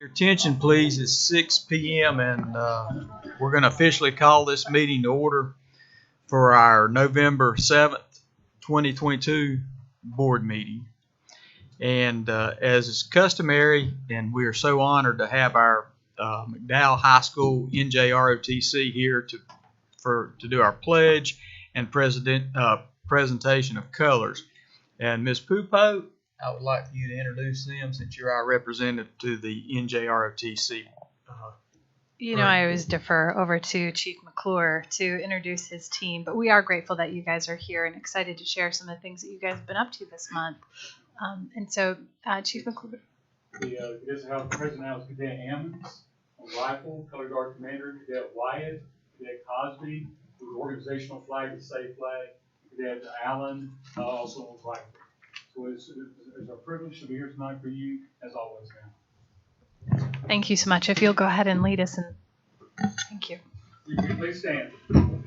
Your attention, please. It's 6 p.m. and we're going to officially call this meeting to order for our November 7th, 2022 board meeting. And as is customary, and we are so honored to have our McDowell High School NJROTC here to do our pledge and presentation of colors. And Ms. Pupo, I would like for you to introduce them since you're our representative to the NJROTC. I always defer over to Chief McClure to introduce his team, but we are grateful that you guys are here and excited to share some of the things that you guys have been up to this month. Chief McClure. You guys have present now is Cadet Ammons, a rifle, color guard commander, Cadet Wyatt, Cadet Cosby, with the organizational flag, the safe flag, Cadet Allen, also on rifle. So it's a privilege to be here tonight for you, as always, ma'am. Thank you so much. If you'll go ahead and lead us in. Thank you. Please stand. Color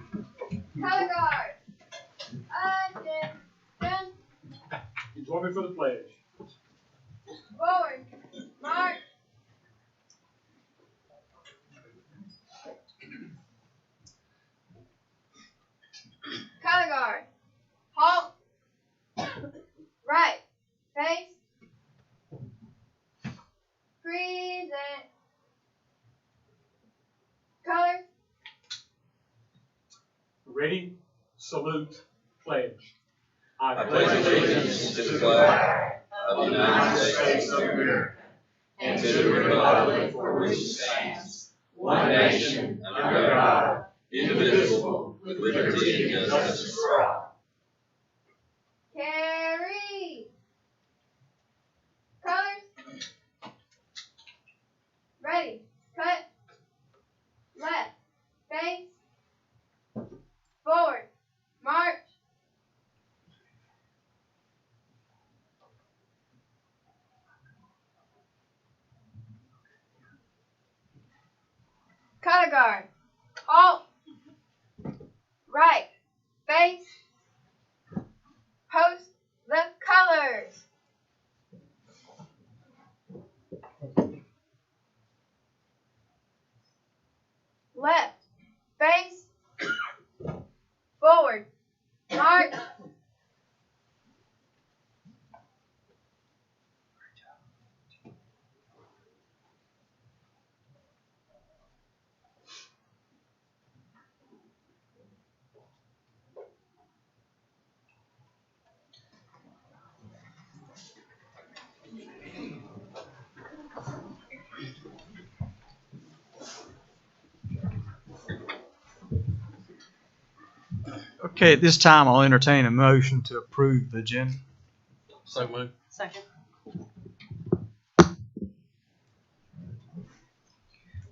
guard. Attention. Join me for the pledge. Forward. March. Color guard. Halt. Right. Face. Present. Colors. Ready? Salute. Pledge. I pledge allegiance to the flag of the United States of America and to the republic for which it stands, one nation, under God, indivisible, with liberty and justice for all. Carry. Colors. Ready. Cut. Left. Face. Forward. March. Color guard. Halt. Right. Face. Post the colors. Left. Face. Forward. March. Okay, at this time I'll entertain a motion to approve the agenda. So moved. Second.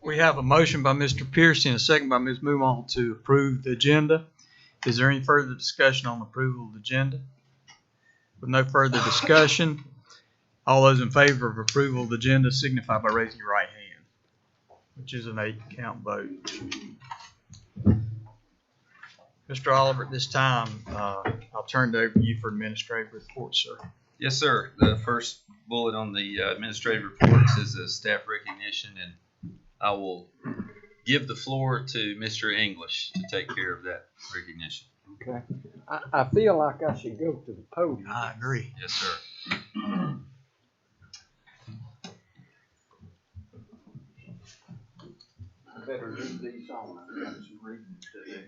We have a motion by Mr. Pearson and a second by Ms. Mumon to approve the agenda. Is there any further discussion on approval of the agenda? With no further discussion, all those in favor of approval of the agenda signify by raising your right hand, which is an 8-count vote. Mr. Oliver, at this time, I'll turn it over to you for administrative report, sir. Yes, sir. The first bullet on the administrative reports is a staff recognition, and I will give the floor to Mr. English to take care of that recognition. Okay. I feel like I should go to the podium. I agree. Yes, sir. I better leave these on. I've got some reading to do.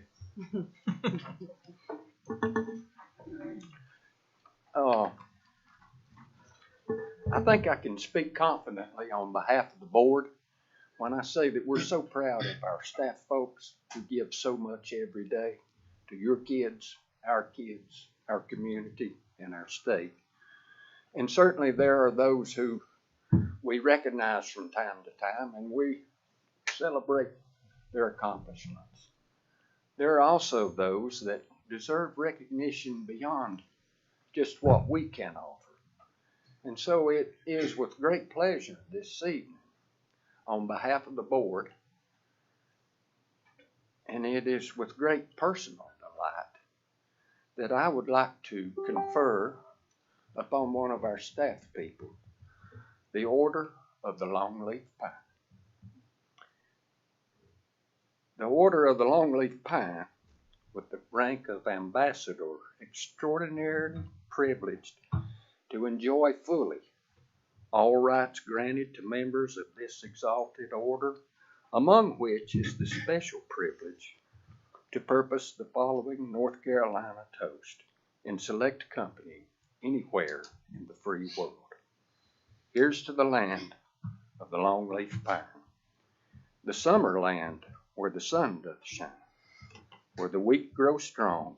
I think I can speak confidently on behalf of the board when I say that we're so proud of our staff folks who give so much every day to your kids, our community, and our state. And certainly there are those who we recognize from time to time, and we celebrate their accomplishments. There are also those that deserve recognition beyond just what we can offer. And so it is with great pleasure this evening, on behalf of the board, and it is with great personal delight that I would like to confer upon one of our staff people the Order of the Longleaf Pine. The Order of the Longleaf Pine, with the rank of Ambassador, extraordinarily privileged to enjoy fully all rights granted to members of this exalted order, among which is the special privilege to purpose the following North Carolina toast in select company anywhere in the free world. Here's to the land of the Longleaf Pine, the summer land where the sun doth shine, where the weak grow strong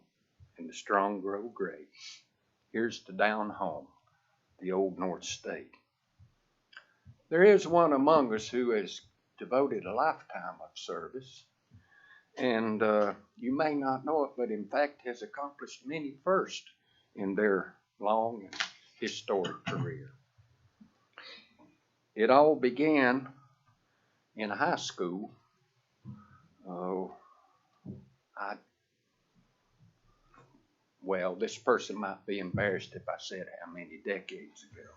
and the strong grow great. Here's to down home, the old North State. There is one among us who has devoted a lifetime of service, and you may not know it, but in fact has accomplished many firsts in their long and historic career. It all began in high school. Well, this person might be embarrassed if I said how many decades ago.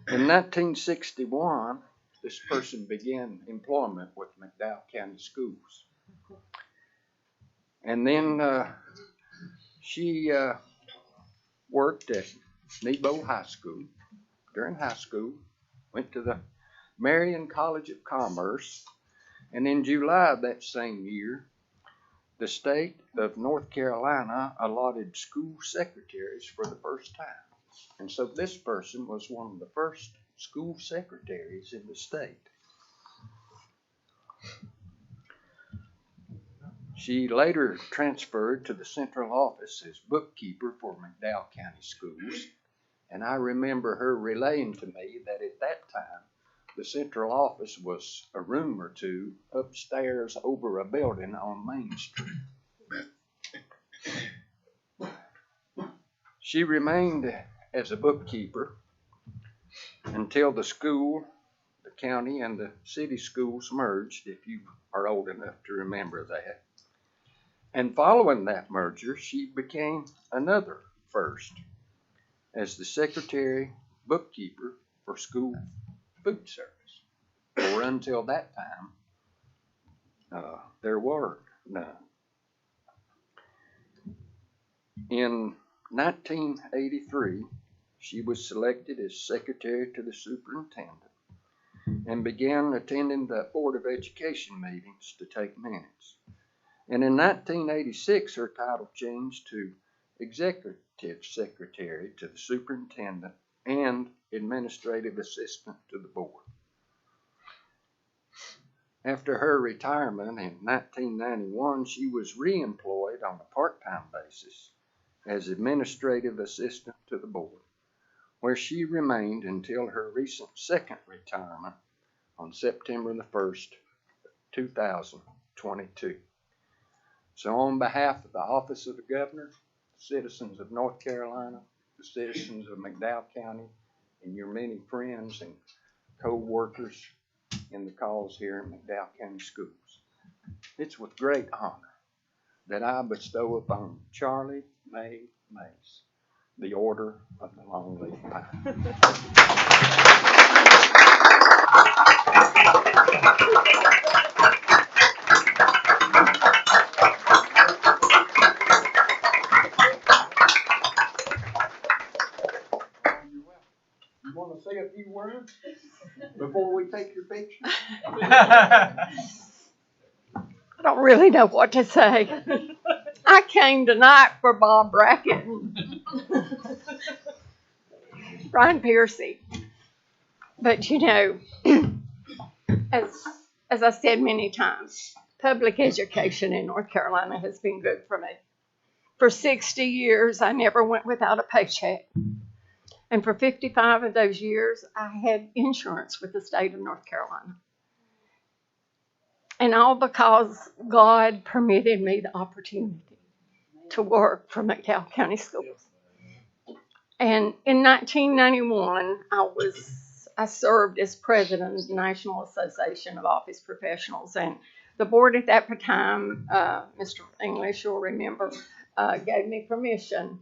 In 1961, this person began employment with McDowell County Schools. And then she worked at Nebo High School. During high school, went to the Marion College of Commerce, and in July of that same year, the state of North Carolina allotted school secretaries for the first time. And so this person was one of the first school secretaries in the state. She later transferred to the central office as bookkeeper for McDowell County Schools. And I remember her relaying to me that at that time, the central office was a room or two upstairs over a building on Main Street. She remained as a bookkeeper until the school, the county, and the city schools merged, if you are old enough to remember that. And following that merger, she became another first as the secretary bookkeeper for school food service. For until that time, there were none. In 1983, she was selected as secretary to the superintendent and began attending the Board of Education meetings to take minutes. And in 1986, her title changed to executive secretary to the superintendent and administrative assistant to the board. After her retirement in 1991, she was reemployed on a part-time basis as administrative assistant to the board, where she remained until her recent second retirement on September the 1st, 2022. So on behalf of the Office of the Governor, citizens of North Carolina, the citizens of McDowell County, and your many friends and co-workers in the cause here in McDowell County Schools, it's with great honor that I bestow upon Charlie May Mace the Order of the Longleaf Pine. You want to say a few words before we take your picture? I don't really know what to say. I came tonight for Bob Brackett and Brian Piercy. But you know, as I said many times, public education in North Carolina has been good for me. For 60 years, I never went without a paycheck. And for 55 of those years, I had insurance with the state of North Carolina. And all because God permitted me the opportunity to work for McDowell County Schools. And in 1991, I served as president of the National Association of Office Professionals. And the board at that time, Mr. English, you'll remember, gave me permission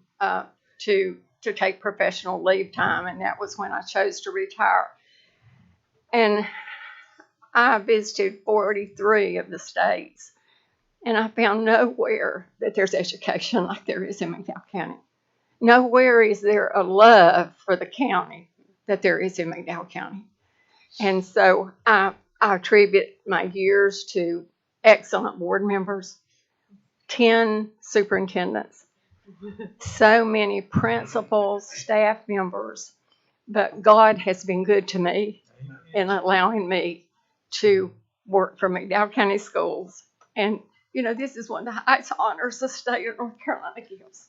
to to take professional leave time, and that was when I chose to retire. And I visited 43 of the states, and I found nowhere that there's education like there is in McDowell County. Nowhere is there a love for the county that there is in McDowell County. And so I attribute my years to excellent board members, 10 superintendents, so many principals, staff members, but God has been good to me in allowing me to work for McDowell County Schools. And, you know, this is one of the highest honors the state of North Carolina gives.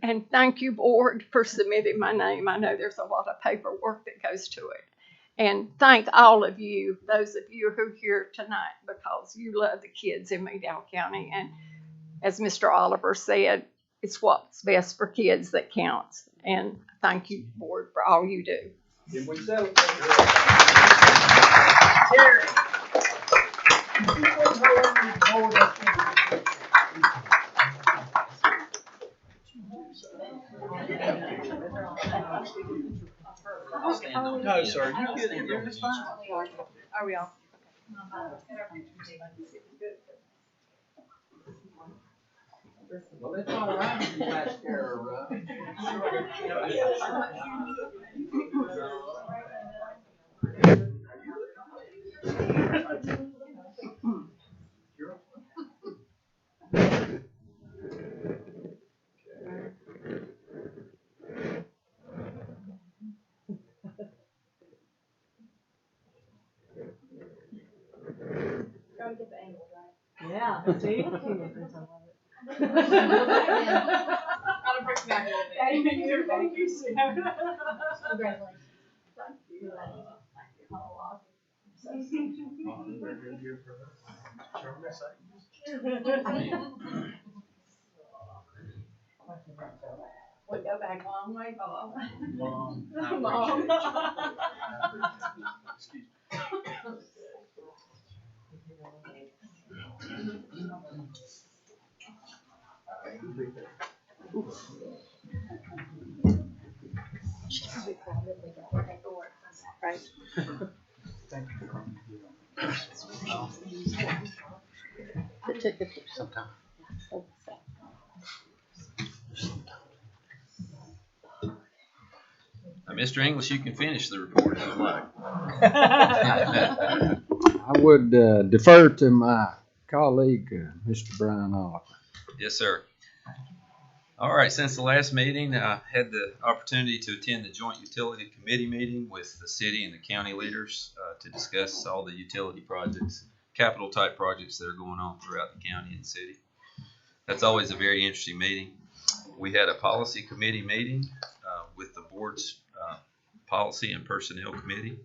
And thank you, board, for submitting my name. I know there's a lot of paperwork that goes to it. And thank all of you, those of you who are here tonight, because you love the kids in McDowell County. And as Mr. Oliver said, it's what's best for kids that counts. And thank you, board, for all you do. Did we celebrate? No, sir. You get it. It's fine. Are we all? Well, it's all right if you guys care, Yeah, see? We go back a long way, Bob. Mom, I appreciate you. Excuse me. Right. Thank you for coming. Sometime. Mr. English, you can finish the report if you like. I would defer to my colleague, Mr. Brian Oliver. Yes, sir. All right, since the last meeting, I had the opportunity to attend the Joint Utility Committee meeting with the city and the county leaders to discuss all the utility projects, capital type projects that are going on throughout the county and city. That's always a very interesting meeting. We had a policy committee meeting with the board's policy and personnel committee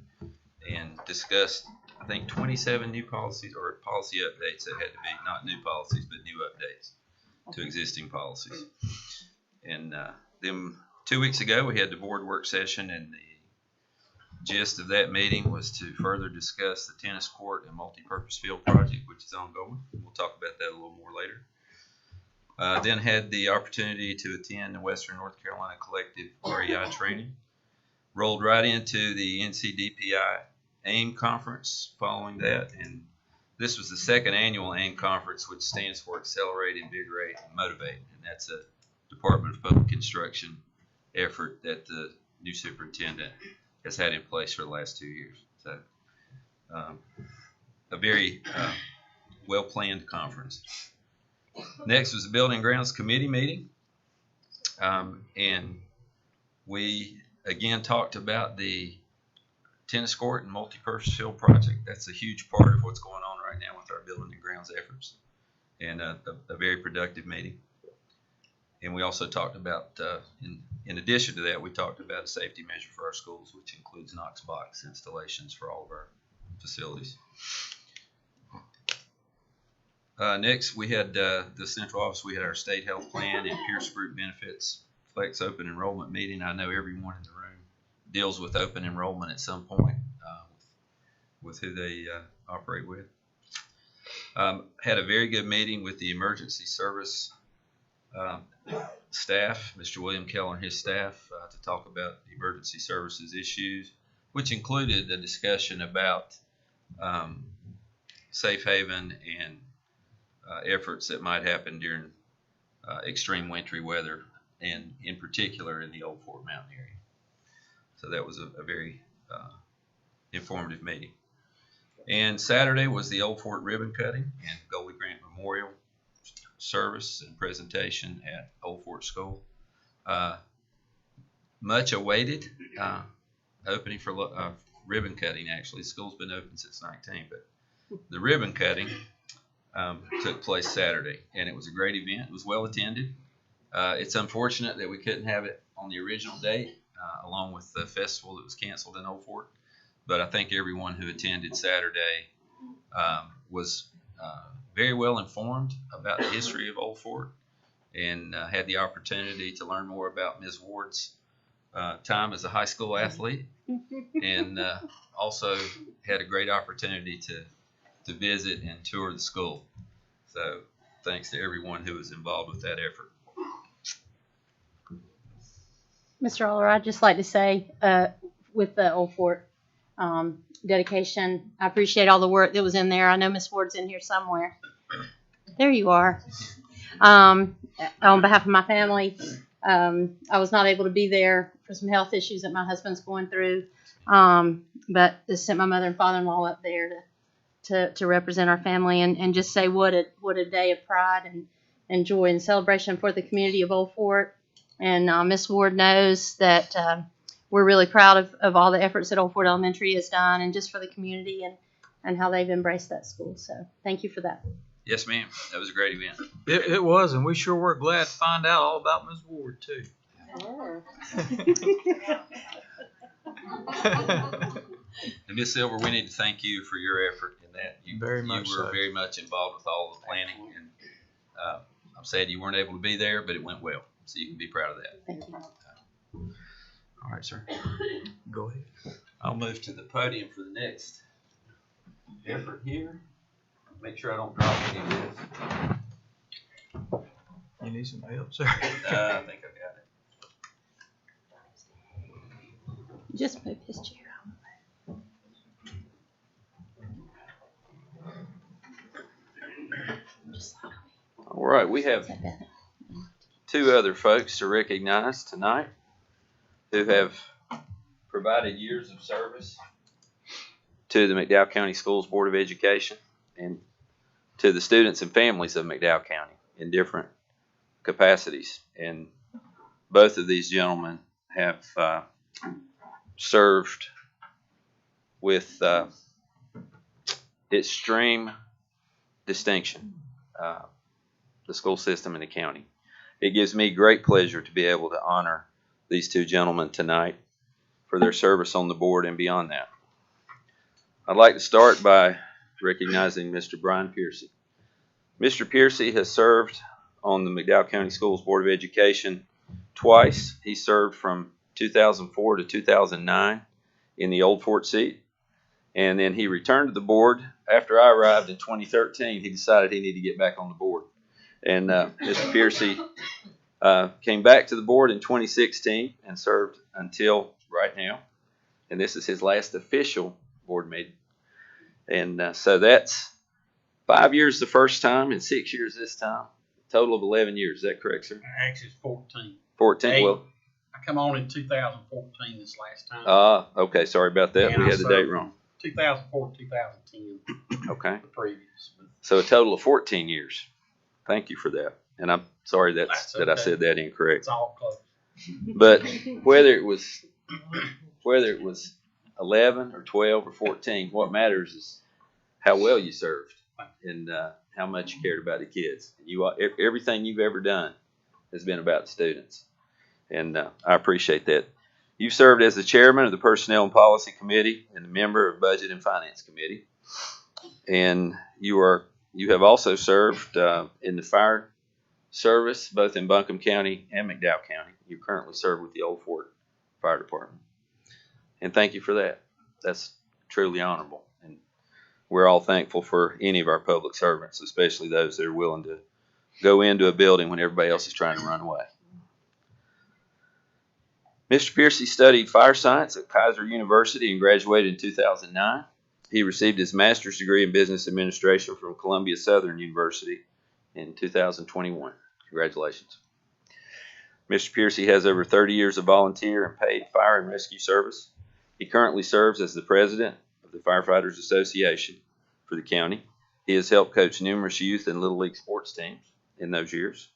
and discussed, I think, 27 new policies or policy updates that had to be, not new policies, but new updates to existing policies. And then 2 weeks ago, we had the board work session, and the gist of that meeting was to further discuss the tennis court and multi-purpose field project, which is ongoing. We'll talk about that a little more later. Then had the opportunity to attend the Western North Carolina Collective REI training. Rolled right into the NCDPI AIM conference following that, and this was the second annual AIM conference, which stands for Accelerate, Invigorate, and Motivate, and that's a Department of Public Instruction effort that the new superintendent has had in place for the last 2 years. So a very well-planned conference. Next was the Building and Grounds Committee meeting, and we again talked about the tennis court and multi-purpose field project. That's a huge part of what's going on right now with our building and grounds efforts, and a very productive meeting. And we also talked about, in addition to that, we talked about a safety measure for our schools, which includes Knox box installations for all of our facilities. Next, we had the central office. We had our state health plan and Pierce Group benefits flex open enrollment meeting. I know everyone in the room deals with open enrollment at some point with who they operate with. Had a very good meeting with the emergency service staff, Mr. William Keller and his staff, to talk about emergency services issues, which included a discussion about safe haven and efforts that might happen during extreme wintry weather, and in particular in the Old Fort Mountain area. So that was a very informative meeting. And Saturday was the Old Fort ribbon cutting and Goldie Grant Memorial service and presentation at Old Fort School. Much awaited opening for ribbon cutting. Actually, the school's been open since 19, but the ribbon cutting took place Saturday, and it was a great event. It was well attended. It's unfortunate that we couldn't have it on the original date, along with the festival that was canceled in Old Fort. But I think everyone who attended Saturday was very well informed about the history of Old Fort, and had the opportunity to learn more about Ms. Ward's time as a high school athlete, and also had a great opportunity to visit and tour the school. So thanks to everyone who was involved with that effort. Mr. Aller, I'd just like to say, with the Old Fort dedication, I appreciate all the work that was in there. I know Miss Ward's in here somewhere. There you are. On behalf of my family, I was not able to be there for some health issues that my husband's going through, but just sent my mother and father-in-law up there to represent our family, and just say what a day of pride and joy and celebration for the community of Old Fort. And Miss Ward knows that we're really proud of all the efforts that Old Fort Elementary has done, and just for the community and how they've embraced that school. So thank you for that. Yes, ma'am. That was a great event. It was, and we sure were glad to find out all about Ms. Ward, too. And Ms. Silver, we need to thank you for your effort in that. You were very much involved with all the planning, and I'm sad you weren't able to be there, but it went well. So you can be proud of that. Thank you. All right, sir. Go ahead. I'll move to the podium for the next effort here. Make sure I don't drop any of this. You need some help, sir? I think I got it. Just move his chair out. All right, we have two other folks to recognize tonight who have provided years of service to the McDowell County Schools Board of Education and to the students and families of McDowell County in different capacities. And both of these gentlemen have served with extreme distinction the school system and the county. It gives me great pleasure to be able to honor these two gentlemen tonight for their service on the board and beyond that. I'd like to start by recognizing Mr. Brian Piercy. Mr. Piercy has served on the McDowell County Schools Board of Education twice. He served from 2004 to 2009 in the Old Fort seat, and then he returned to the board after I arrived in 2013. He decided he needed to get back on the board, and Mr. Piercy came back to the board in 2016 and served until right now, and this is his last official board meeting. And so that's 5 years the first time and 6 years this time. Total of 11 years. Is that correct, sir? Actually, it's 14. 14. Well, I come on in 2014 this last time. Okay. Sorry about that. And we had the date wrong. 2004, 2010. Okay. The previous. So a total of 14 years. Thank you for that. And I'm sorry that I said that incorrect. It's all close. But whether it was 11 or 12 or 14, what matters is how well you served and how much you cared about the kids. Everything you've ever done has been about the students, and I appreciate that. You've served as the chairman of the Personnel and Policy Committee and a member of Budget and Finance Committee, and you have also served in the fire service both in Buncombe County and McDowell County. You currently serve with the Old Fort Fire Department, and thank you for that. That's truly honorable, and we're all thankful for any of our public servants, especially those that are willing to go into a building when everybody else is trying to run away. Mr. Piercy studied fire science at Kaiser University and graduated in 2009. He received his master's degree in business administration from Columbia Southern University in 2021. Congratulations. Mr. Piercy has over 30 years of volunteer and paid fire and rescue service. He currently serves as the president of the Firefighters Association for the county. He has helped coach numerous youth and Little League sports teams in those years.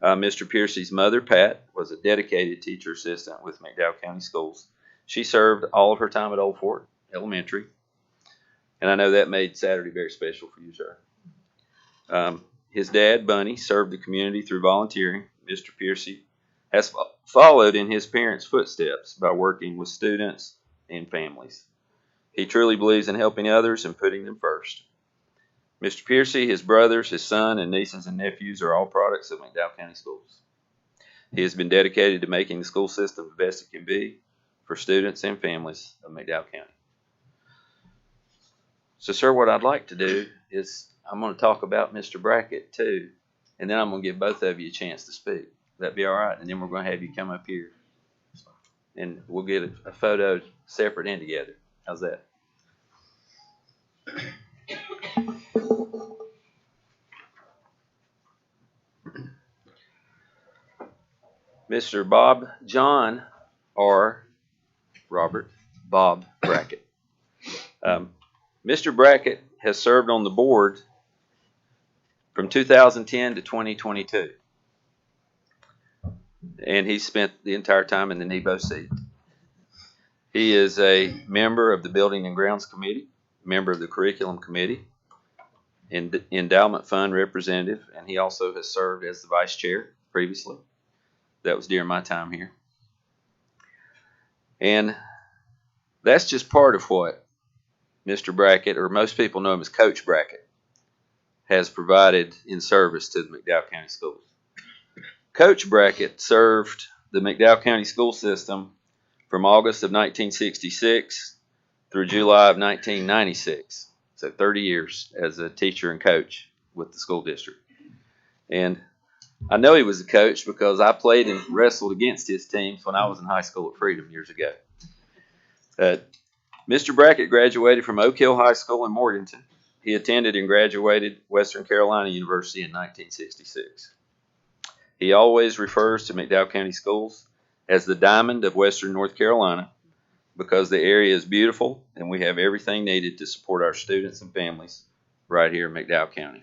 Mr. Piercy's mother, Pat, was a dedicated teacher assistant with McDowell County Schools. She served all of her time at Old Fort Elementary, and I know that made Saturday very special for you, sir. His dad, Bunny, served the community through volunteering. Mr. Piercy has followed in his parents' footsteps by working with students and families. He truly believes in helping others and putting them first. Mr. Piercy, his brothers, his son, and nieces and nephews are all products of McDowell County Schools. He has been dedicated to making the school system the best it can be for students and families of McDowell County. So, sir, what I'd like to do is I'm going to talk about Mr. Brackett, too, and then I'm going to give both of you a chance to speak. That'd be all right, and then we're going to have you come up here, and we'll get a photo separate and together. How's that? Mr. Bob John R. Robert Bob Brackett. Mr. Brackett has served on the board from 2010 to 2022. And he spent the entire time in the NEBO seat. He is a member of the Building and Grounds Committee, member of the Curriculum Committee, Endowment Fund representative, and he also has served as the vice chair previously. That was during my time here. And that's just part of what Mr. Brackett, or most people know him as Coach Brackett, has provided in service to the McDowell County Schools. Coach Brackett served the McDowell County school system from August of 1966 through July of 1996. So 30 years as a teacher and coach with the school district. And I know he was a coach because I played and wrestled against his teams when I was in high school at Freedom years ago. Mr. Brackett graduated from Oak Hill High School in Morganton. He attended and graduated Western Carolina University in 1966. He always refers to McDowell County Schools as the diamond of Western North Carolina because the area is beautiful and we have everything needed to support our students and families right here in McDowell County.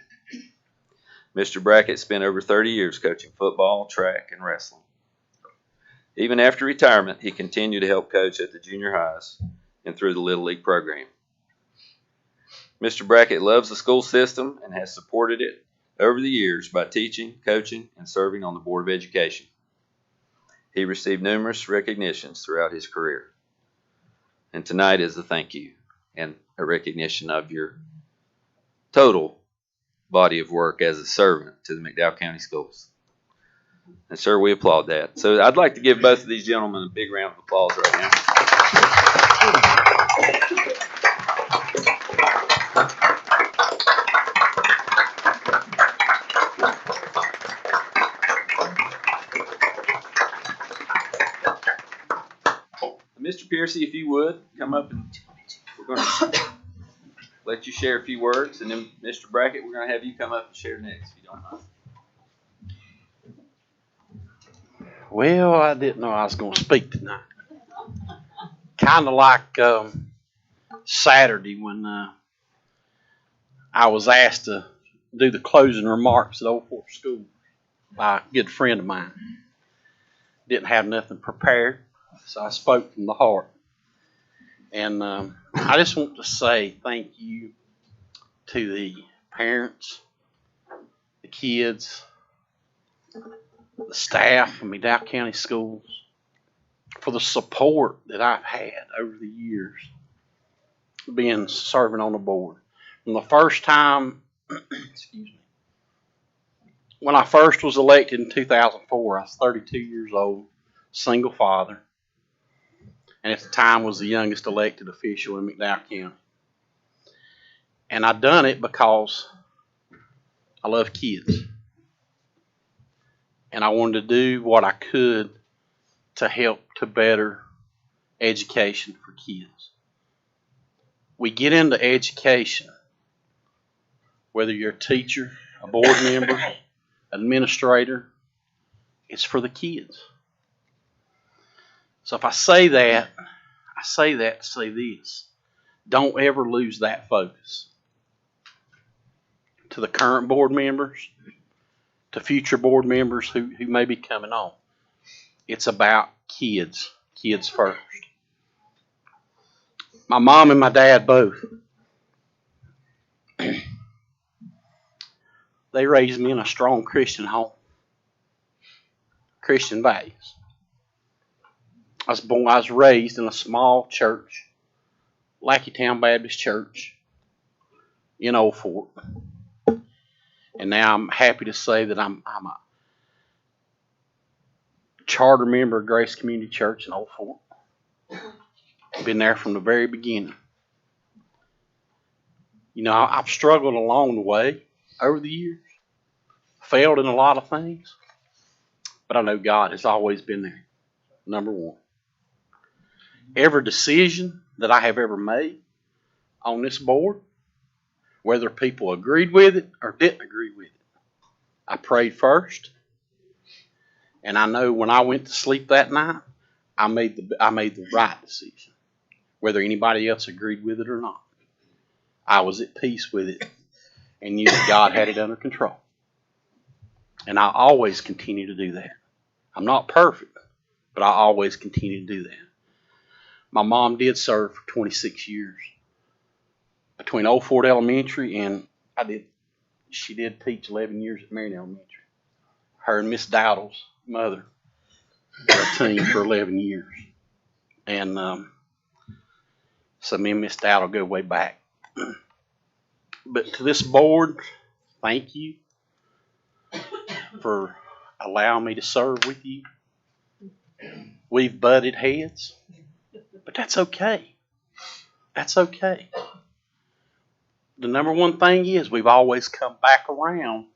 Mr. Brackett spent over 30 years coaching football, track, and wrestling. Even after retirement, he continued to help coach at the junior highs and through the Little League program. Mr. Brackett loves the school system and has supported it over the years by teaching, coaching, and serving on the Board of Education. He received numerous recognitions throughout his career. And tonight is a thank you and a recognition of your total body of work as a servant to the McDowell County Schools. And sir, we applaud that. So I'd like to give both of these gentlemen a big round of applause right now. Mr. Piercy, if you would, come up and we're going to let you share a few words. And then Mr. Brackett, we're going to have you come up and share next, if you don't mind. Well, I didn't know I was going to speak tonight. Kind of like Saturday when I was asked to do the closing remarks at Old Fort School by a good friend of mine. Didn't have nothing prepared, so I spoke from the heart. And I just want to say thank you to the parents, the kids, the staff of McDowell County Schools for the support that I've had over the years serving on the board. From the first time, excuse me, when I first was elected in 2004, I was 32 years old, single father, and at the time was the youngest elected official in McDowell County. And I done it because I love kids. and I wanted to do what I could to help to better education for kids. We get into education, whether you're a teacher, a board member, administrator, it's for the kids. So if I say that to say this. Don't ever lose that focus. To the current board members, to future board members who may be coming on, it's about kids. Kids first. My mom and my dad both. They raised me in a strong Christian home. Christian values. I was raised in a small church, Lackeytown Baptist Church in Old Fort. And now I'm happy to say that I'm a charter member of Grace Community Church in Old Fort. Been there from the very beginning. You know, I've struggled along the way over the years. Failed in a lot of things. But I know God has always been there. Number one. Every decision that I have ever made on this board, whether people agreed with it or didn't agree with it, I prayed first. And I know when I went to sleep that night, I made the right decision. Whether anybody else agreed with it or not. I was at peace with it and knew that God had it under control. And I always continue to do that. I'm not perfect, but I always continue to do that. My mom did serve for 26 years. Between Old Fort Elementary and she did teach 11 years at Marion Elementary. Her and Miss Dowdell's mother were a team for 11 years. And so me and Miss Dowdell go way back. But to this board, thank you for allowing me to serve with you. We've butted heads, but that's okay. That's okay. The number one thing is we've always come back around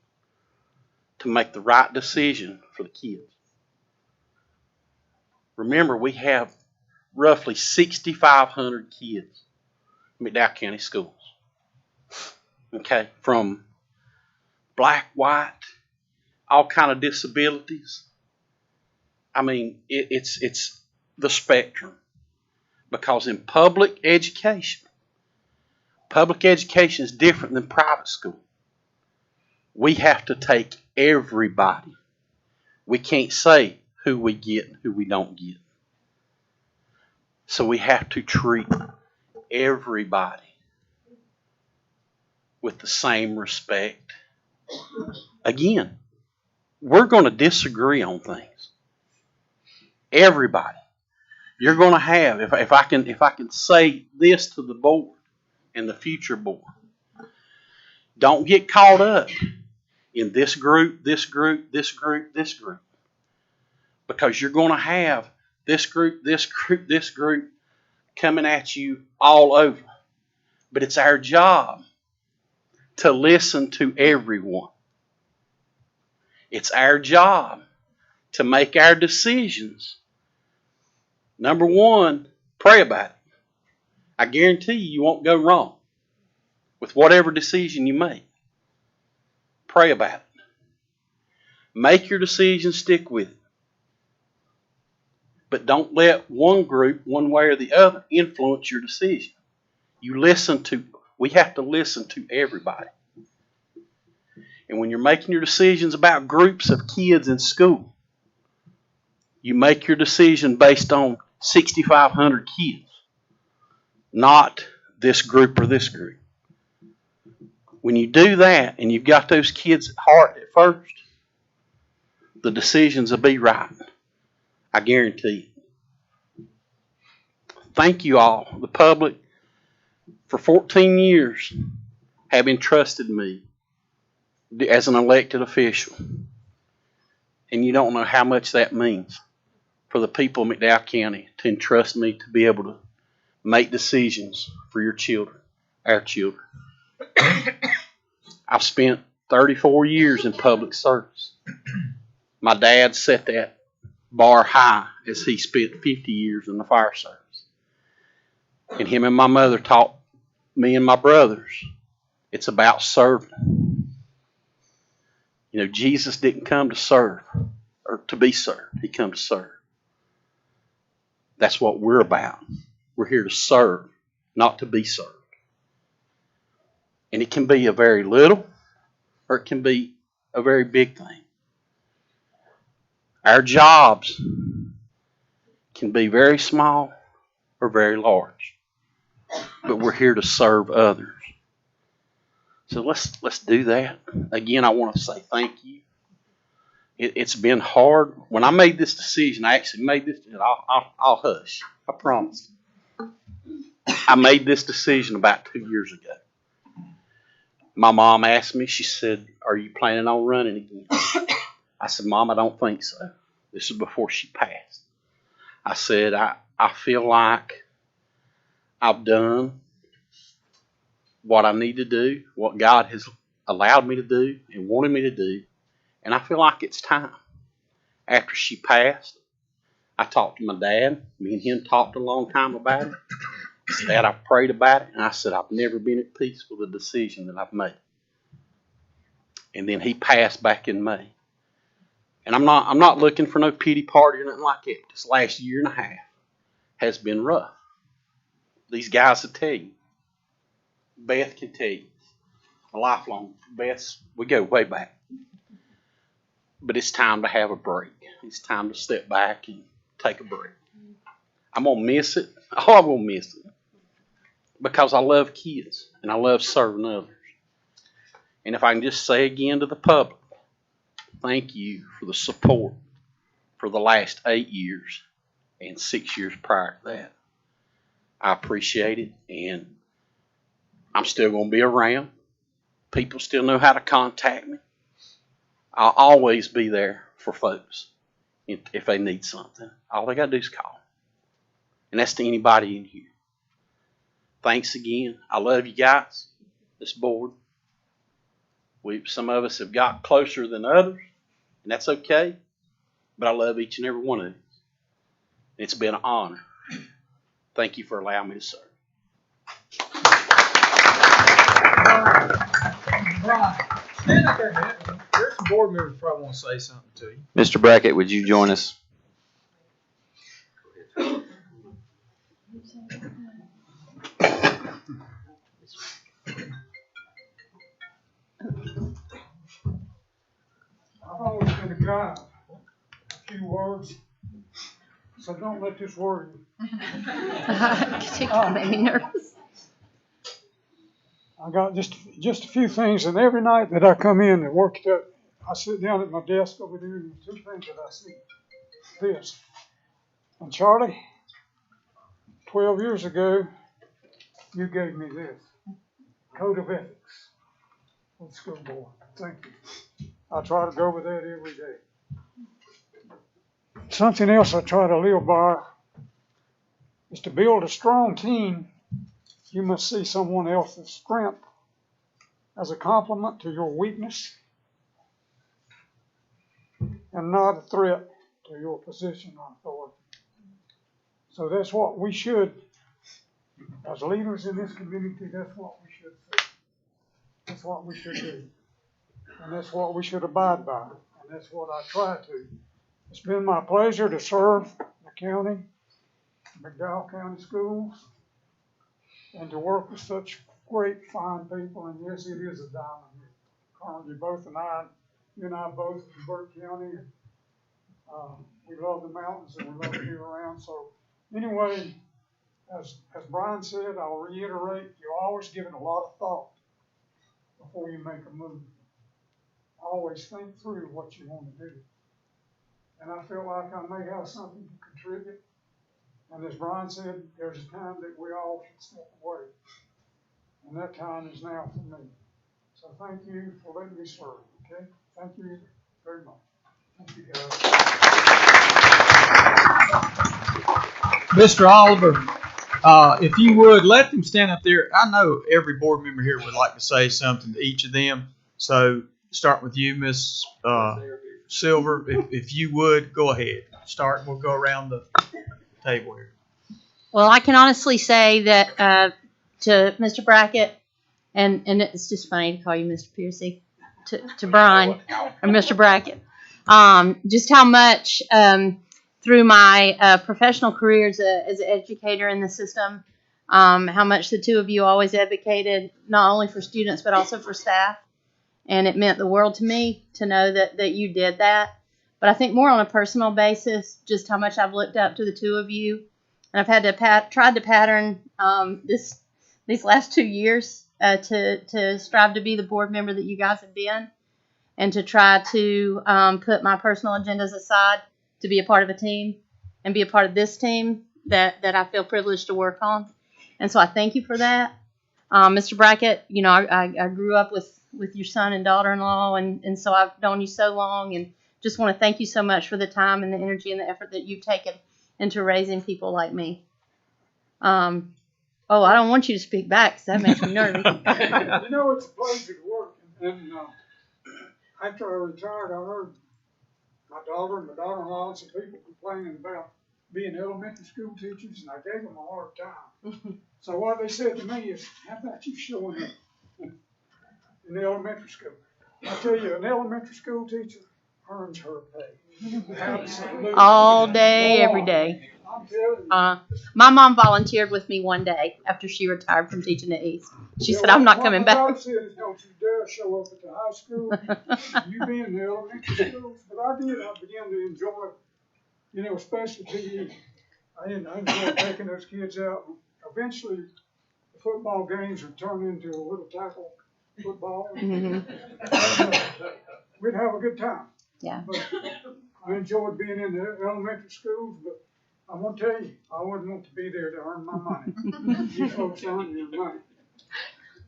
to make the right decision for the kids. Remember, we have roughly 6,500 kids in McDowell County Schools. Okay, from black, white, all kind of disabilities. I mean, it's the spectrum. Because in public education is different than private school. We have to take everybody. We can't say who we get and who we don't get. So we have to treat everybody with the same respect. Again, we're going to disagree on things. Everybody. You're going to have, if I can say this to the board and the future board, don't get caught up in this group, this group, this group, this group. Because you're going to have this group, this group, this group coming at you all over. But it's our job to listen to everyone. It's our job to make our decisions. Number one, pray about it. I guarantee you won't go wrong with whatever decision you make. Pray about it. Make your decision, stick with it. But don't let one group, one way or the other, influence your decision. We have to listen to everybody. And when you're making your decisions about groups of kids in school, you make your decision based on 6,500 kids, not this group or this group. When you do that and you've got those kids at heart at first, the decisions will be right. I guarantee it. Thank you all, the public, for 14 years have entrusted me as an elected official. And you don't know how much that means for the people of McDowell County to entrust me to be able to make decisions for your children, our children. I've spent 34 years in public service. My dad set that bar high as he spent 50 years in the fire service. And him and my mother taught me and my brothers, it's about serving. You know, Jesus didn't come to serve or to be served. He came to serve. That's what we're about. We're here to serve, not to be served. And it can be a very little or it can be a very big thing. Our jobs can be very small or very large, but we're here to serve others. So let's do that. Again, I want to say thank you. It's been hard. When I made this decision, I actually made this. I'll hush. I promise. I made this decision about 2 years ago. My mom asked me. She said, "Are you planning on running again?" I said, "Mom, I don't think so." This is before she passed. I said, I feel like I've done what I need to do, what God has allowed me to do and wanted me to do, and I feel like it's time. After she passed, I talked to my dad. Me and him talked a long time about it. I said, "Dad, I've prayed about it," and I said, "I've never been at peace with the decision that I've made." And then he passed back in May. And I'm not looking for no pity party or nothing like that. This last year and a half has been rough. These guys will tell you. Beth can tell you. A lifelong. We go way back. But it's time to have a break. It's time to step back and take a break. I'm going to miss it. Oh, I'm going to miss it. Because I love kids and I love serving others. And if I can just say again to the public, thank you for the support for the last 8 years and 6 years prior to that. I appreciate it, and I'm still going to be around. People still know how to contact me. I'll always be there for folks if they need something. All they got to do is call. And that's to anybody in here. Thanks again. I love you guys, this board. Some of us have got closer than others, and that's okay. But I love each and every one of you. It's been an honor. Thank you for allowing me to serve. Brian, stand up there a minute. There's some board members who probably want to say something to you. Mr. Brackett, would you join us? I've always been a guy, a few words, so don't let this worry you. It made me nervous. I got just a few things, and every night that I come in and work it up, I sit down at my desk over there, and there's 2 things that I see. This. And Charlie, 12 years ago, you gave me this. Code of Ethics for the school board. Thank you. I try to go with that every day. Something else I try to live by is to build a strong team. You must see someone else's strength as a complement to your weakness and not a threat to your position of authority. So that's what we should, as leaders in this community, that's what we should say. That's what we should do. And that's what we should abide by. And that's what I try to. It's been my pleasure to serve the county, McDowell County Schools, and to work with such great, fine people. And yes, it is a diamond here. Carl, you and I both from Burke County. We love the mountains and we love to be around. So anyway, as Brian said, I'll reiterate, you always give it a lot of thought before you make a move. Always think through what you want to do. And I feel like I may have something to contribute. And as Brian said, there's a time that we all should step away. And that time is now for me. So thank you for letting me serve, okay? Thank you very much. Thank you, guys. Mr. Oliver, if you would, let them stand up there. I know every board member here would like to say something to each of them. So start with you, Miss Silver, if you would, go ahead. Start, we'll go around the table here. Well, I can honestly say that to Mr. Brackett, and it's just funny to call you Mr. Piercy, to Brian, or Mr. Brackett, just how much through my professional career as an educator in the system, how much the two of you always advocated, not only for students, but also for staff. And it meant the world to me to know that you did that. But I think more on a personal basis, just how much I've looked up to the two of you. And I've had to tried to pattern these last 2 years to strive to be the board member that you guys have been, and to try to put my personal agendas aside to be a part of a team and be a part of this team that I feel privileged to work on. And so I thank you for that. Mr. Brackett, you know, I grew up with your son and daughter-in-law, and so I've known you so long, and just want to thank you so much for the time and the energy and the effort that you've taken into raising people like me. I don't want you to speak back because that makes me nervous. You know, it's a pleasure to work. And after I retired, I heard my daughter and my daughter-in-law and some people complaining about being elementary school teachers, and I gave them a hard time. So what they said to me is, how about you showing up in the elementary school? I tell you, an elementary school teacher earns her pay. Absolutely. All day, every day. I'm telling you. My mom volunteered with me one day after she retired from teaching at East. She said, I'm not coming back. What I said is, don't you dare show up at the high school. You be in the elementary schools. But I did. I began to enjoy, you know, especially PE. I enjoyed taking those kids out. Eventually, the football games would turn into a little tackle football. Mm-hmm. We'd have a good time. Yeah. But I enjoyed being in the elementary schools, but I want to tell you, I wouldn't want to be there to earn my money. You folks earn your money.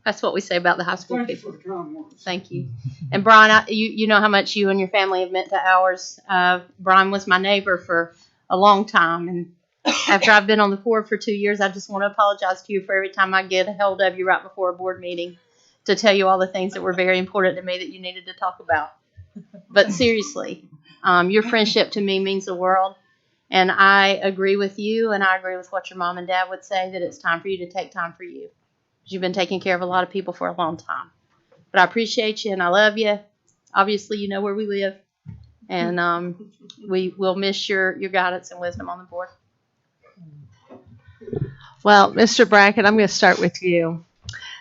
That's what we say about the high school Thank you people. for the kind words. Thank you. And Brian, you know how much you and your family have meant to ours. Brian was my neighbor for a long time, and after I've been on the board for 2 years, I just want to apologize to you for every time I get a hold of you right before a board meeting to tell you all the things that were very important to me that you needed to talk about. But seriously, your friendship to me means the world, and I agree with you, and I agree with what your mom and dad would say, that it's time for you to take time for you. You've been taking care of a lot of people for a long time. But I appreciate you, and I love you. Obviously, you know where we live, and we will miss your guidance and wisdom on the board. Well, Mr. Brackett, I'm going to start with you.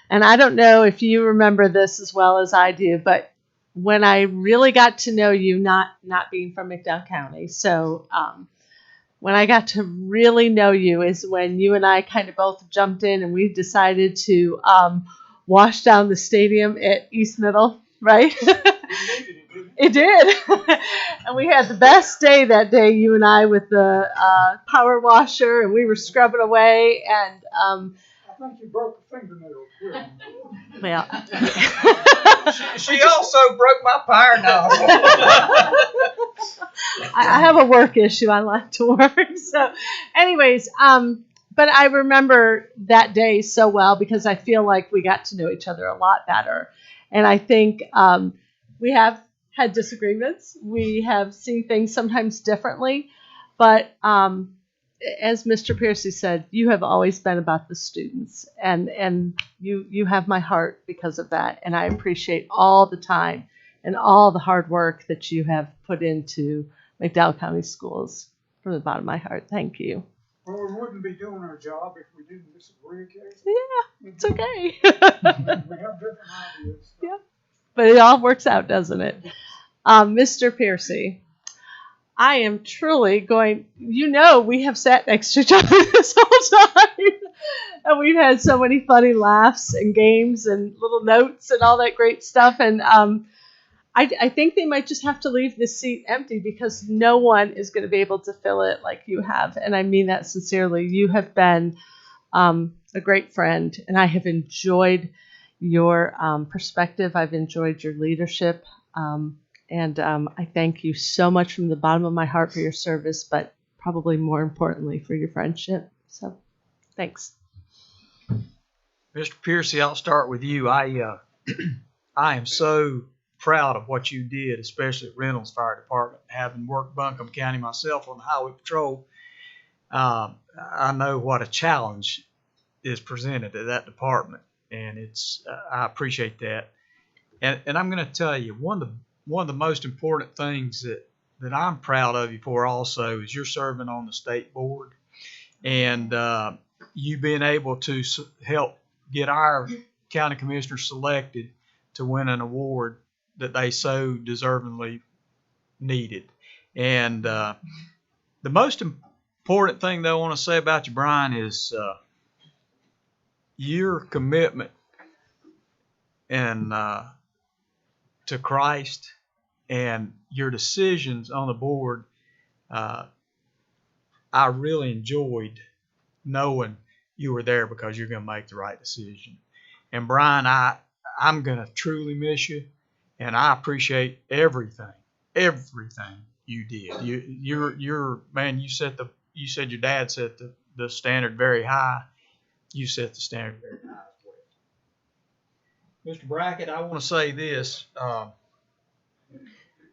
And I don't know if you remember this as well as I do, but when I really got to know you, not being from McDowell County, so when I got to really know you is when you and I kind of both jumped in and we decided to wash down the stadium at East Middle, right? It did. And we had the best day that day, you and I, with the power washer, and we were scrubbing away. And I think you broke a fingernail. well, she also broke my power knob. I have a work issue. I like to work. So, anyways, but I remember that day so well because I feel like we got to know each other a lot better. And I think we have had disagreements. We have seen things sometimes differently. But as Mr. Piercy said, you have always been about the students. And you have my heart because of that. And I appreciate all the time and all the hard work that you have put into McDowell County Schools from the bottom of my heart. Thank you. Well, we wouldn't be doing our job if we didn't disagree occasionally. Yeah, it's okay. We have different ideas. Yeah, but it all works out, doesn't it? Mr. Piercy, I am truly going, we have sat next to each other this whole time. And we've had so many funny laughs and games and little notes and all that great stuff. And I think they might just have to leave this seat empty because no one is going to be able to fill it like you have. And I mean that sincerely. You have been a great friend, and I have enjoyed your perspective. I've enjoyed your leadership. And I thank you so much from the bottom of my heart for your service, but probably more importantly for your friendship. So thanks. Mr. Piercy, I'll start with you. I am so proud of what you did, especially at Reynolds Fire Department. Having worked Buncombe County myself on the highway patrol, I know what a challenge is presented to that department, and I appreciate that. And I'm going to tell you, one of the most important things that I'm proud of you for also is you're serving on the state board, and you being able to help get our county commissioners selected to win an award that they so deservingly needed. And the most important thing that I want to say about you, Brian, is your commitment and to Christ and your decisions on the board. I really enjoyed knowing you were there because you're going to make the right decision. And Brian, I'm going to truly miss you, and I appreciate everything you did. You're man. You said your dad set the standard very high. You set the standard very high as well. Mr. Brackett, I want to say this.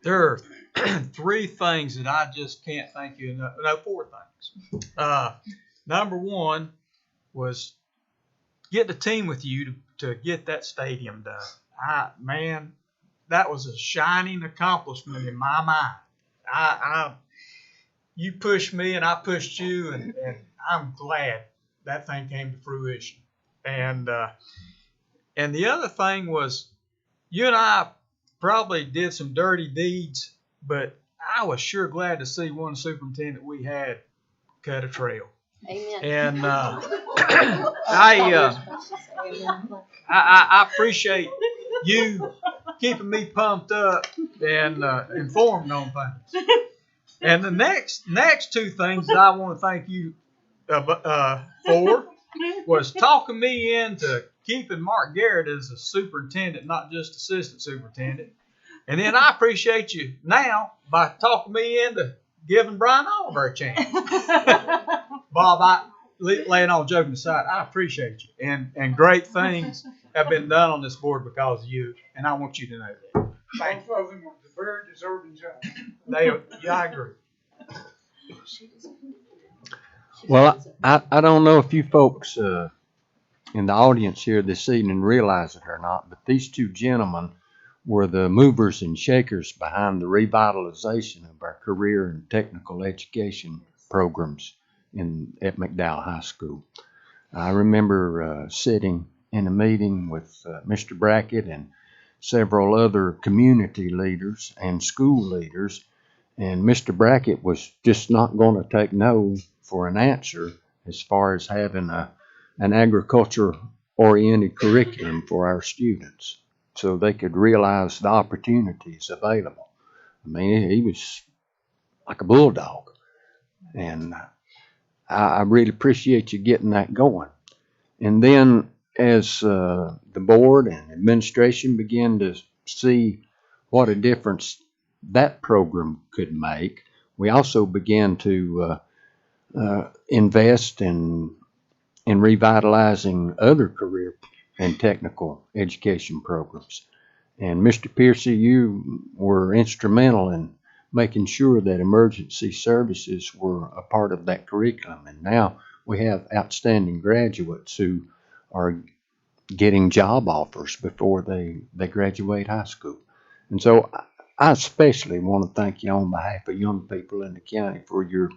There are 3 things that I just can't thank you enough. No, 4 things. Number 1 was get the team with you to get that stadium done. Man, that was a shining accomplishment in my mind. You pushed me and I pushed you, and I'm glad that thing came to fruition. And the other thing was, you and I probably did some dirty deeds, but I was sure glad to see one superintendent we had cut a trail. Amen. And I appreciate you keeping me pumped up and informed on things. And the next 2 things that I want to thank you for was talking me into keeping Mark Garrett as a superintendent, not just assistant superintendent. And then I appreciate you now by talking me into giving Brian Oliver a chance. Bob, laying all joking aside, I appreciate you. And great things have been done on this board because of you, and I want you to know that. Thank Both of them are very deserving jobs. I agree. Well, I don't know if you folks in the audience here this evening realize it or not, but these 2 gentlemen were the movers and shakers behind the revitalization of our career and technical education programs at McDowell High School. I remember sitting in a meeting with Mr. Brackett and several other community leaders and school leaders, and Mr. Brackett was just not going to take no for an answer as far as having an agriculture-oriented curriculum for our students so they could realize the opportunities available. I mean, he was like a bulldog, and I really appreciate you getting that going. And then as the board and administration began to see what a difference that program could make, we also began to invest in revitalizing other career and technical education programs. And Mr. Piercy, you were instrumental in making sure that emergency services were a part of that curriculum. And now we have outstanding graduates who are getting job offers before they graduate high school. And so I especially want to thank you on behalf of young people in the county for your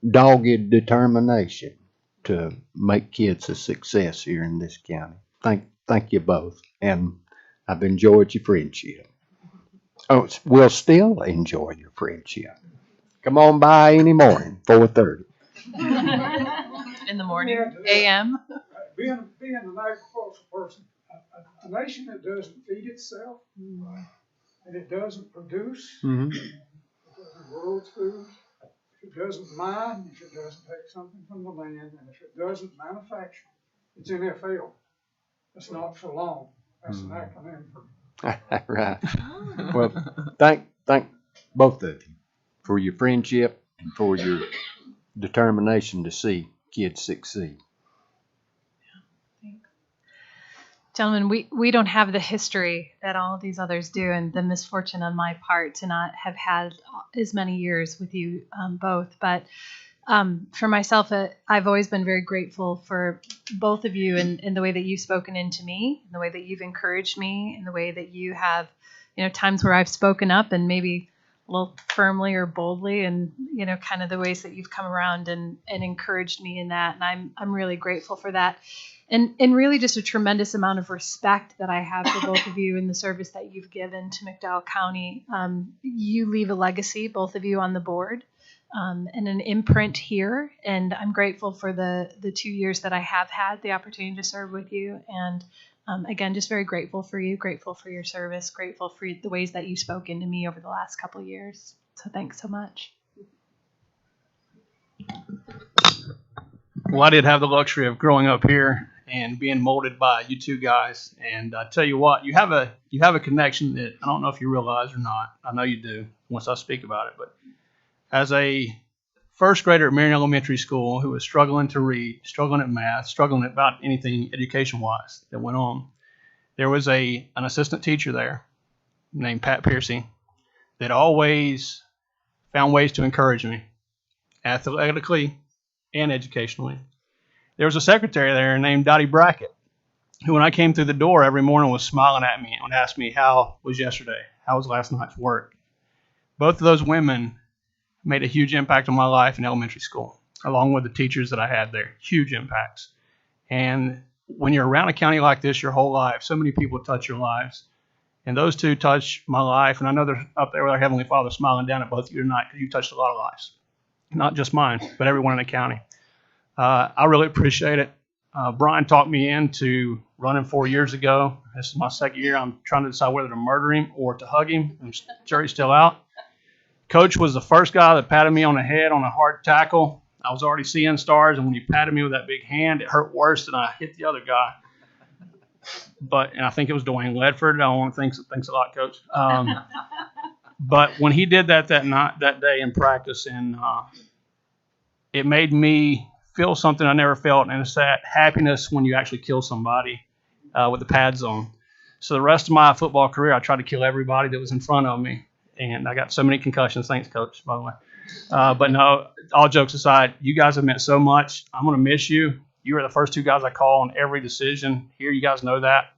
dogged determination to make kids a success here in this county. Thank you both, and I've enjoyed your friendship. Oh, we'll still enjoy your friendship. Come on by any morning, 4:30. In the morning, a.m. Being an agricultural person, a nation that doesn't feed itself and it doesn't produce, Mm-hmm. it doesn't grow its food, if it doesn't mine, if it doesn't take something from the land, and if it doesn't manufacture, it's NFL. It's not for long. That's an acronym for. Right. Well, thank both of you for your friendship and for your determination to see kids succeed. Gentlemen, we don't have the history that all these others do, and the misfortune on my part to not have had as many years with you both. But for myself, I've always been very grateful for both of you in the way that you've spoken into me, in the way that you've encouraged me, in the way that you have, times where I've spoken up and maybe a little firmly or boldly, and kind of the ways that you've come around and encouraged me in that. And I'm really grateful for that. And really just a tremendous amount of respect that I have for both of you in the service that you've given to McDowell County. You leave a legacy, both of you on the board, and an imprint here. And I'm grateful for the 2 years that I have had the opportunity to serve with you. And again, just very grateful for you, grateful for your service, grateful for the ways that you spoke into me over the last couple of years. So thanks so much. Well, I did have the luxury of growing up here and being molded by you two guys. And I tell you what, you have a connection that I don't know if you realize or not. I know you do once I speak about it. But as a first grader at Marion Elementary School who was struggling to read, struggling at math, struggling about anything education-wise that went on, there was an assistant teacher there named Pat Piercy that always found ways to encourage me athletically and educationally. There was a secretary there named Dottie Brackett, who when I came through the door every morning was smiling at me and would ask me, how was yesterday? How was last night's work? Both of those women made a huge impact on my life in elementary school, along with the teachers that I had there. Huge impacts. And when you're around a county like this your whole life, so many people touch your lives. And those two touch my life. And I know they're up there with our Heavenly Father smiling down at both of you tonight because you touched a lot of lives. Not just mine, but everyone in the county. I really appreciate it. Brian talked me into running 4 years ago. This is my second year. I'm trying to decide whether to murder him or to hug him. The jury's still out. Coach was the first guy that patted me on the head on a hard tackle. I was already seeing stars, and when he patted me with that big hand, it hurt worse than I hit the other guy. And I think it was Dwayne Ledford. I don't want to thanks a lot, Coach. But when he did that day in practice, and it made me feel something I never felt, and it's that happiness when you actually kill somebody with the pads on. So the rest of my football career, I tried to kill everybody that was in front of me, and I got so many concussions. Thanks, Coach, by the way. But no, all jokes aside, you guys have meant so much. I'm going to miss you. You are the first two guys I call on every decision here. You guys know that.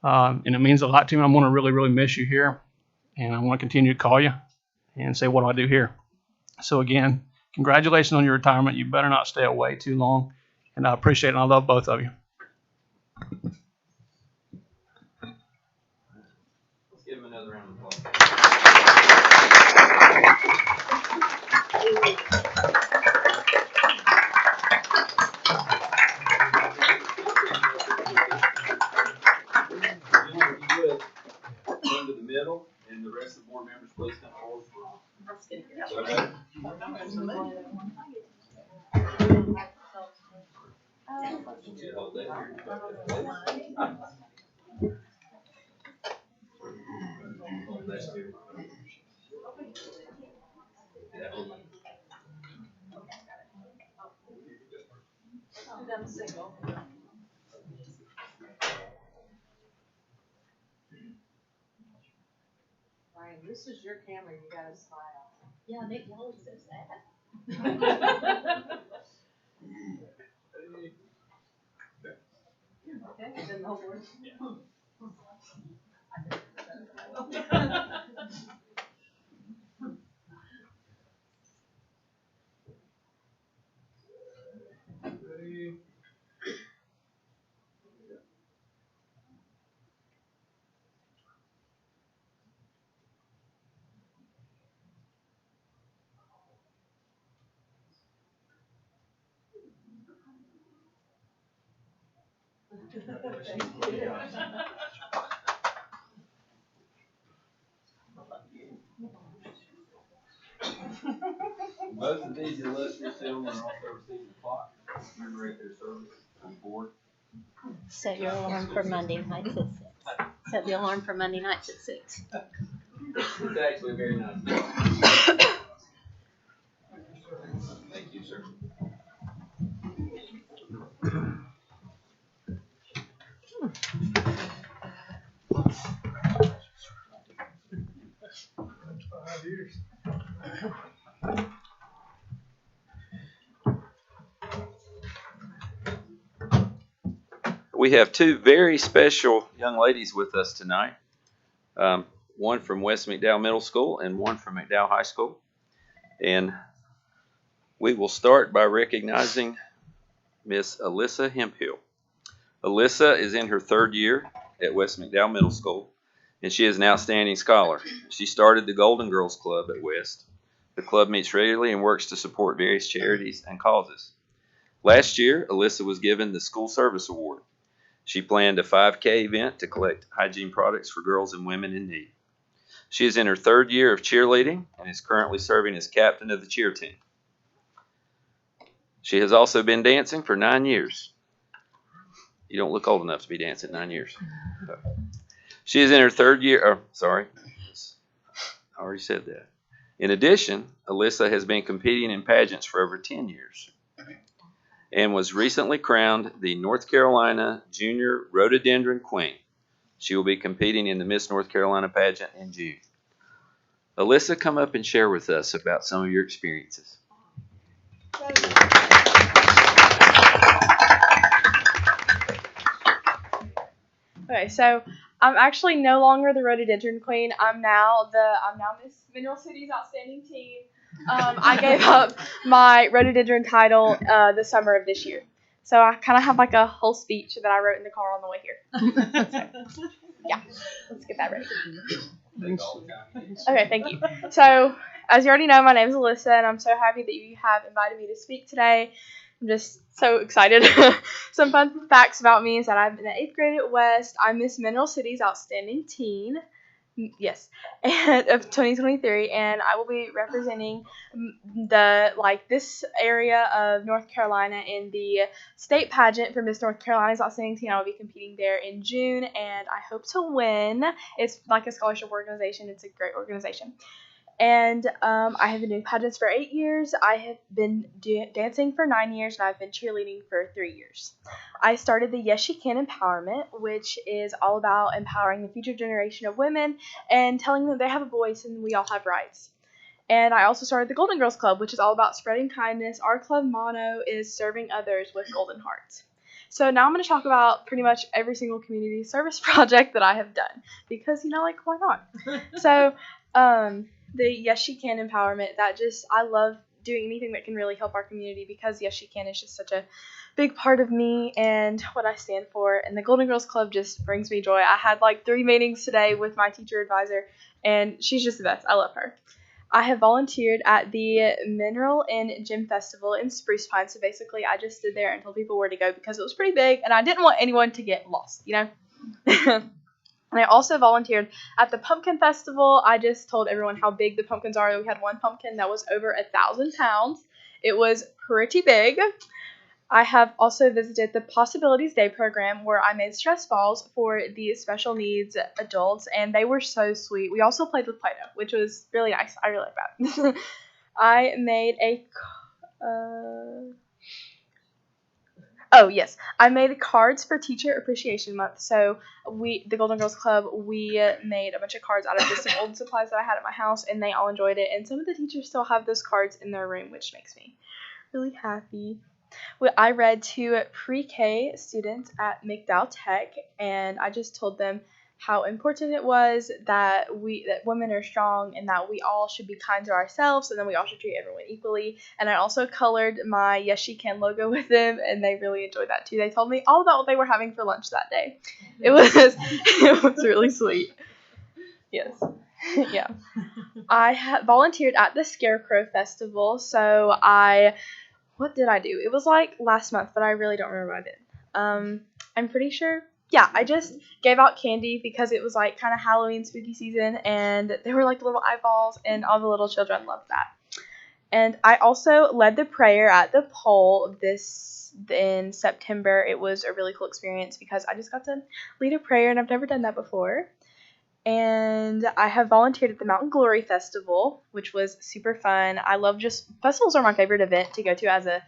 And it means a lot to me. I'm going to really, really miss you here. And I want to continue to call you and say, what do I do here? So again, congratulations on your retirement. You better not stay away too long. And I appreciate it, and I love both of you. Let's give him another round of applause. Come to the middle, and the rest of the board members, please come forward. Hold that here. Hold that here. Ryan, this is your camera. You gotta smile. Yeah, Nick, y'all so sad. Okay, then the whole board. Both of these illustrious gentlemen also received a plaque to commemorate their service on the board. Set your alarm for Monday nights at 6. Set the alarm for Monday nights at 6. It's actually a very nice plaque. Thank you, sir. We have two very special young ladies with us tonight. One from West McDowell Middle School and one from McDowell High School. And we will start by recognizing Miss Alyssa Hemphill. Alyssa is in her third year at West McDowell Middle School, and she is an outstanding scholar. She started the Golden Girls Club at West. The club meets regularly and works to support various charities and causes. Last year, Alyssa was given the School Service Award. She planned a 5K event to collect hygiene products for girls and women in need. She is in her third year of cheerleading and is currently serving as captain of the cheer team. She has also been dancing for 9 years. You don't look old enough to be dancing 9 years. She is in her third year. I already said that. In addition, Alyssa has been competing in pageants for over 10 years and was recently crowned the North Carolina Junior Rhododendron Queen. She will be competing in the Miss North Carolina pageant in June. Alyssa, come up and share with us about some of your experiences. Okay, so I'm actually no longer the Rhododendron Queen. I'm now Miss Mineral City's Outstanding Teen. I gave up my Rhododendron title the summer of this year. So I kind of have like a whole speech that I wrote in the car on the way here. So, yeah, let's get that ready. Okay, thank you. So, as you already know, my name is Alyssa, and I'm so happy that you have invited me to speak today. I'm just so excited. Some fun facts about me is that I'm in the 8th grade at West. I'm Miss Mineral City's Outstanding Teen. Yes, of 2023, and I will be representing this area of North Carolina in the state pageant for Miss North Carolina's Outstanding Teen. I will be competing there in June, and I hope to win. It's like a scholarship organization. It's a great organization. And I have been doing pageants for 8 years. I have been dancing for 9 years, and I've been cheerleading for 3 years. I started the Yes She Can Empowerment, which is all about empowering the future generation of women and telling them they have a voice and we all have rights. And I also started the Golden Girls Club, which is all about spreading kindness. Our club motto is serving others with golden hearts. So now I'm going to talk about pretty much every single community service project that I have done because, why not? So, the Yes She Can Empowerment, I love doing anything that can really help our community because Yes She Can is just such a big part of me and what I stand for. And the Golden Girls Club just brings me joy. I had 3 meetings today with my teacher advisor, and she's just the best. I love her. I have volunteered at the Mineral and Gem Festival in Spruce Pine. So basically, I just stood there and told people where to go because it was pretty big, and I didn't want anyone to get lost, And I also volunteered at the Pumpkin Festival. I just told everyone how big the pumpkins are. We had one pumpkin that was over 1,000 pounds. It was pretty big. I have also visited the Possibilities Day program where I made stress balls for the special needs adults, and they were so sweet. We also played with Play-Doh, which was really nice. I really like that. I made I made cards for Teacher Appreciation Month. So the Golden Girls Club, we made a bunch of cards out of just some old supplies that I had at my house, and they all enjoyed it. And some of the teachers still have those cards in their room, which makes me really happy. I read to pre-K students at McDowell Tech, and I just told them how important it was that women are strong and that we all should be kind to ourselves, and then we all should treat everyone equally. And I also colored my Yes She Can logo with them, and they really enjoyed that too. They told me all about what they were having for lunch that day. It was really sweet. Yes. Yeah. I volunteered at the Scarecrow Festival. So what did I do? It was last month, but I really don't remember what I did. I'm pretty sure. Yeah, I just gave out candy because it was kind of Halloween spooky season, and there were little eyeballs, and all the little children loved that. And I also led the prayer at the pole in September. It was a really cool experience because I just got to lead a prayer, and I've never done that before. And I have volunteered at the Mountain Glory Festival, which was super fun. Festivals are my favorite event to go to as a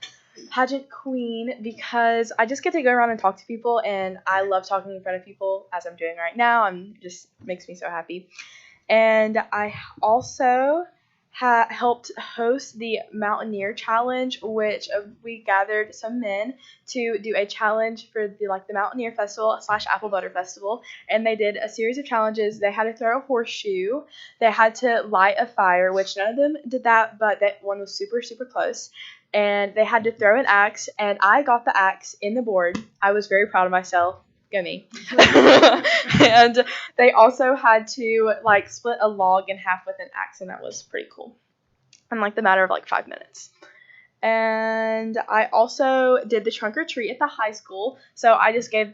pageant queen because I just get to go around and talk to people, and I love talking in front of people as I'm doing right now. Just makes me so happy. And I also helped host the Mountaineer Challenge, which we gathered some men to do a challenge for the Mountaineer Festival / Apple Butter Festival, and they did a series of challenges. They had to throw a horseshoe, they had to light a fire, which none of them did that, but that one was super, super close, and they had to throw an axe, and I got the axe in the board. I was very proud of myself. Go me. And they also had to split a log in half with an axe, and that was pretty cool in the matter of 5 minutes. And I also did the trunk or treat at the high school. So I just gave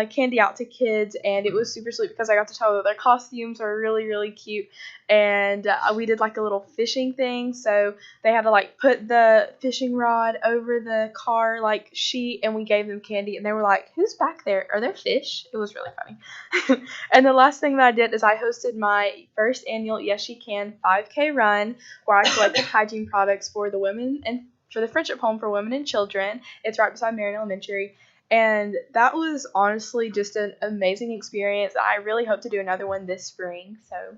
candy out to kids, and it was super sweet because I got to tell that their costumes are really, really cute. And we did a little fishing thing. So they had to put the fishing rod over the car sheet, and we gave them candy, and they were like, "Who's back there? Are there fish?" It was really funny. And the last thing that I did is I hosted my first annual Yes She Can 5K run, where I collected hygiene products for the women and for the Friendship Home for Women and Children. It's right beside Marion Elementary. And that was honestly just an amazing experience. I really hope to do another one this spring. So,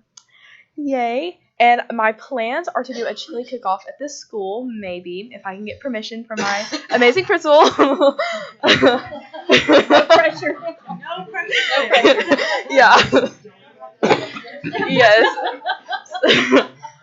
yay. And my plans are to do a chili cook-off at this school, maybe, if I can get permission from my amazing principal. No pressure. No pressure. Yeah. Yes.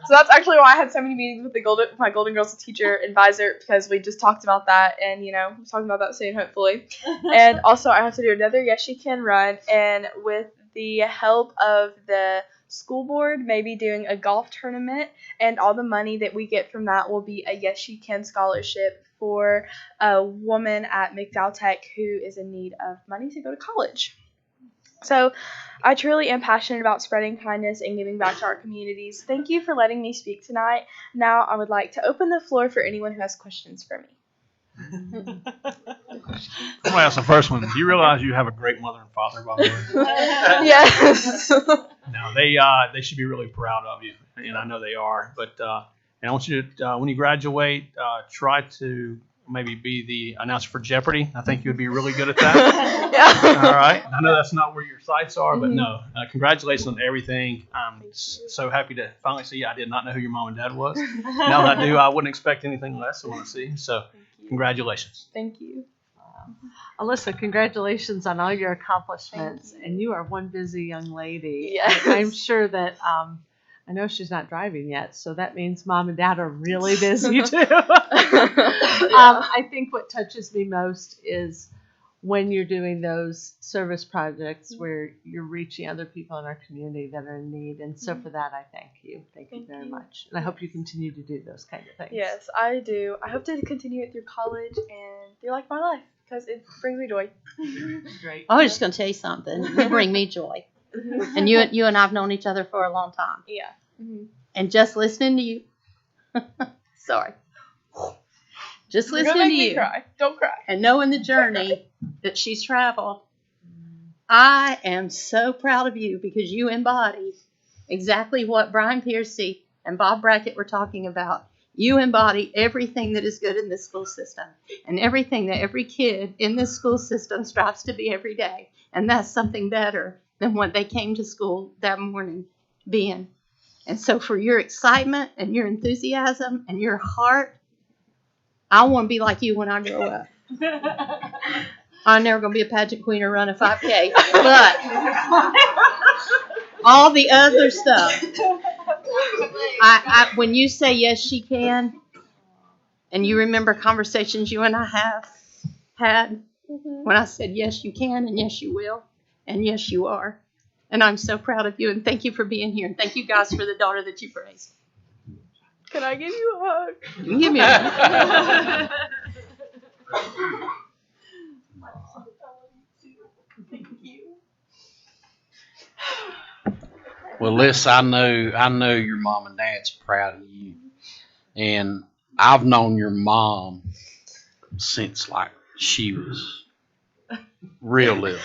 So that's actually why I had so many meetings with my Golden Girls teacher advisor, because we just talked about that, and we're talking about that soon, hopefully. And also I have to do another Yes She Can run, and with the help of the school board, maybe doing a golf tournament, and all the money that we get from that will be a Yes She Can scholarship for a woman at McDowell Tech who is in need of money to go to college. So I truly am passionate about spreading kindness and giving back to our communities. Thank you for letting me speak tonight. Now I would like to open the floor for anyone who has questions for me. I'm going to ask the first one. Do you realize you have a great mother and father, by the way? Yes. No, they should be really proud of you, and I know they are. But and I want you to, when you graduate, try to maybe be the announcer for Jeopardy. I think you would be really good at that. Yeah. All right. I know that's not where your sights are, but no. Congratulations on everything. I'm so happy to finally see you. I did not know who your mom and dad was. Now that I do, I wouldn't expect anything less. I want to see. So congratulations. Thank you. Alyssa, congratulations on all your accomplishments. And you are one busy young lady. Yes. I'm sure that I know she's not driving yet, so that means mom and dad are really busy too. I think what touches me most is when you're doing those service projects where you're reaching other people in our community that are in need. And so for that, I thank you. Thank you very much. And I hope you continue to do those kind of things. Yes, I do. I hope to continue it through college and through my life, because it brings me joy. Great. I was just going to tell you something. You bring me joy. And you and I've known each other for a long time. Yeah. And just listening to you. Sorry. Just You're listening gonna to make me you. cry. Don't cry. And knowing the journey that she's traveled, I am so proud of you, because you embody exactly what Brian Piercy and Bob Brackett were talking about. You embody everything that is good in this school system, and everything that every kid in this school system strives to be every day. And that's something better than what they came to school that morning being. And so for your excitement and your enthusiasm and your heart, I want to be like you when I grow up. I'm never going to be a pageant queen or run a 5K, but all the other stuff. When you say yes, she can, and you remember conversations you and I have had, when I said yes, you can, and yes, you will, and yes, you are. And I'm so proud of you, and thank you for being here, and thank you guys for the daughter that you raised. Can I give you a hug? You can give me a hug. Well, Liz, I know your mom and dad's proud of you, and I've known your mom since she was real little,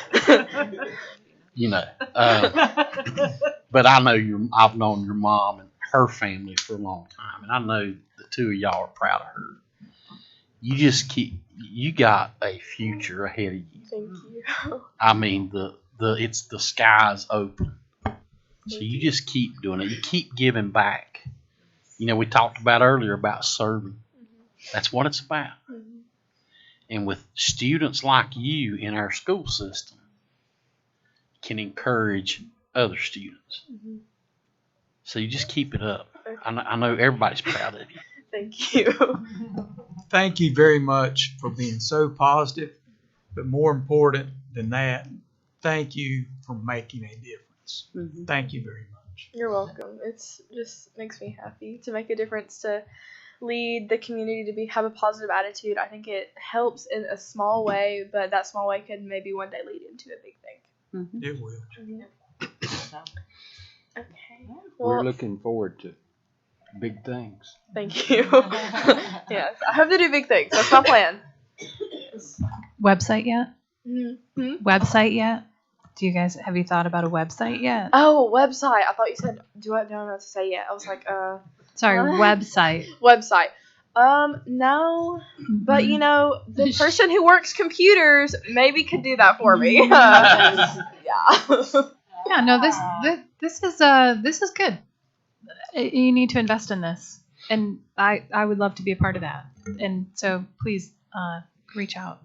But I know I've known your mom and her family for a long time, and I know the two of y'all are proud of her. You got a future ahead of you. Thank you. I mean, the sky's open. So you just keep doing it. You keep giving back. You know, we talked about earlier about serving. That's what it's about. And with students like you in our school system, can encourage other students. So you just keep it up. I know everybody's proud of you. Thank you. Thank you very much for being so positive, but more important than that, thank you for making a difference. Thank you very much. You're welcome. It's just makes me happy to make a difference, to lead the community, to have a positive attitude. I think it helps in a small way, but that small way could maybe one day lead into a big thing. It will. Okay. We're looking forward to big things. Thank you. Yes, I hope to do big things. That's my plan. Website yet? Website yet? Have you thought about a website yet? Oh, website. I thought you said, don't know what to say yet. I was like, Sorry, website. Website. No, but you know, the person who works computers maybe could do that for me. Yeah. Yeah, no, this is good. You need to invest in this, and I would love to be a part of that. And so please reach out.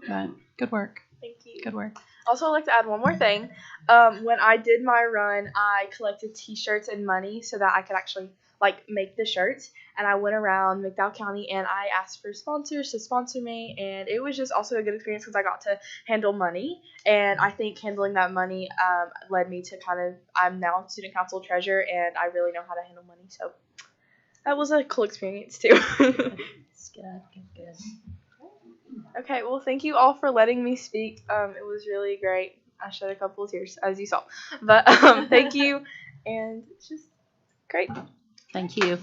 But good work. Thank you. Good work. Also, I'd like to add one more thing. When I did my run, I collected T-shirts and money so that I could actually make the shirts. And I went around McDowell County and I asked for sponsors to sponsor me. And it was just also a good experience because I got to handle money. And I think handling that money led me to I'm now student council treasurer and I really know how to handle money. So that was a cool experience too. It's good. Okay, well, thank you all for letting me speak. It was really great. I shed a couple of tears, as you saw. But thank you, and it's just great. Thank you. So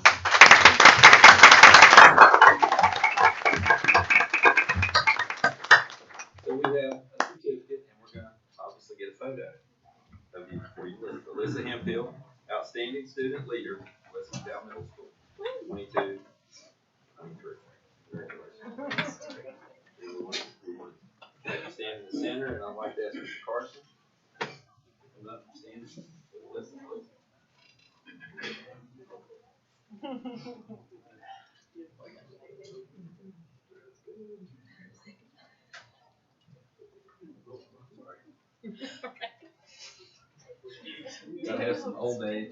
we have a certificate, and we're going to obviously get a photo of you before you leave. Alyssa Hemphill, Outstanding Student Leader, West McDowell Middle School, 22, 23. Congratulations. Stand in the center, and I'd like to ask Mr. Carson. Come up and stand. Listen, I have some old age.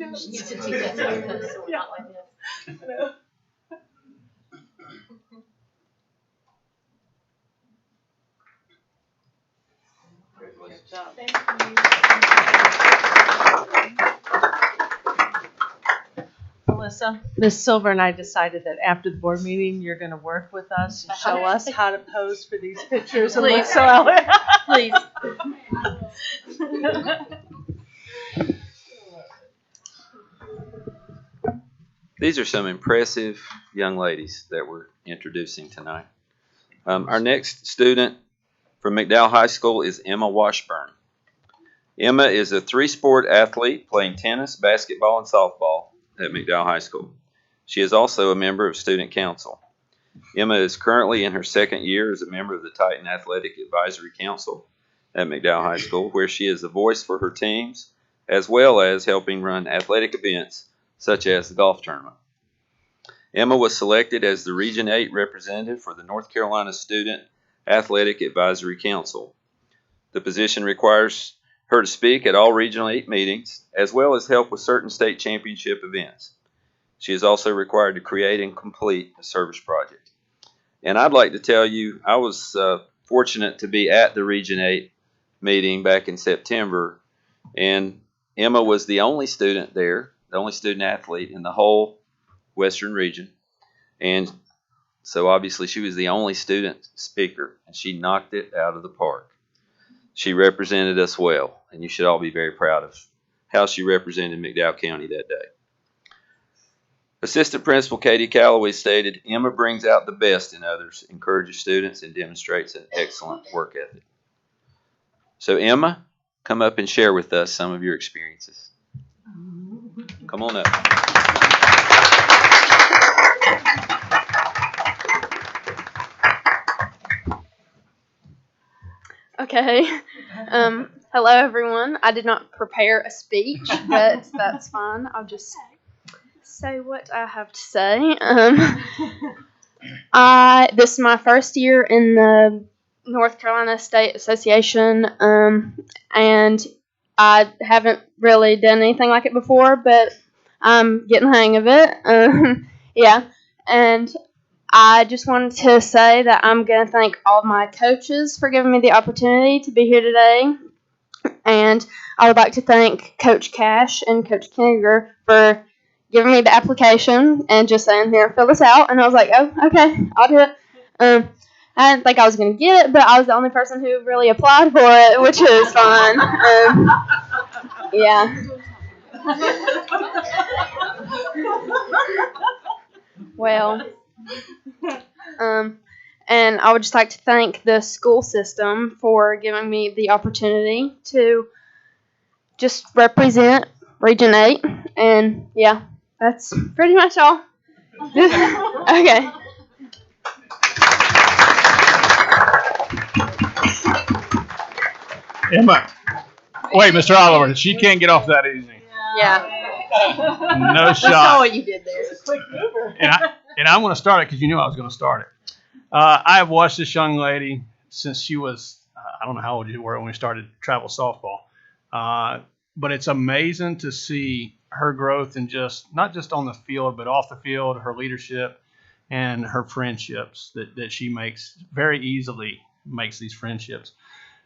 Alyssa, Ms. Silver and I decided that after the board meeting, you're going to work with us and show us how to pose for these pictures. And look so elegant. Please. These are some impressive young ladies that we're introducing tonight. Our next student from McDowell High School is Emma Washburn. Emma is a three-sport athlete playing tennis, basketball, and softball at McDowell High School. She is also a member of Student Council. Emma is currently in her second year as a member of the Titan Athletic Advisory Council at McDowell High School, where she is a voice for her teams, as well as helping run athletic events such as the golf tournament. Emma was selected as the Region 8 representative for the North Carolina Student Athletic Advisory Council. The position requires her to speak at all Regional 8 meetings, as well as help with certain state championship events. She is also required to create and complete a service project. And I'd like to tell you, I was fortunate to be at the Region 8 meeting back in September, and Emma was the only student there, the only student athlete in the whole Western region. And so obviously she was the only student speaker, and she knocked it out of the park. She represented us well, and you should all be very proud of how she represented McDowell County that day. Assistant Principal Katie Calloway stated, Emma brings out the best in others, encourages students, and demonstrates an excellent work ethic. So Emma, come up and share with us some of your experiences. Come on up. Okay. Hello, everyone. I did not prepare a speech, but that's fine. I'll just say what I have to say. This is my first year in the North Carolina State Association, and I haven't really done anything like it before, but I'm getting the hang of it. Yeah, and I just wanted to say that I'm going to thank all of my coaches for giving me the opportunity to be here today. And I would like to thank Coach Cash and Coach Kinniger for giving me the application and just saying, here, fill this out. And I was like, oh, okay, I'll do it. I didn't think I was going to get it, but I was the only person who really applied for it, which is fine. Yeah. Well, and I would just like to thank the school system for giving me the opportunity to just represent Region 8. And yeah, that's pretty much all. Okay. Emma, wait, Mr. Oliver, she can't get off that easy. Yeah. No shot. I saw what you did there. Quick mover. And I'm going to start it because you knew I was going to start it. I have watched this young lady since she was, I don't know how old you were when we started travel softball. But it's amazing to see her growth and just, not just on the field, but off the field, her leadership and her friendships that she makes very easily makes these friendships.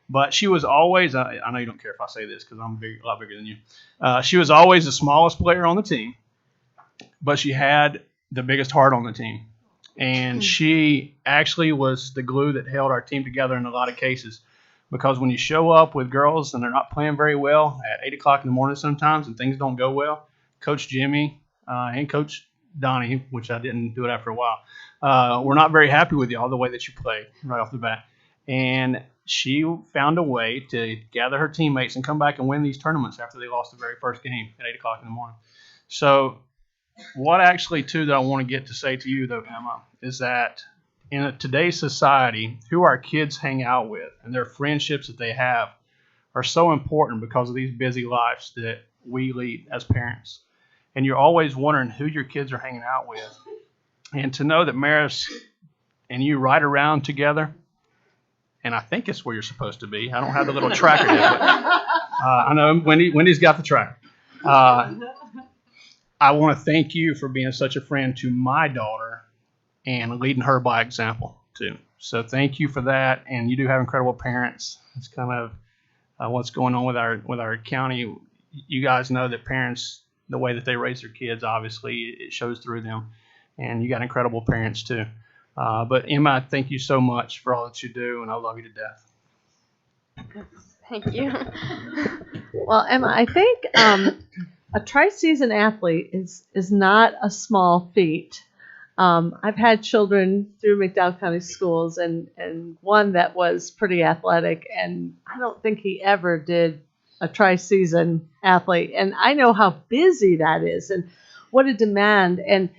But she was always, I know you don't care if I say this because I'm a lot bigger than you. She was always the smallest player on the team, but she had the biggest heart on the team. And she actually was the glue that held our team together in a lot of cases. Because when you show up with girls and they're not playing very well at 8 o'clock in the morning sometimes and things don't go well, Coach Jimmy and Coach Donnie, which I didn't do it after a while, we're not very happy with y'all the way that you played right off the bat. And she found a way to gather her teammates and come back and win these tournaments after they lost the very first game at 8 o'clock in the morning. So what actually, too, that I want to get to say to you, though, Emma, is that in today's society, who our kids hang out with and their friendships that they have are so important because of these busy lives that we lead as parents. And you're always wondering who your kids are hanging out with. And to know that Maris and you ride around together, and I think it's where you're supposed to be. I don't have the little tracker yet, but I know Wendy's got the tracker. I want to thank you for being such a friend to my daughter and leading her by example, too. So thank you for that. And you do have incredible parents. It's kind of what's going on with our county. You guys know that parents, the way that they raise their kids, obviously, it shows through them. And you got incredible parents, too. But Emma, thank you so much for all that you do, and I love you to death. Thank you. Well, Emma, I think a tri-season athlete is not a small feat. I've had children through McDowell County Schools, and one that was pretty athletic, and I don't think he ever did a tri-season athlete. And I know how busy that is and what a demand. And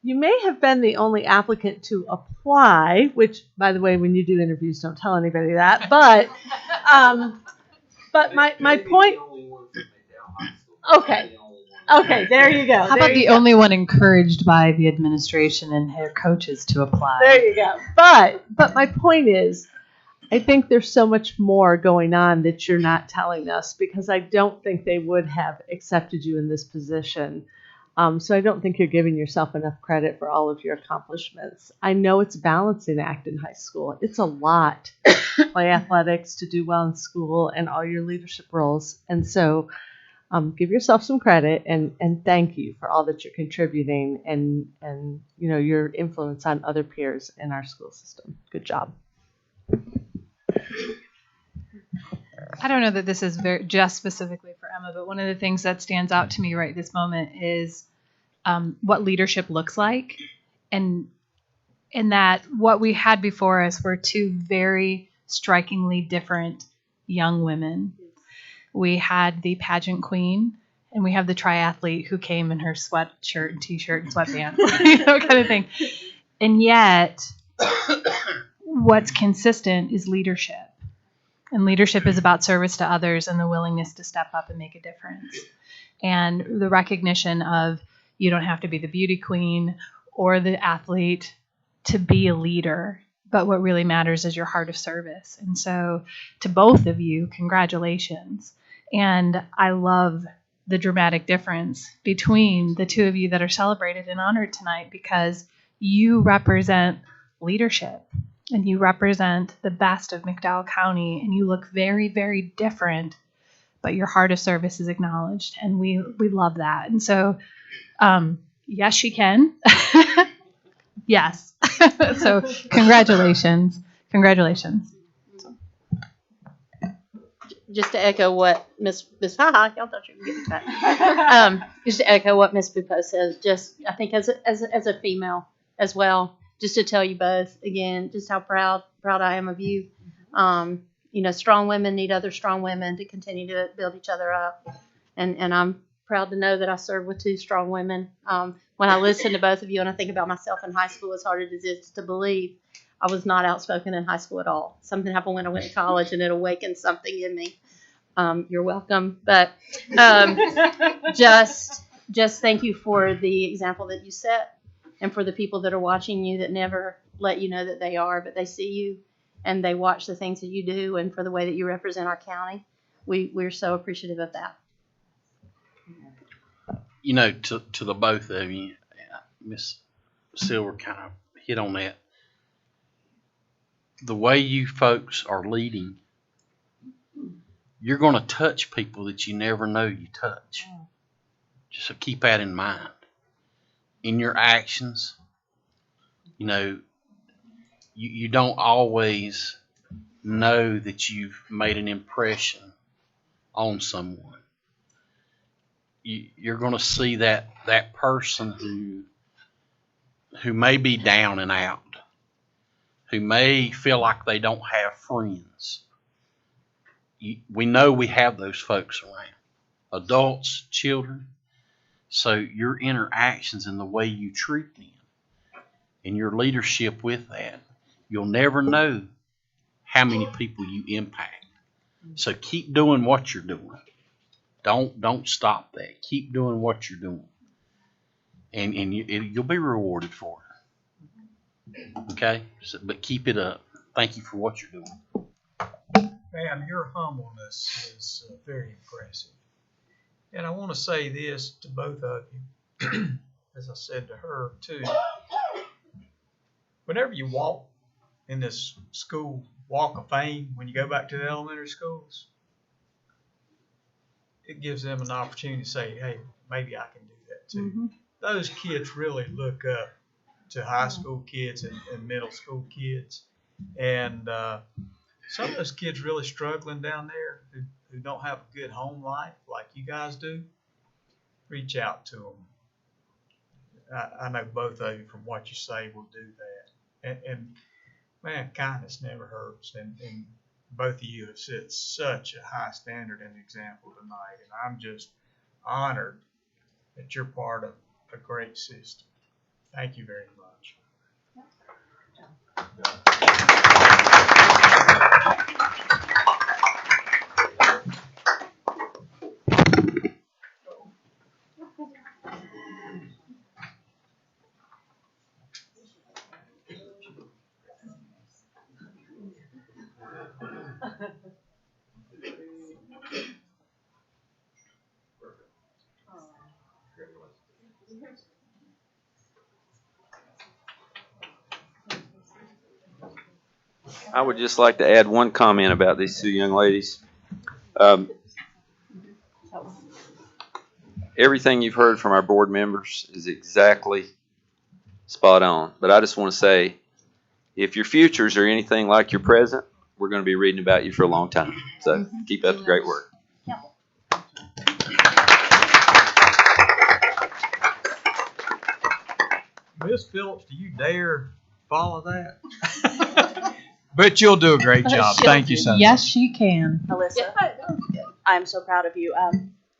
you may have been the only applicant to apply, which, by the way, when you do interviews, don't tell anybody that. But my point. Okay, there you go. How about the only one encouraged by the administration and her coaches to apply? There you go. But my point is, I think there's so much more going on that you're not telling us, because I don't think they would have accepted you in this position. So I don't think you're giving yourself enough credit for all of your accomplishments. I know it's a balancing act in high school. It's a lot to play athletics, to do well in school, and all your leadership roles. And so give yourself some credit and thank you for all that you're contributing and your influence on other peers in our school system. Good job. I don't know that this is just specifically for Emma, but one of the things that stands out to me right this moment is what leadership looks like, and in that what we had before us were two very strikingly different young women. We had the pageant queen, and we have the triathlete who came in her sweatshirt and t-shirt and sweatpants, kind of thing. And yet, what's consistent is leadership. And leadership is about service to others and the willingness to step up and make a difference. And the recognition of You don't have to be the beauty queen or the athlete to be a leader. But what really matters is your heart of service. And so to both of you, congratulations. And I love the dramatic difference between the two of you that are celebrated and honored tonight, because you represent leadership and you represent the best of McDowell County, and you look very, very different, but your heart of service is acknowledged, and we love that. And so, yes, she can. Yes. So congratulations. Congratulations. Just to echo what Miss y'all thought you were getting that. Just to echo what Miss Pupo says, just I think as a female as well, just to tell you both again, just how proud I am of you. You know, strong women need other strong women to continue to build each other up, and I'm proud to know that I serve with two strong women. When I listen to both of you and I think about myself in high school, as hard as it is to believe, I was not outspoken in high school at all. Something happened when I went to college, and it awakened something in me. You're welcome. But just thank you for the example that you set, and for the people that are watching you that never let you know that they are, but they see you and they watch the things that you do, and for the way that you represent our county. We're so appreciative of that. You know, to the both of you, Miss Silver kind of hit on that. The way you folks are leading, you're going to touch people that you never know you touch. Just so keep that in mind. In your actions, you know, you don't always know that you've made an impression on someone. You're going to see that person who may be down and out, who may feel like they don't have friends. We know we have those folks around, adults, children. So your interactions and the way you treat them and your leadership with that, you'll never know how many people you impact. So keep doing what you're doing. Don't stop that. Keep doing what you're doing, and you'll be rewarded for it. Okay, but keep it up. Thank you for what you're doing. Ma'am, your humbleness is very impressive. And I want to say this to both of you, as I said to her too. Whenever you walk in this school walk of fame, when you go back to the elementary schools, it gives them an opportunity to say, hey, maybe I can do that too. Mm-hmm. Those kids really look up to high school kids and middle school kids. And some of those kids really struggling down there who don't have a good home life like you guys do, reach out to them. I know both of you from what you say will do that. And man, kindness never hurts. And both of you have set such a high standard and example tonight. And I'm just honored that you're part of a great system. Thank you very much. I would just like to add one comment about these two young ladies. Everything you've heard from our board members is exactly spot on. But I just want to say, if your futures are anything like your present, we're going to be reading about you for a long time. So keep up the great work. Miss Phillips, do you dare follow that? But you'll do a great job. Thank you so much. Yes, she can. Alyssa, I'm so proud of you.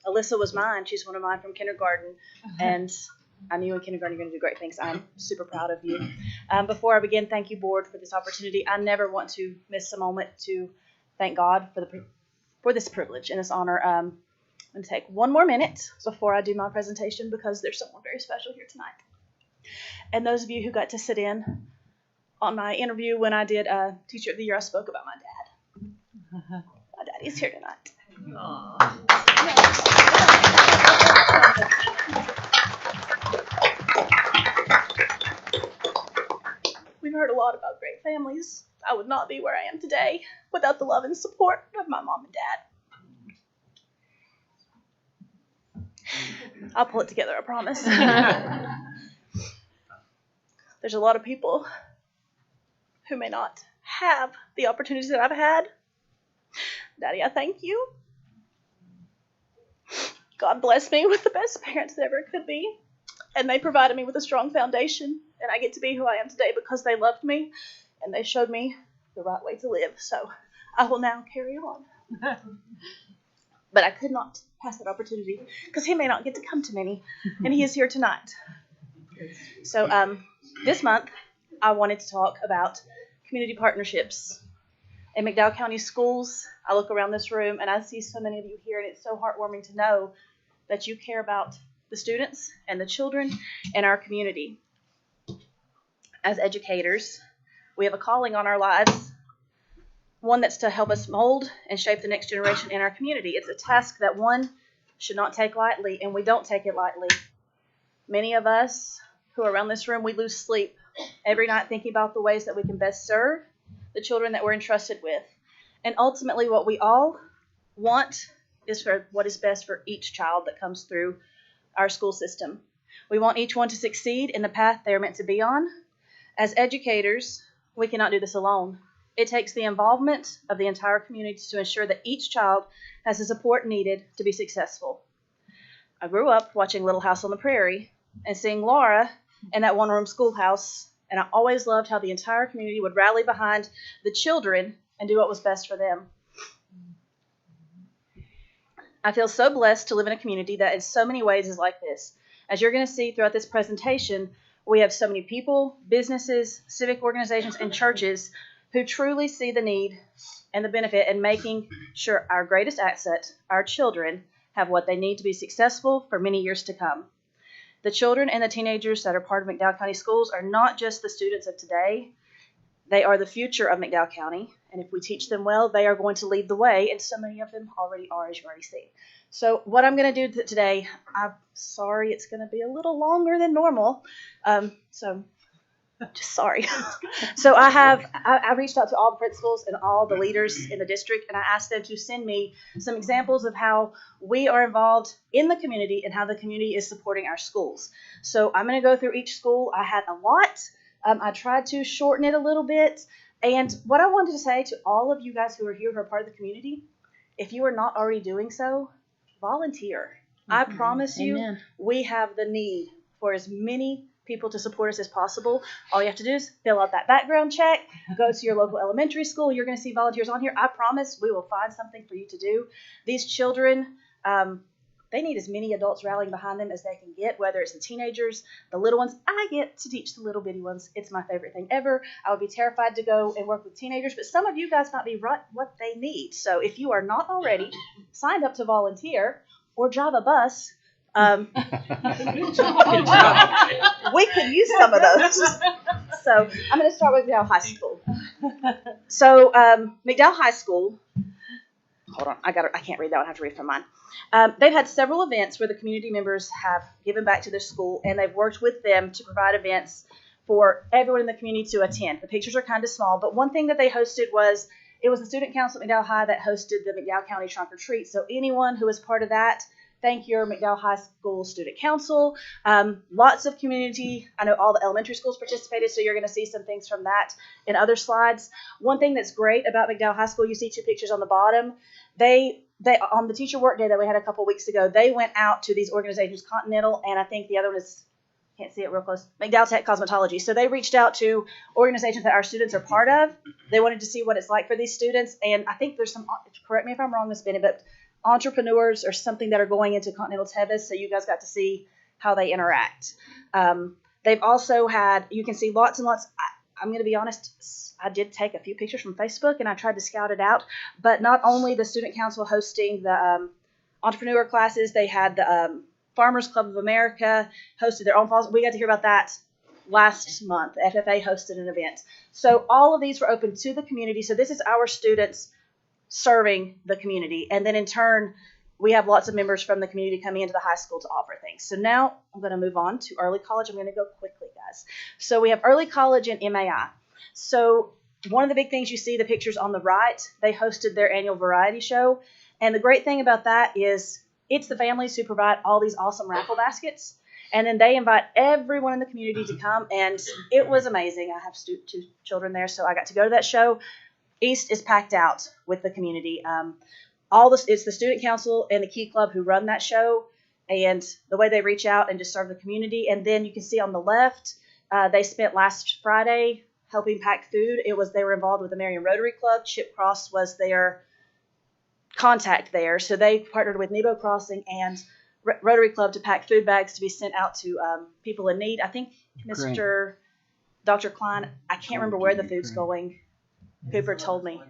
Alyssa was mine. She's one of mine from kindergarten. And I knew in kindergarten you're going to do great things. I'm super proud of you. Before I begin, thank you, board, for this opportunity. I never want to miss a moment to thank God for this privilege and this honor. I'm going to take one more minute before I do my presentation because there's someone very special here tonight. And those of you who got to sit in on my interview when I did Teacher of the Year, I spoke about my dad. My daddy's here tonight. We've heard a lot about great families. I would not be where I am today without the love and support of my mom and dad. I'll pull it together, I promise. There's a lot of people who may not have the opportunities that I've had. Daddy, I thank you. God blessed me with the best parents that ever could be, and they provided me with a strong foundation, and I get to be who I am today because they loved me, and they showed me the right way to live. So I will now carry on. But I could not pass that opportunity because he may not get to come to many, and he is here tonight. So this month, I wanted to talk about community partnerships. In McDowell County Schools, I look around this room, and I see so many of you here, and it's so heartwarming to know that you care about the students and the children in our community. As educators, we have a calling on our lives, one that's to help us mold and shape the next generation in our community. It's a task that one should not take lightly, and we don't take it lightly. Many of us who are around this room, we lose sleep every night thinking about the ways that we can best serve the children that we're entrusted with. And ultimately, what we all want is for what is best for each child that comes through our school system. We want each one to succeed in the path they are meant to be on. As educators, we cannot do this alone. It takes the involvement of the entire community to ensure that each child has the support needed to be successful. I grew up watching Little House on the Prairie and seeing Laura in that one-room schoolhouse, and I always loved how the entire community would rally behind the children and do what was best for them. I feel so blessed to live in a community that in so many ways is like this. As you're going to see throughout this presentation, we have so many people, businesses, civic organizations, and churches who truly see the need and the benefit in making sure our greatest asset, our children, have what they need to be successful for many years to come. The children and the teenagers that are part of McDowell County Schools are not just the students of today. They are the future of McDowell County, and if we teach them well, they are going to lead the way, and so many of them already are, as you already see. So what I'm going to do today, I'm sorry it's going to be a little longer than normal, so just sorry. So I reached out to all the principals and all the leaders in the district, and I asked them to send me some examples of how we are involved in the community and how the community is supporting our schools. So I'm going to go through each school. I had a lot. I tried to shorten it a little bit. And what I wanted to say to all of you guys who are here who are part of the community, if you are not already doing so, volunteer. I promise you, we have the need for as many people to support us as possible. All you have to do is fill out that background check, go to your local elementary school. You're going to see volunteers on here. I promise we will find something for you to do. These children, they need as many adults rallying behind them as they can get, whether it's the teenagers, the little ones. I get to teach the little bitty ones. It's my favorite thing ever. I would be terrified to go and work with teenagers, but some of you guys might be right what they need. So if you are not already signed up to volunteer or drive a bus, we could use some of those. So I'm going to start with McDowell High School. So McDowell High School, hold on, I can't read that one. I have to read from mine. They've had several events where the community members have given back to their school, and they've worked with them to provide events for everyone in the community to attend. The pictures are kind of small, but one thing that they hosted was, it was the student council at McDowell High that hosted the McDowell County Trunk or Treat. So anyone who was part of that, thank your McDowell High School Student Council. Lots of community. I know all the elementary schools participated, so you're going to see some things from that in other slides. One thing that's great about McDowell High School, you see two pictures on the bottom. They on the teacher work day that we had a couple weeks ago, they went out to these organizations, Continental, and I think the other one is, can't see it real close, McDowell Tech Cosmetology. So they reached out to organizations that our students are part of. They wanted to see what it's like for these students, and I think there's some, correct me if I'm wrong, Ms. Bennett, but entrepreneurs or something that are going into Continental Tevis, so you guys got to see how they interact. They've also had, you can see lots and lots, I'm going to be honest, I did take a few pictures from Facebook and I tried to scout it out, but not only the student council hosting the entrepreneur classes. They had the Farmers Club of America hosted their own falls. We got to hear about that last month. FFA hosted an event. So all of these were open to the community. So this is our students serving the community. And then in turn, we have lots of members from the community coming into the high school to offer things. So now I'm going to move on to early college. I'm going to go quickly, guys. So we have early college and MAI. So one of the big things you see, the pictures on the right, they hosted their annual variety show. And the great thing about that is it's the families who provide all these awesome raffle baskets. And then they invite everyone in the community to come. And it was amazing. I have two children there, so I got to go to that show. East is packed out with the community. It's the student council and the Key Club who run that show. And the way they reach out and just serve the community. And then you can see on the left, they spent last Friday helping pack food. They were involved with the Marion Rotary Club. Chip Cross was their contact there. So they partnered with Nebo Crossing and Rotary Club to pack food bags to be sent out to people in need. I think Dr. Klein, I can't remember where the food's going. Cooper told me.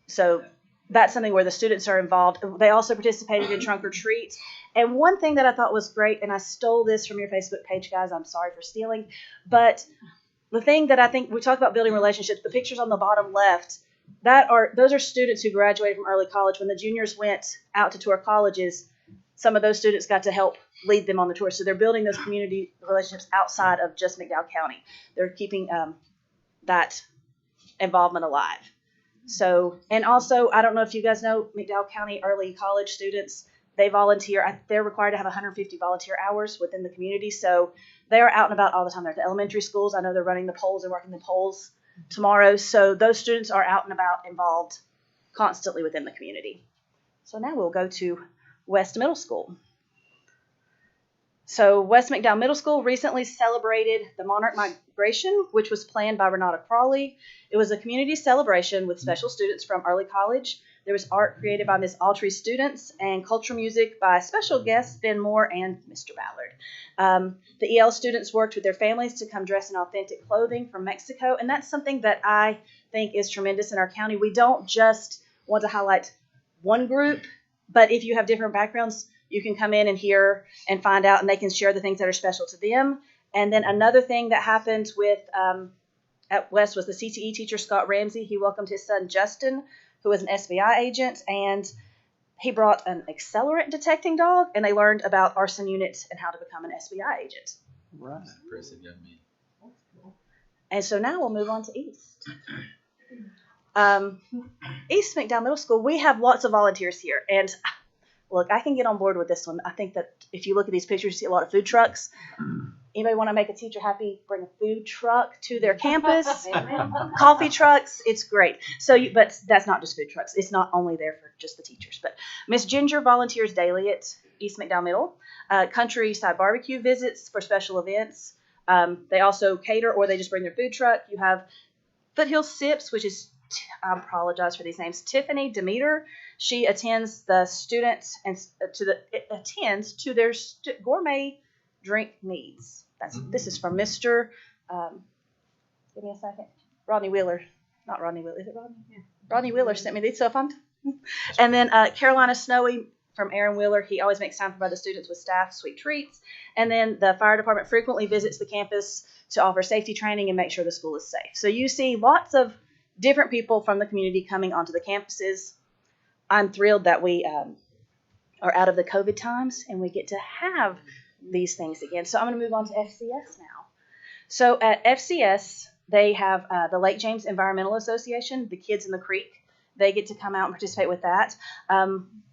So that's something where the students are involved. They also participated in Trunk or Treat. And one thing that I thought was great, and I stole this from your Facebook page, guys. I'm sorry for stealing. But the thing that I think we talk about building relationships, the pictures on the bottom left, those are students who graduated from early college. When the juniors went out to tour colleges, some of those students got to help lead them on the tour. So they're building those community relationships outside of just McDowell County. They're keeping that involvement alive. So, and also, I don't know if you guys know, McDowell County early college students, they volunteer. They're required to have 150 volunteer hours within the community. So they are out and about all the time. They're at the elementary schools. I know they're running the polls and working the polls tomorrow. So those students are out and about, involved constantly within the community. So now we'll go to West Middle School. So West McDowell Middle School recently celebrated the Monarch Migration, which was planned by Renata Crawley. It was a community celebration with special students from early college. There was art created by Ms. Autry's students and cultural music by special guests Ben Moore and Mr. Ballard. The EL students worked with their families to come dressed in authentic clothing from Mexico, and that's something that I think is tremendous in our county. We don't just want to highlight one group, but if you have different backgrounds, you can come in and hear and find out, and they can share the things that are special to them. And then another thing that happened with at West was the CTE teacher, Scott Ramsey. He welcomed his son, Justin, who was an SBI agent, and he brought an accelerant detecting dog, and they learned about arson units and how to become an SBI agent. Right. Impressive young man. And so now we'll move on to East. East McDowell Middle School, we have lots of volunteers here. And look, I can get on board with this one. I think that if you look at these pictures, you see a lot of food trucks. Anybody want to make a teacher happy? Bring a food truck to their campus. Coffee trucks. It's great. But that's not just food trucks. It's not only there for just the teachers. But Miss Ginger volunteers daily at East McDowell Middle. Countryside barbecue visits for special events. They also cater, or they just bring their food truck. You have Foothill Sips, which is, I apologize for these names, Tiffany Demeter. She attends the students and attends to their gourmet drink needs. This is from Mr. Give me a second. Rodney Wheeler. Not Rodney Wheeler. Is it Rodney? Yeah. Rodney Wheeler sent me these. So if I'm and then Carolina Snowy from Aaron Wheeler. He always makes time to provide the students with staff sweet treats. And then the fire department frequently visits the campus to offer safety training and make sure the school is safe. So you see lots of different people from the community coming onto the campuses. I'm thrilled that we are out of the COVID times and we get to have these things again. So I'm going to move on to FCS now. So at FCS, they have the Lake James Environmental Association, the Kids in the Creek. They get to come out and participate with that.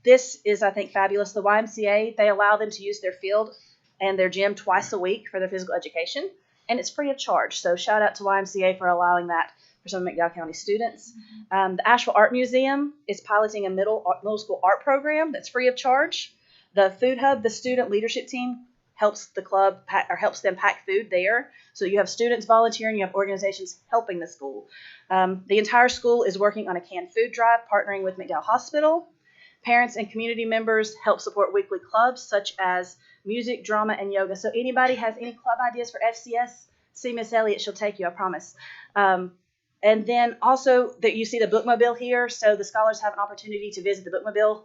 This is, I think, fabulous. The YMCA, they allow them to use their field and their gym twice a week for their physical education, and it's free of charge. So shout out to YMCA for allowing that for some of McDowell County students. The Asheville Art Museum is piloting a middle school art program that's free of charge. The Food Hub, the student leadership team, helps the club helps them pack food there. So you have students volunteering, you have organizations helping the school. The entire school is working on a canned food drive, partnering with McDowell Hospital. Parents and community members help support weekly clubs such as music, drama, and yoga. So anybody has any club ideas for FCS, see Miss Elliott, she'll take you, I promise. And then also that you see the bookmobile here, so the scholars have an opportunity to visit the bookmobile.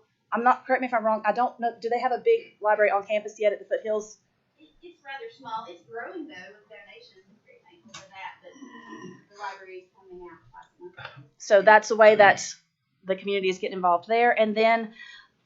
Correct me if I'm wrong, I don't know, do they have a big library on campus yet at the Foothills? It's rather small. It's growing though with donations. I'm very thankful for that. But the library is coming out twice a month. So that's the way that the community is getting involved there. And then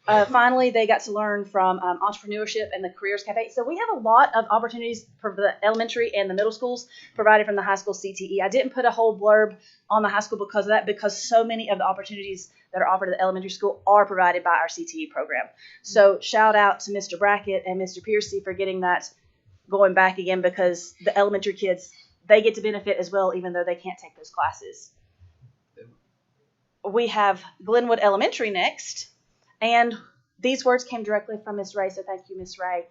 finally, they got to learn from entrepreneurship and the Careers Cafe. So we have a lot of opportunities for the elementary and the middle schools provided from the high school CTE. I didn't put a whole blurb on the high school because of that, because so many of the opportunities that are offered at the elementary school are provided by our CTE program. So shout out to Mr. Brackett and Mr. Piercy for getting that going back again, because the elementary kids, they get to benefit as well, even though they can't take those classes. We have Glenwood Elementary next, and these words came directly from Miss Ray, so thank you, Miss Ray.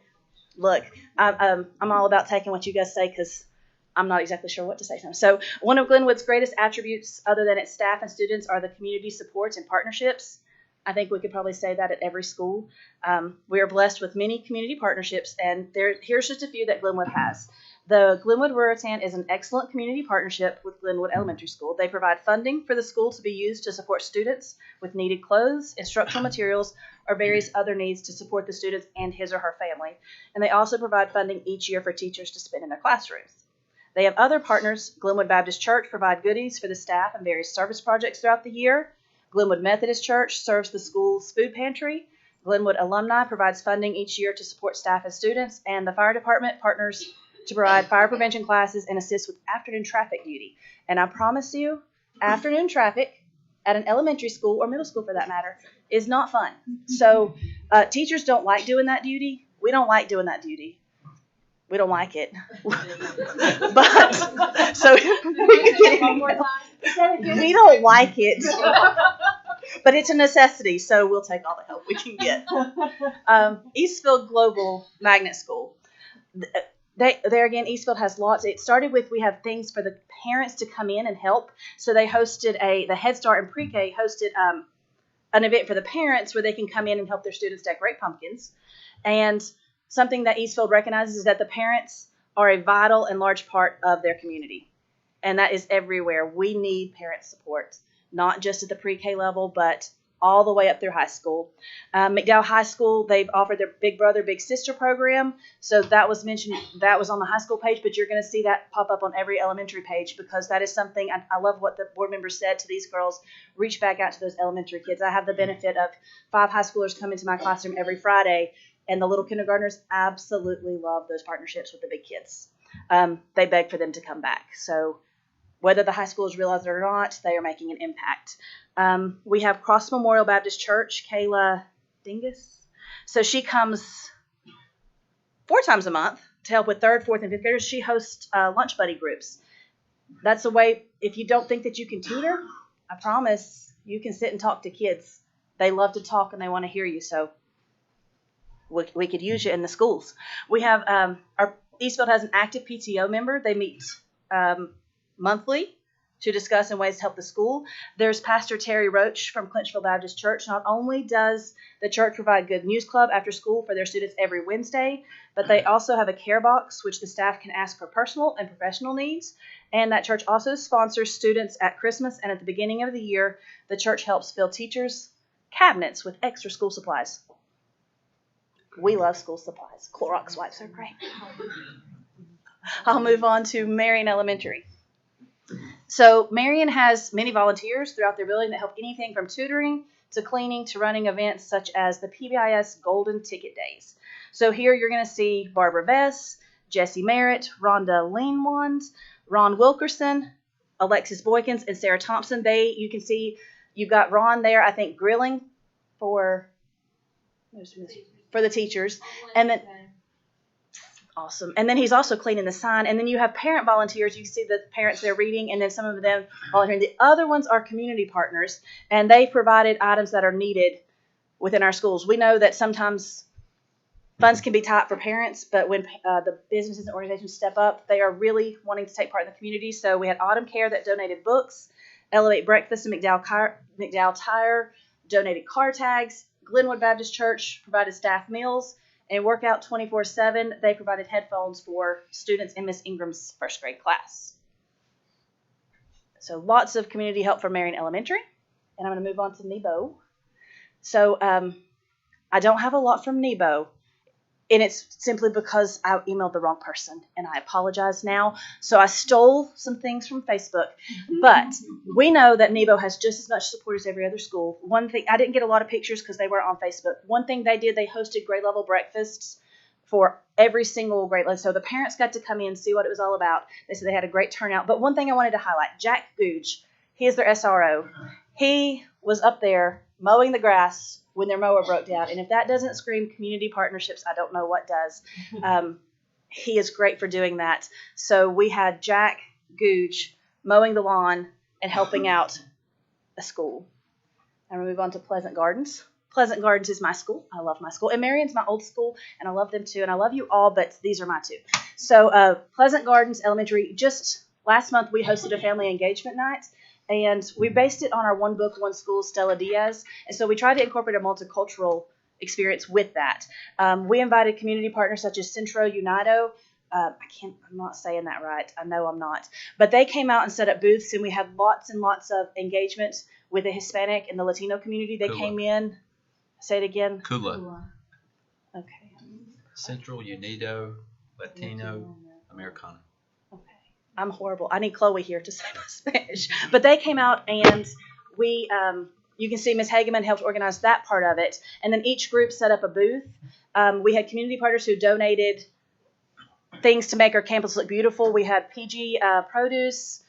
Look, I'm all about taking what you guys say because I'm not exactly sure what to say sometimes. So one of Glenwood's greatest attributes, other than its staff and students, are the community supports and partnerships. I think we could probably say that at every school. We are blessed with many community partnerships, and here's just a few that Glenwood has. The Glenwood Ruritan is an excellent community partnership with Glenwood Elementary School. They provide funding for the school to be used to support students with needed clothes, instructional materials, or various other needs to support the students and his or her family. And they also provide funding each year for teachers to spend in their classrooms. They have other partners. Glenwood Baptist Church provide goodies for the staff and various service projects throughout the year. Glenwood Methodist Church serves the school's food pantry. Glenwood Alumni provides funding each year to support staff and students. And the fire department partners to provide fire prevention classes and assist with afternoon traffic duty. And I promise you, afternoon traffic at an elementary school, or middle school for that matter, is not fun. So teachers don't like doing that duty. We don't like doing that duty. We don't like it. But, so, we don't like it. But it's a necessity, so we'll take all the help we can get. Eastfield Global Magnet School. There again, Eastfield has lots. It started with, we have things for the parents to come in and help. So they hosted the Head Start and Pre-K hosted an event for the parents where they can come in and help their students decorate pumpkins. And something that Eastfield recognizes is that the parents are a vital and large part of their community. And that is everywhere. We need parent support, not just at the pre-K level, but all the way up through high school. McDowell High School, they've offered their Big Brother, Big Sister program. So that was mentioned, that was on the high school page, but you're going to see that pop up on every elementary page, because that is something, I love what the board members said to these girls, reach back out to those elementary kids. I have the benefit of 5 high schoolers come into my classroom every Friday, and the little kindergartners absolutely love those partnerships with the big kids. They beg for them to come back. So whether the high schoolers realize it or not, they are making an impact. We have Cross Memorial Baptist Church, Kayla Dingus. So she comes 4 times a month to help with 3rd, 4th, and 5th graders. She hosts lunch buddy groups. That's a way, if you don't think that you can tutor, I promise you can sit and talk to kids. They love to talk and they want to hear you. So we could use you in the schools. We have our Eastfield has an active PTO member. They meet monthly to discuss in ways to help the school. There's Pastor Terry Roach from Clinchville Baptist Church. Not only does the church provide Good News Club after school for their students every Wednesday, but they also have a care box which the staff can ask for personal and professional needs. And that church also sponsors students at Christmas, and at the beginning of the year, the church helps fill teachers' cabinets with extra school supplies. We love school supplies. Clorox wipes are great. I'll move on to Marion Elementary. So Marion has many volunteers throughout their building that help anything from tutoring to cleaning to running events such as the PBIS Golden Ticket Days. So here you're going to see Barbara Vess, Jesse Merritt, Rhonda Leanwand, Ron Wilkerson, Alexis Boykins, and Sarah Thompson. You can see you've got Ron there, I think, grilling for the teachers. And then awesome. And then he's also cleaning the sign. And then you have parent volunteers. You can see the parents there reading, and then some of them volunteering. The other ones are community partners, and they provided items that are needed within our schools. We know that sometimes funds can be tight for parents, but when the businesses and organizations step up, they are really wanting to take part in the community. So we had Autumn Care that donated books, Elevate Breakfast and McDowell Tire donated car tags, Glenwood Baptist Church provided staff meals, and Workout 24/7, they provided headphones for students in Miss Ingram's 1st grade class. So lots of community help for Marion Elementary. And I'm going to move on to Nebo. So I don't have a lot from Nebo. And it's simply because I emailed the wrong person, and I apologize now. So I stole some things from Facebook, but we know that Nebo has just as much support as every other school. One thing, I didn't get a lot of pictures because they weren't on Facebook. One thing they did, they hosted grade level breakfasts for every single grade level. So the parents got to come in and see what it was all about. They said they had a great turnout. But one thing I wanted to highlight, Jack Googe, he is their SRO. He was up there mowing the grass when their mower broke down. And if that doesn't scream community partnerships, I don't know what does. He is great for doing that. So we had Jack Googe mowing the lawn and helping out a school. And we move on to Pleasant Gardens. Pleasant Gardens is my school. I love my school. And Marion's my old school, and I love them too. And I love you all, but these are my two. So Pleasant Gardens Elementary, just last month we hosted a family engagement night. And we based it on our One Book, One School, Stella Diaz. And so we tried to incorporate a multicultural experience with that. We invited community partners such as Centro Unido. I'm not saying that right. I know I'm not. But they came out and set up booths, and we had lots and lots of engagement with the Hispanic and the Latino community. They came in. Say it again. Kula. Okay. Central Unido Latino Americana. I'm horrible. I need Chloe here to say my Spanish. But they came out, and we, you can see Ms. Hageman helped organize that part of it. And then each group set up a booth. We had community partners who donated things to make our campus look beautiful. We had PG Produce,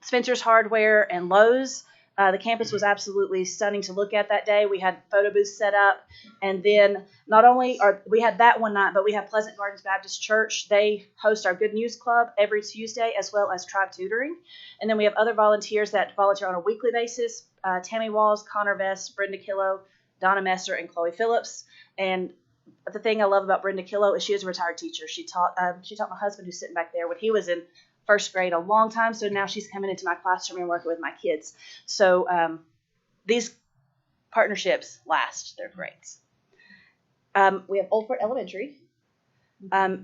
Spencer's Hardware, and Lowe's. The campus was absolutely stunning to look at that day. We had photo booths set up, and then not only we had that one night, but we have Pleasant Gardens Baptist Church. They host our Good News Club every Tuesday, as well as Tribe Tutoring. And then we have other volunteers that volunteer on a weekly basis, Tammy Walls, Connor Vest, Brenda Killo, Donna Messer, and Chloe Phillips. And the thing I love about Brenda Killo is she is a retired teacher. She taught my husband, who's sitting back there, when he was in first grade a long time, so now she's coming into my classroom and working with my kids. So these partnerships last. They're great. We have Old Fort Elementary.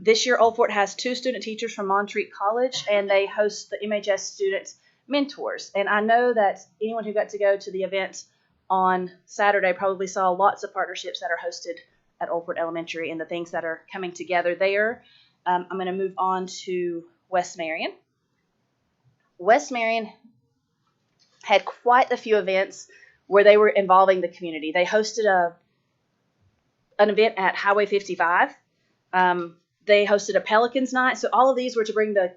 This year, Old Fort has 2 student teachers from Montreat College, and they host the MHS Student Mentors. And I know that anyone who got to go to the event on Saturday probably saw lots of partnerships that are hosted at Old Fort Elementary and the things that are coming together there. I'm going to move on to West Marion. West Marion had quite a few events where they were involving the community. They hosted an event at Highway 55. They hosted a Pelicans night. So all of these were to bring the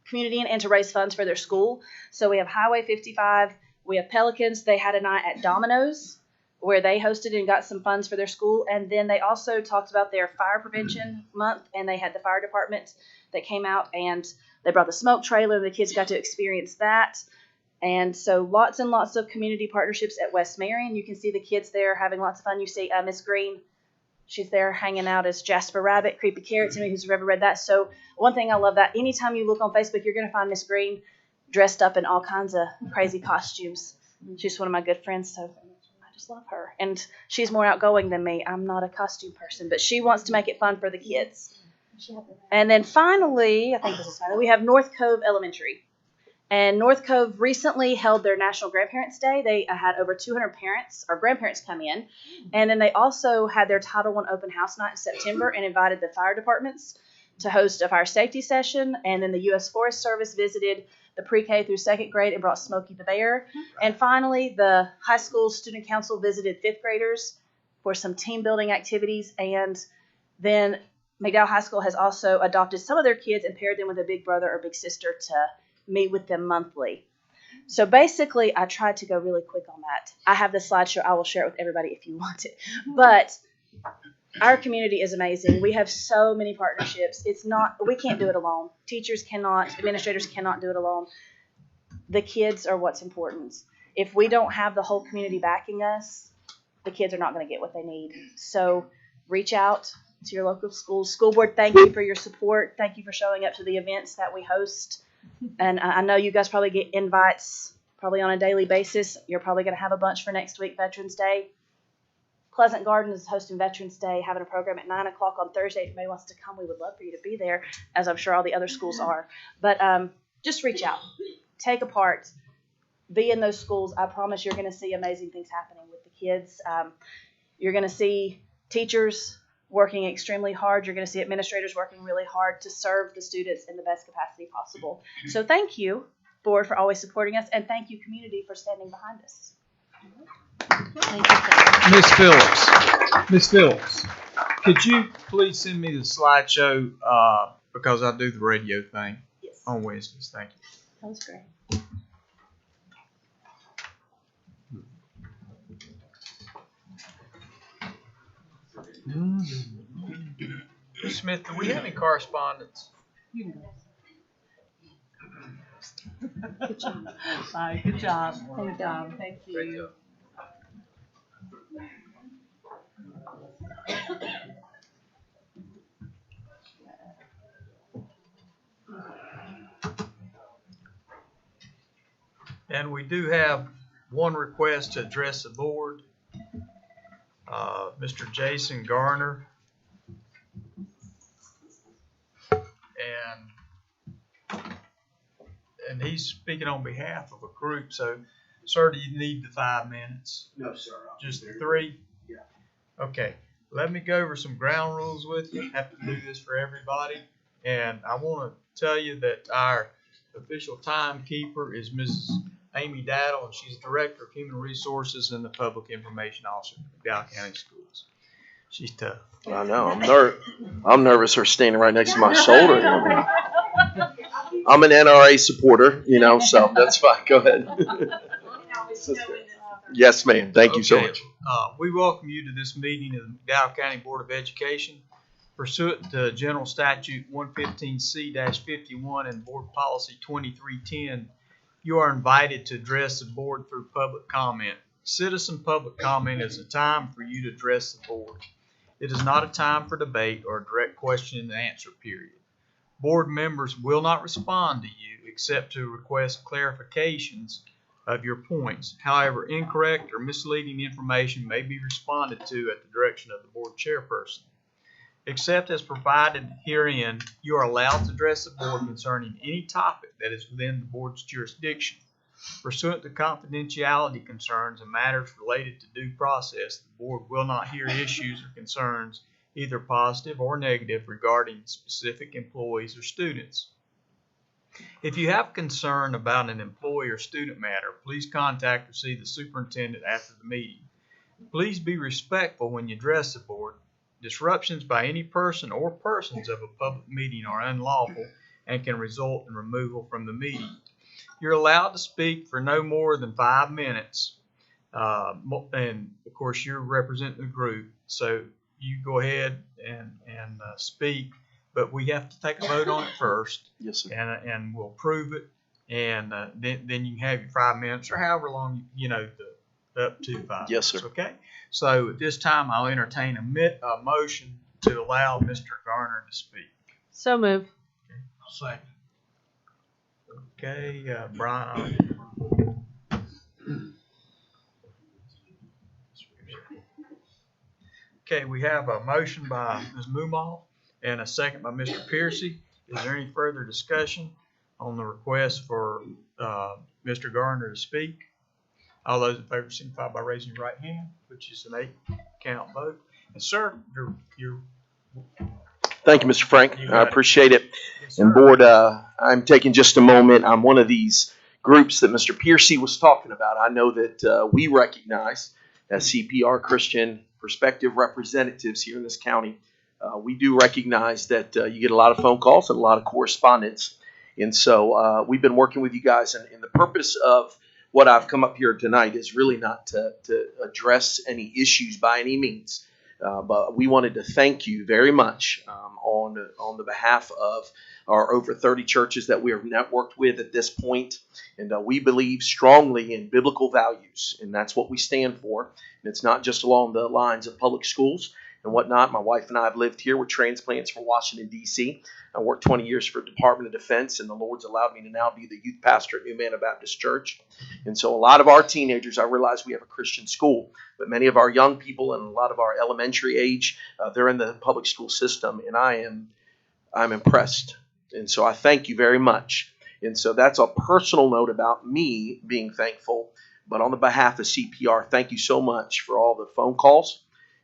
community in and to raise funds for their school. So we have Highway 55. We have Pelicans. They had a night at Domino's where they hosted and got some funds for their school. And then they also talked about their fire prevention month, and they had the fire department that came out, and they brought the smoke trailer, and the kids got to experience that. And so lots and lots of community partnerships at West Marion. You can see the kids there having lots of fun. You see Miss Green, she's there hanging out as Jasper Rabbit, Creepy Carrot, to me who's ever read that. So one thing I love that anytime you look on Facebook, you're going to find Miss Green dressed up in all kinds of crazy costumes. She's one of my good friends, so I just love her. And she's more outgoing than me. I'm not a costume person, but she wants to make it fun for the kids. And then finally, I think this is finally, we have North Cove Elementary. And North Cove recently held their National Grandparents' Day. They had over 200 parents or grandparents come in. And then they also had their Title I open house night in September and invited the fire departments to host a fire safety session. And then the U.S. Forest Service visited the pre-K through 2nd grade and brought Smokey the Bear. And finally, the high school student council visited 5th graders for some team building activities. And then McDowell High School has also adopted some of their kids and paired them with a big brother or big sister to meet with them monthly. So basically, I tried to go really quick on that. I have the slideshow. I will share it with everybody if you want it. But our community is amazing. We have so many partnerships. We can't do it alone. Teachers cannot, administrators cannot do it alone. The kids are what's important. If we don't have the whole community backing us, the kids are not going to get what they need. So reach out to your local schools. School board, thank you for your support. Thank you for showing up to the events that we host. And I know you guys probably get invites probably on a daily basis. You're probably going to have a bunch for next week, Veterans Day. Pleasant Garden is hosting Veterans Day, having a program at 9 o'clock on Thursday. If anybody wants to come, we would love for you to be there, as I'm sure all the other schools are. But just reach out. Take a part. be in those schools, I promise you're going to see amazing things happening with the kids. You're going to see teachers working extremely hard. You're going to see administrators working really hard to serve the students in the best capacity possible. So thank you, board, for always supporting us, and thank you, community, for standing behind us. Miss Phillips. Miss Phillips, could you please send me the slideshow because I do the radio thing on Wednesdays? Thank you. That was great. Ms. Smith, do we have any correspondence? Good job. Bye. Good job. Good job. Thank you. And we do have one request to address the board. Mr. Jason Garner. And he's speaking on behalf of a group. So, sir, do you need the 5 minutes? No, sir. Just the 3? Yeah. Okay. Let me go over some ground rules with you. I have to do this for everybody. And I want to tell you that our official timekeeper is Mrs. Amy Daddle, and she's Director of Human Resources and the Public Information Officer of McDowell County Schools. She's tough. I know. I'm nervous her standing right next to my shoulder. I'm an NRA supporter, so that's fine. Go ahead. Yes, ma'am. Thank you so much. We welcome you to this meeting of the McDowell County Board of Education. Pursuant to General Statute 115C-51 and Board Policy 2310, you are invited to address the board through public comment. Citizen public comment is a time for you to address the board. It is not a time for debate or a direct question and answer period. Board members will not respond to you except to request clarifications of your points. However, incorrect or misleading information may be responded to at the direction of the board chairperson. Except as provided herein, you are allowed to address the board concerning any topic that is within the board's jurisdiction. Pursuant to confidentiality concerns and matters related to due process, the board will not hear issues or concerns, either positive or negative, regarding specific employees or students. If you have concern about an employee or student matter, please contact or see the superintendent after the meeting. Please be respectful when you address the board. Disruptions by any person or persons of a public meeting are unlawful and can result in removal from the meeting. You're allowed to speak for no more than 5 minutes. And of course, you're representing the group, so you go ahead and speak, but we have to take a vote on it first. Yes, sir. And we'll approve it, and then you can have your 5 minutes or however long, up to 5 Yes, minutes. sir. Okay? So at this time, I'll entertain a motion to allow Mr. Garner to speak. So move. I'll second. Okay, Brian. Okay, we have a motion by Ms. Mumal and a second by Mr. Piercy. Is there any further discussion on the request for Mr. Garner to speak? All those in favor signify by raising your right hand, which is an 8-count vote. And sir, you're Thank you, Mr. Frank. You I got it. appreciate it. Yes, And sir. board, I'm taking just a moment. I'm one of these groups that Mr. Piercy was talking about. I know that we recognize as CPR Christian Perspective representatives here in this county, we do recognize that you get a lot of phone calls and a lot of correspondence. And so we've been working with you guys, and the purpose of what I've come up here tonight is really not to address any issues by any means. But we wanted to thank you very much on the behalf of our over 30 churches that we are networked with at this point. And we believe strongly in biblical values, and that's what we stand for. And it's not just along the lines of public schools and whatnot. My wife and I have lived here. We're transplants from Washington, D.C. I worked 20 years for Department of Defense, and the Lord's allowed me to now be the youth pastor at New Manna Baptist Church. And so a lot of our teenagers, I realize we have a Christian school, but many of our young people and a lot of our elementary age, they're in the public school system, and I'm impressed. And so I thank you very much. And so that's a personal note about me being thankful. But on the behalf of CPR, thank you so much for all the phone calls,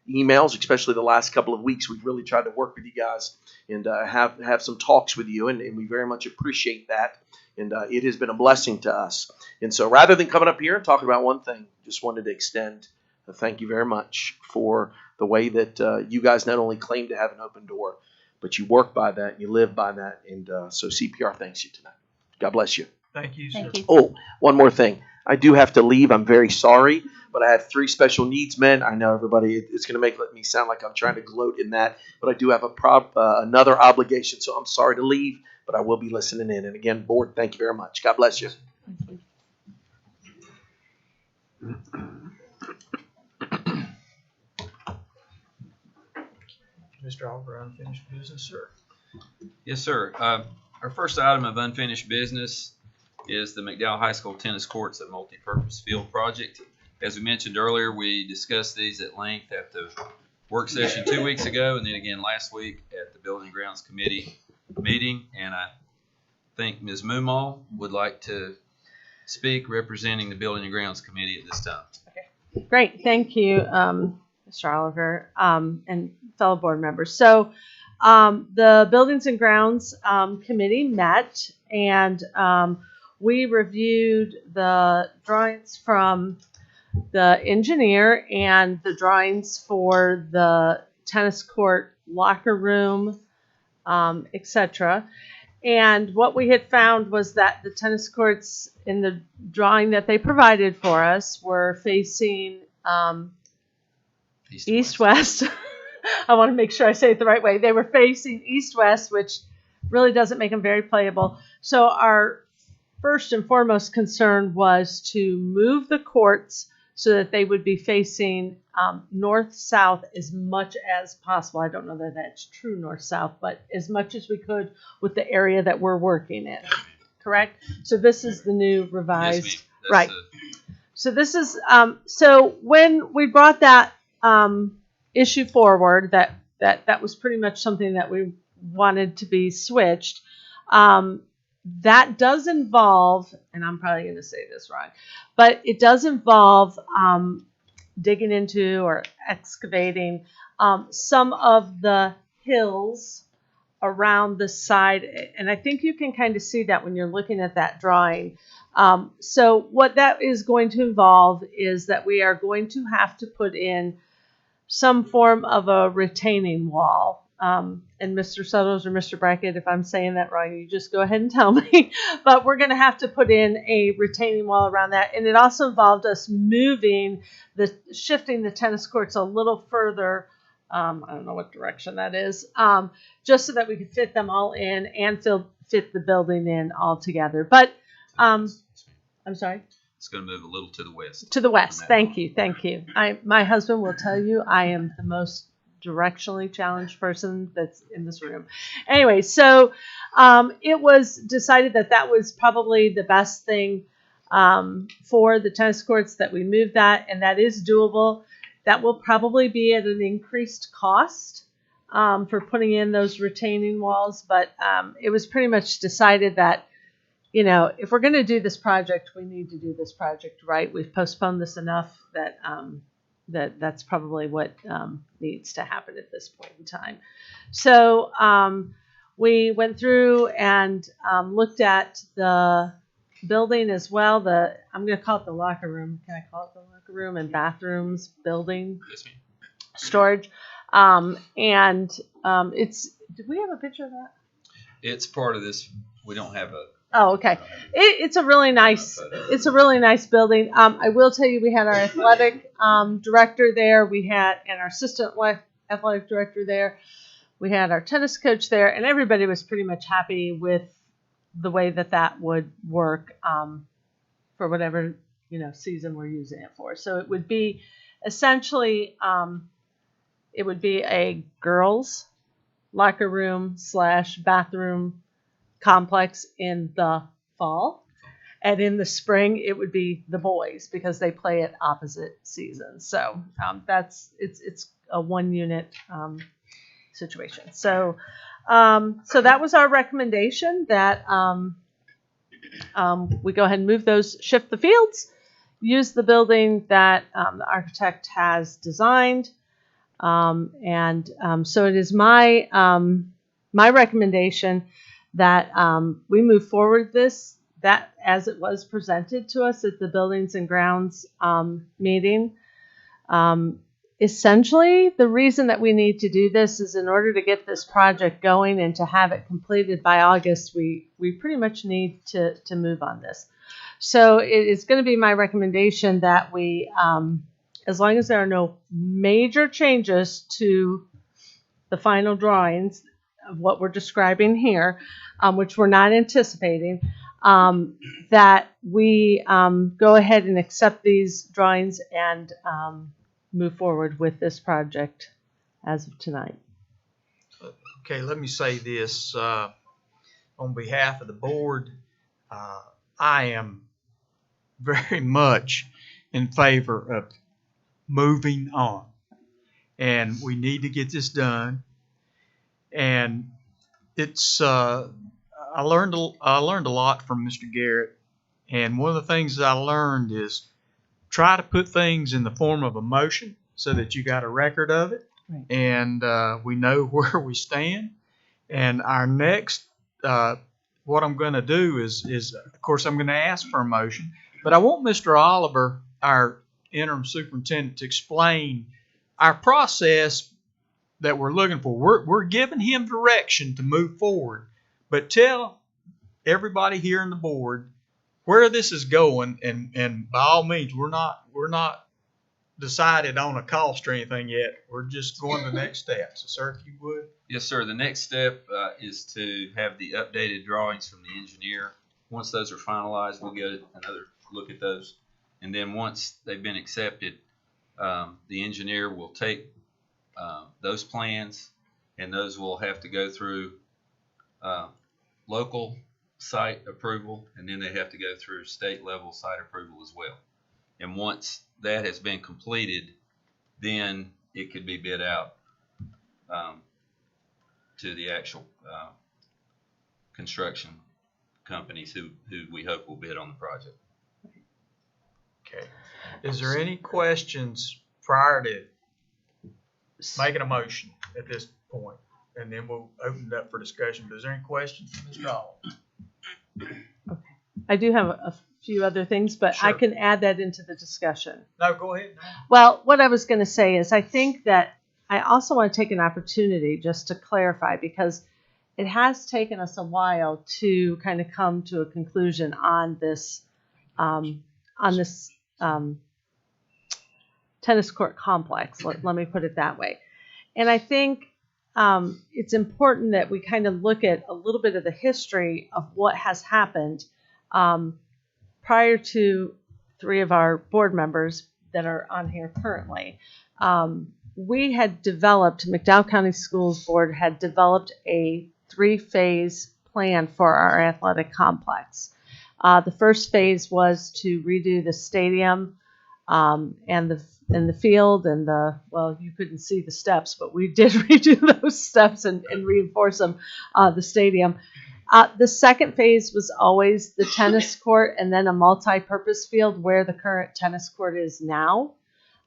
emails, especially the last couple of weeks. We've really tried to work with you guys and have some talks with you, and we very much appreciate that. And it has been a blessing to us. And so rather than coming up here and talking about one thing, just wanted to extend a thank you very much for the way that you guys not only claim to have an open door, but you work by that, you live by that. And so CPR thanks you tonight. God bless you. Thank you, sir. Thank you. Oh, one more thing. I do have to leave. I'm very sorry, but I have 3 special needs men. I know everybody, it's going to make me sound like I'm trying to gloat in that, but I do have another obligation, so I'm sorry to leave, but I will be listening in. And again, board, thank you very much. God bless you. Mr. Oliver, unfinished business, sir. Yes, sir. Our first item of unfinished business is the McDowell High School tennis courts at multi-purpose field project. As we mentioned earlier, we discussed these at length at the work session 2 weeks ago, and then again last week at the Building and Grounds Committee meeting. And I think Ms. Mumal would like to speak representing the Building and Grounds Committee at this time. Okay. Great. Thank you, Mr. Oliver, and fellow board members. So the Buildings and Grounds Committee met, and we reviewed the drawings from the engineer and the drawings for the tennis court, locker room, etc. And what we had found was that the tennis courts in the drawing that they provided for us were facing east-west. I want to make sure I say it the right way. They were facing east-west, which really doesn't make them very playable. So our first and foremost concern was to move the courts so that they would be facing north-south as much as possible. I don't know that that's true north-south, but as much as we could with the area that we're working in. Correct? So this is the new revised. Yes, ma'am. Right. So this is, so when we brought that issue forward, that was pretty much something that we wanted to be switched. That does involve, and I'm probably going to say this wrong, but it does involve digging into or excavating some of the hills around the side. And I think you can kind of see that when you're looking at that drawing. So what that is going to involve is that we are going to have to put in some form of a retaining wall. And Mr. Suttles or Mr. Brackett, if I'm saying that wrong, you just go ahead and tell me. But we're going to have to put in a retaining wall around that. And it also involved us shifting the tennis courts a little further. I don't know what direction that is, just so that we could fit them all in and fit the building in all together. But I'm sorry. It's going to move a little to the west. To the west. Thank you. Thank you. My husband will tell you I am the most directionally challenged person that's in this room. Anyway, so it was decided that was probably the best thing for the tennis courts, that we move that, and that is doable. That will probably be at an increased cost for putting in those retaining walls, but it was pretty much decided that, you know, if we're going to do this project, we need to do this project right. We've postponed this enough that that's probably what needs to happen at this point in time. So we went through and looked at the building as well. I'm going to call it the locker room. Can I call it the locker room and bathrooms building? Yes, ma'am. Storage. And it's. Did we have a picture of that? It's part of this. We don't have a. Oh, okay. It's a really nice. It's a really nice building. I will tell you, we had our athletic director there. And our assistant athletic director there. We had our tennis coach there, and everybody was pretty much happy with the way that would work for whatever season we're using it for. So it would be essentially it would be a girls' locker room / bathroom complex in the fall, and in the spring it would be the boys, because they play at opposite seasons. So it's a 1 unit situation. So that was our recommendation, that we go ahead and move those, shift the fields, use the building that the architect has designed. So it is my recommendation that we move forward that as it was presented to us at the Buildings and Grounds meeting. Essentially, the reason that we need to do this is in order to get this project going and to have it completed by August, we pretty much need to move on this. So it is going to be my recommendation that we, as long as there are no major changes to the final drawings of what we're describing here, which we're not anticipating, that we go ahead and accept these drawings and move forward with this project as of tonight. Okay, let me say this on behalf of the board. I am very much in favor of moving on, and we need to get this done. And it's I learned a lot from Mr. Garrett, and one of the things that I learned is try to put things in the form of a motion so that you got a record of it, right, and we know where we stand. And our next, what I'm going to do is, of course, I'm going to ask for a motion, but I want Mr. Oliver, our interim superintendent, to explain our process that we're looking for. We're giving him direction to move forward, but tell everybody here in the board where this is going, and by all means, we're not decided on a cost or anything yet. We're just going to the next step. So, sir, if you would. Yes, sir. The next step is to have the updated drawings from the engineer. Once those are finalized, we'll get another look at those, and then once they've been accepted, the engineer will take those plans, and those will have to go through local site approval, and then they have to go through state level site approval as well. And once that has been completed, then it could be bid out to the actual construction companies who we hope will bid on the project. Okay. Is there any questions prior to making a motion at this point? And then we'll open it up for discussion. But is there any questions from Mr. Oliver? Okay. I do have a few other things, but sure, I can add that into the discussion. No, go ahead. Well, what I was going to say is I think that I also want to take an opportunity just to clarify, because it has taken us a while to kind of come to a conclusion on this tennis court complex. Let me put it that way. And I think it's important that we kind of look at a little bit of the history of what has happened. Prior to 3 of our board members that are on here currently, we had developed, McDowell County Schools Board had developed a 3-phase plan for our athletic complex. The first phase was to redo the stadium and the field and well, you couldn't see the steps, but we did redo those steps and reinforce them, the stadium. The second phase was always the tennis court and then a multi-purpose field where the current tennis court is now.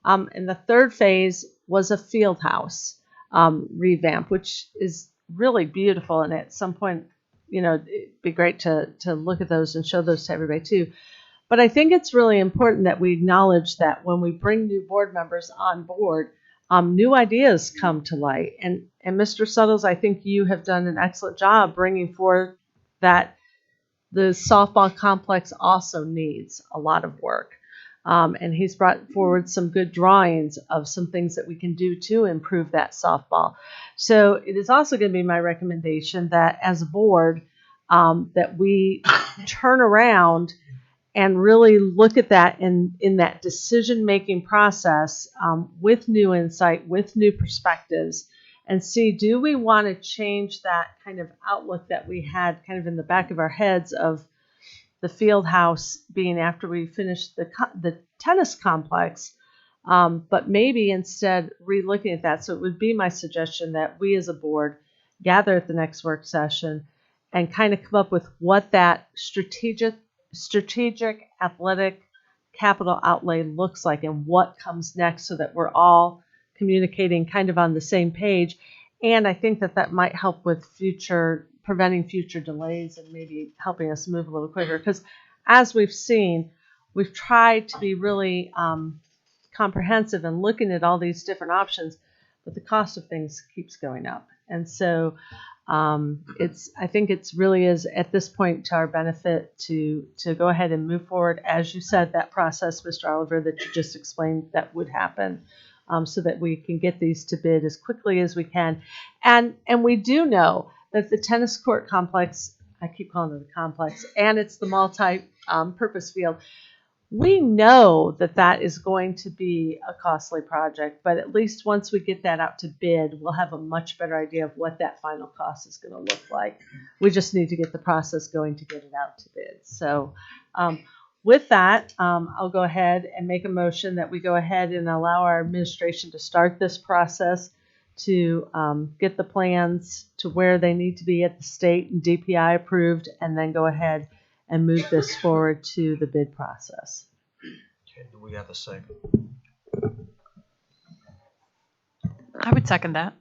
And the third phase was a field house revamp, which is really beautiful. And at some point, it'd be great to look at those and show those to everybody too. But I think it's really important that we acknowledge that when we bring new board members on board, new ideas come to light. And Mr. Suttles, I think you have done an excellent job bringing forth that the softball complex also needs a lot of work. And he's brought forward some good drawings of some things that we can do to improve that softball. So it is also going to be my recommendation that as a board, that we turn around and really look at that in that decision-making process with new insight, with new perspectives, and see, do we want to change that kind of outlook that we had kind of in the back of our heads of the field house being after we finished the tennis complex, but maybe instead re-looking at that. So it would be my suggestion that we as a board gather at the next work session and kind of come up with what that strategic athletic capital outlay looks like and what comes next, so that we're all communicating kind of on the same page. And I think that might help with preventing future delays and maybe helping us move a little quicker. Because as we've seen, we've tried to be really comprehensive and looking at all these different options, but the cost of things keeps going up. And so I think it's really is at this point to our benefit to go ahead and move forward. As you said, that process, Mr. Oliver, that you just explained, that would happen, so that we can get these to bid as quickly as we can. And we do know that the tennis court complex, I keep calling it a complex, and it's the multi-purpose field. We know that is going to be a costly project, but at least once we get that out to bid, we'll have a much better idea of what that final cost is going to look like. We just need to get the process going to get it out to bid. So with that, I'll go ahead and make a motion that we go ahead and allow our administration to start this process to get the plans to where they need to be at the state and DPI approved, and then go ahead and move this forward to the bid process. Okay, do we have a second? I would second that.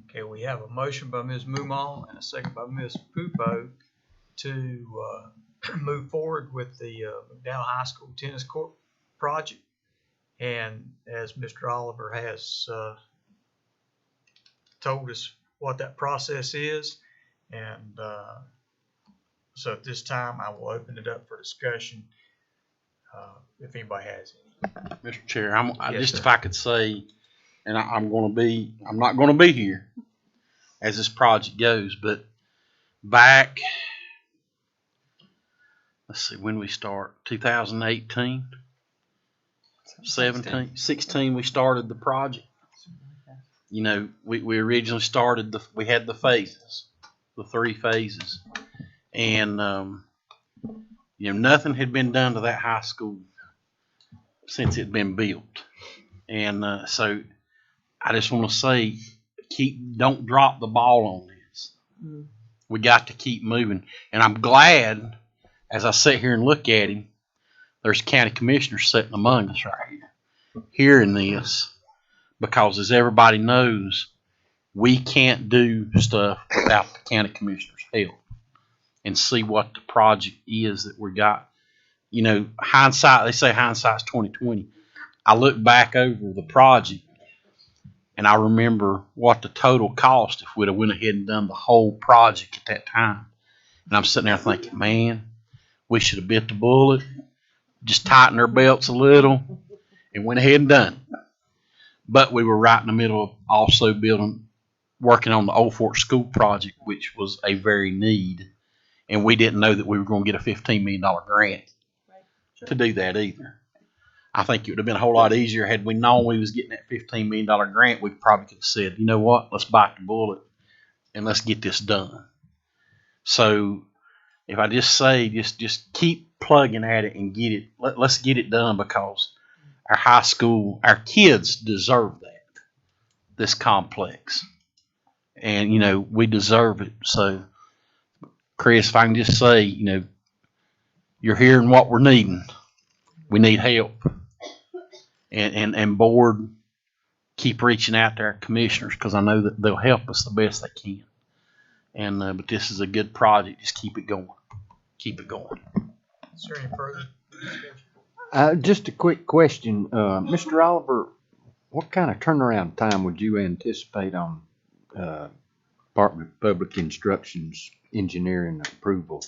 Okay, we have a motion by Ms. Mumal and a second by Ms. Pupo to move forward with the McDowell High School tennis court project. And as Mr. Oliver has told us what that process is, and so at this time I will open it up for discussion if anybody has any. Mr. Chair, Yes, sir. if I could say, and I'm not going to be here as this project goes, but back, let's see, when we start, 2018, 17, 16, we started the project. You know, we originally started, we had the phases, the 3 phases. And, you know, nothing had been done to that high school since it had been built. And so I just want to say, don't drop the ball on this. We got to keep moving. And I'm glad, as I sit here and look at him, there's county commissioners sitting among us right here, hearing this. Because as everybody knows, we can't do stuff without the county commissioner's help and see what the project is that we got. You know, hindsight, they say hindsight's 20/20. I look back over the project and I remember what the total cost if we'd have went ahead and done the whole project at that time. And I'm sitting there thinking, man, we should have bit the bullet, just tightened our belts a little and went ahead and done it. But we were right in the middle of also working on the Old Fort School project, which was a very need. And we didn't know that we were going to get a $15 million grant to do that either. I think it would have been a whole lot easier had we known we was getting that $15 million grant. We probably could have said, you know what, let's bite the bullet and let's get this done. So if I just say, just keep plugging at it and get it, let's get it done, because our high school, our kids deserve that, this complex. And, you know, we deserve it. So, Chris, if I can just say, you know, you're hearing what we're needing. We need help. And board, keep reaching out to our commissioners, because I know that they'll help us the best they can. And but this is a good project. Just keep it going. Keep it going. Is there any further discussion? Just a quick question. Mr. Oliver, what kind of turnaround time would you anticipate on Department of Public Instruction's engineering approval?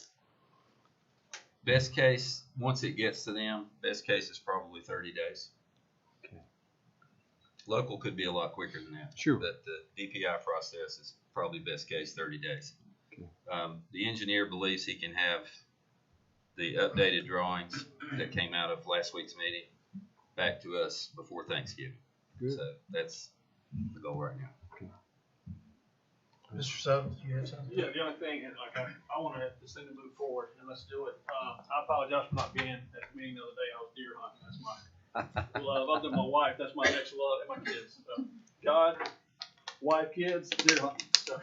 Best case, once it gets to them, best case is probably 30 days. Okay. Local could be a lot quicker than that. Sure. But the DPI process is probably best case 30 days. Okay. The engineer believes he can have the updated drawings that came out of last week's meeting back to us before Thanksgiving. Good. So that's the goal right now. Mr. Suttles, you had something? Yeah, the only thing is, like, I want to this thing to move forward, and let's do it. I apologize for not being at the meeting the other day. I was deer hunting. That's my love. Other than my wife, that's my next love, and my kids. So, God, wife, kids, deer hunting. So,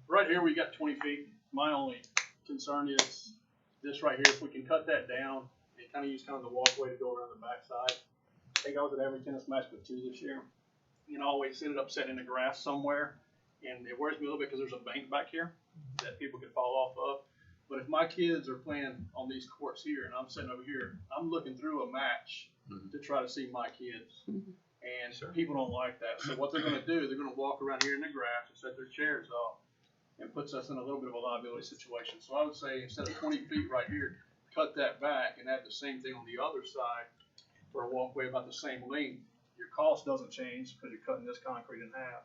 right here we got 20 feet. My only concern is this right here. If we can cut that down and kind of use kind of the walkway to go around the backside. I think I was at every tennis match but 2 this year. And always ended up sitting in the grass somewhere. And it worries me a little bit because there's a bank back here that people could fall off of. But if my kids are playing on these courts here and I'm sitting over here, I'm looking through a match to try to see my kids. And people don't like that. So what they're going to do, they're going to walk around here in the grass and set their chairs off and puts us in a little bit of a liability situation. So I would say instead of 20 feet right here, cut that back and add the same thing on the other side for a walkway about the same length. Your cost doesn't change because you're cutting this concrete in half.